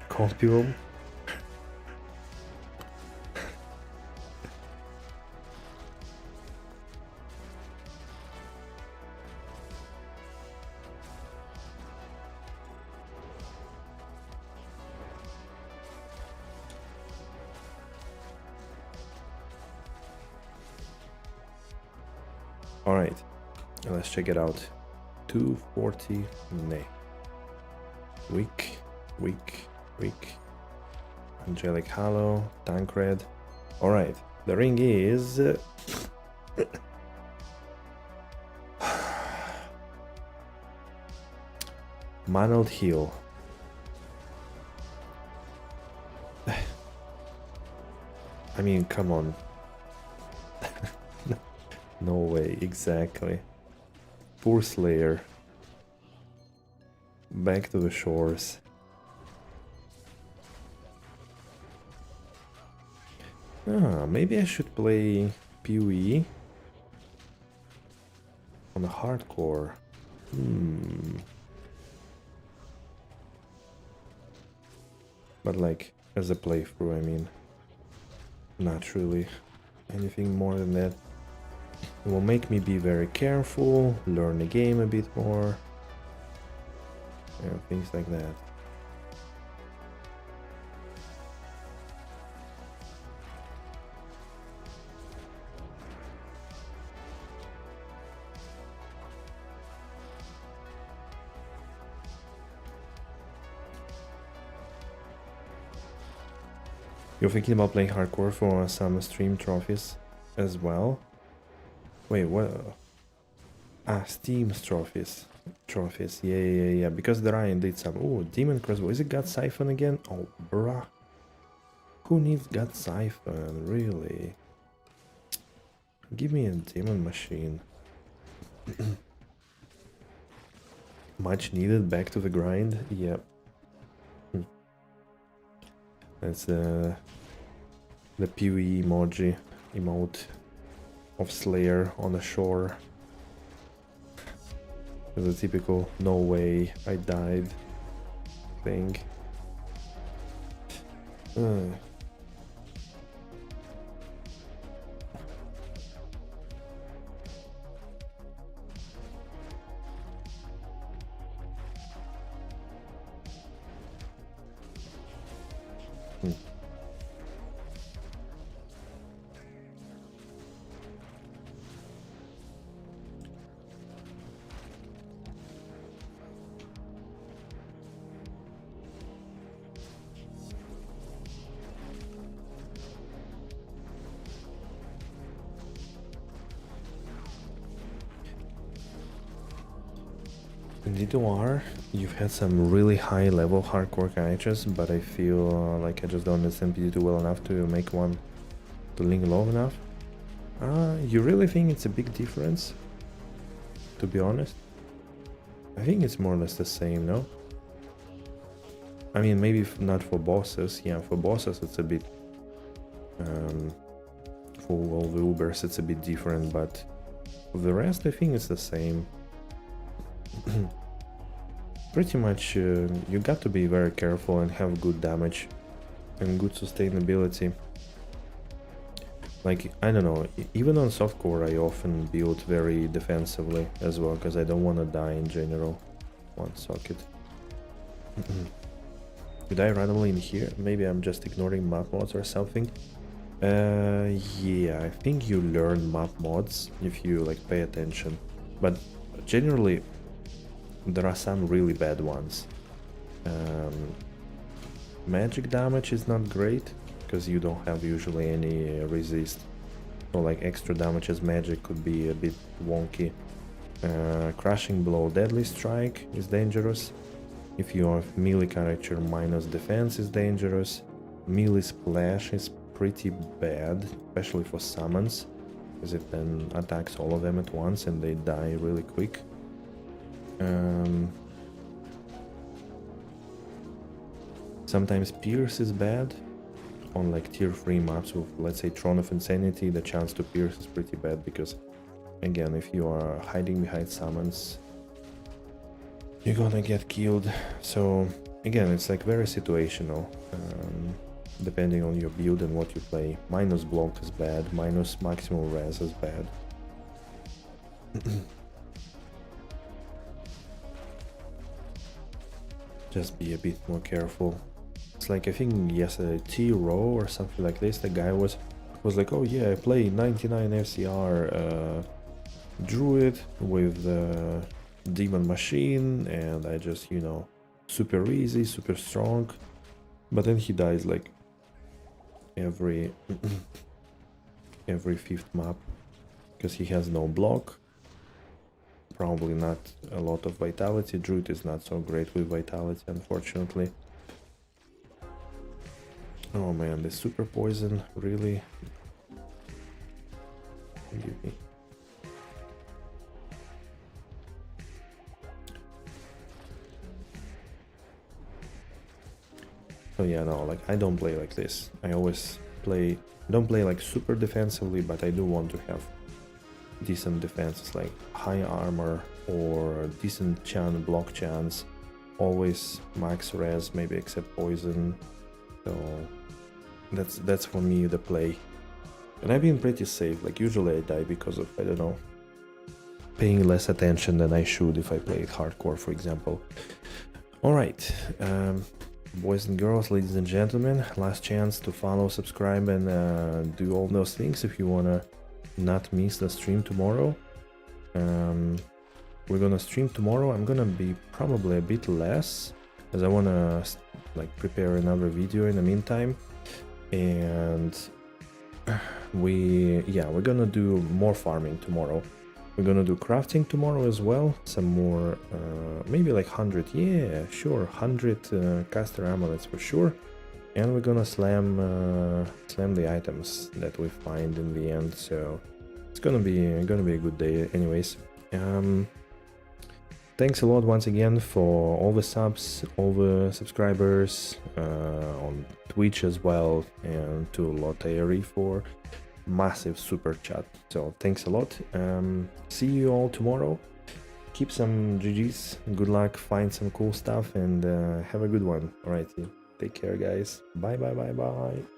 Conspiral? Alright, let's check it out. 240, nay. Weak. Angelic Hollow, Tancred. Alright, the ring is... Mantled Heel. I mean, come on. No way, exactly. Poor Slayer. Back to the shores. Maybe I should play PoE on the hardcore. But like, as a playthrough, I mean. Not really anything more than that. It will make me be very careful, learn the game a bit more. Yeah, things like that. You're thinking about playing hardcore for some stream trophies as well? Wait, what? Ah, Steam trophies. Trophies, yeah. Because there are indeed some. Oh, Demon Crossbow. Is it God Siphon again? Oh, bruh. Who needs God Siphon, really? Give me a Demon Machine. Much needed, back to the grind. Yep. That's the PoE emote of Slayer on the shore. The typical no way I died thing. In D2R, you've had some really high level hardcore characters, but I feel like I just don't understand PD2 well enough to make one to link low enough. You really think it's a big difference? To be honest? I think it's more or less the same, no? I mean, maybe not for bosses. Yeah, for bosses it's a bit... for all the UBERS it's a bit different, but for the rest I think it's the same. Pretty much you got to be very careful and have good damage and good sustainability. Like, I don't know, even on softcore I often build very defensively as well, because I don't want to die in general. One socket. Did I randomly in here? Maybe I'm just ignoring map mods or something. Yeah, I think you learn map mods if you like pay attention, but generally there are some really bad ones. Magic damage is not great because you don't have usually any resist, so like extra damage as magic could be a bit wonky. Crushing blow, deadly strike is dangerous. If you have melee character, minus defense is dangerous. Melee splash is pretty bad, especially for summons, because it then attacks all of them at once and they die really quick. Sometimes pierce is bad. On like tier 3 maps with, let's say, Throne of Insanity, the chance to pierce is pretty bad because, again, if you are hiding behind summons, you're gonna get killed. So again, it's like very situational, depending on your build and what you play. Minus block is bad, minus maximum res is bad. Just be a bit more careful. It's like, I think yesterday T-Row or something like this, the guy was like, oh yeah, I play 99 FCR Druid with Demon Machine and I just, you know, super easy, super strong. But then he dies like every every 5th map, because he has no block, probably not a lot of vitality. Druid is not so great with vitality, unfortunately. Oh man, the super poison, really? Give me. So yeah, no, like I don't play like this. I always don't play like super defensively, but I do want to have decent defenses, like high armor or decent block chance, always max res, maybe except poison. So that's for me the play. And I've been pretty safe. Like usually I die because of, I don't know, paying less attention than I should if I play hardcore, for example. Alright, boys and girls, ladies and gentlemen, last chance to follow, subscribe, and do all those things if you wanna not miss the stream tomorrow. We're gonna stream tomorrow. I'm gonna be probably a bit less, as I wanna like prepare another video in the meantime. And we're gonna do more farming tomorrow. We're gonna do crafting tomorrow as well, some more, maybe like 100, yeah, sure, 100 caster amulets for sure. And we're gonna slam the items that we find in the end, so it's gonna be a good day anyways. Thanks a lot once again for all the subs, all the subscribers, on Twitch as well, and to Lottery for massive super chat. So thanks a lot. See you all tomorrow. Keep some GGs, good luck, find some cool stuff, and have a good one. Alright, take care guys. Bye bye bye bye.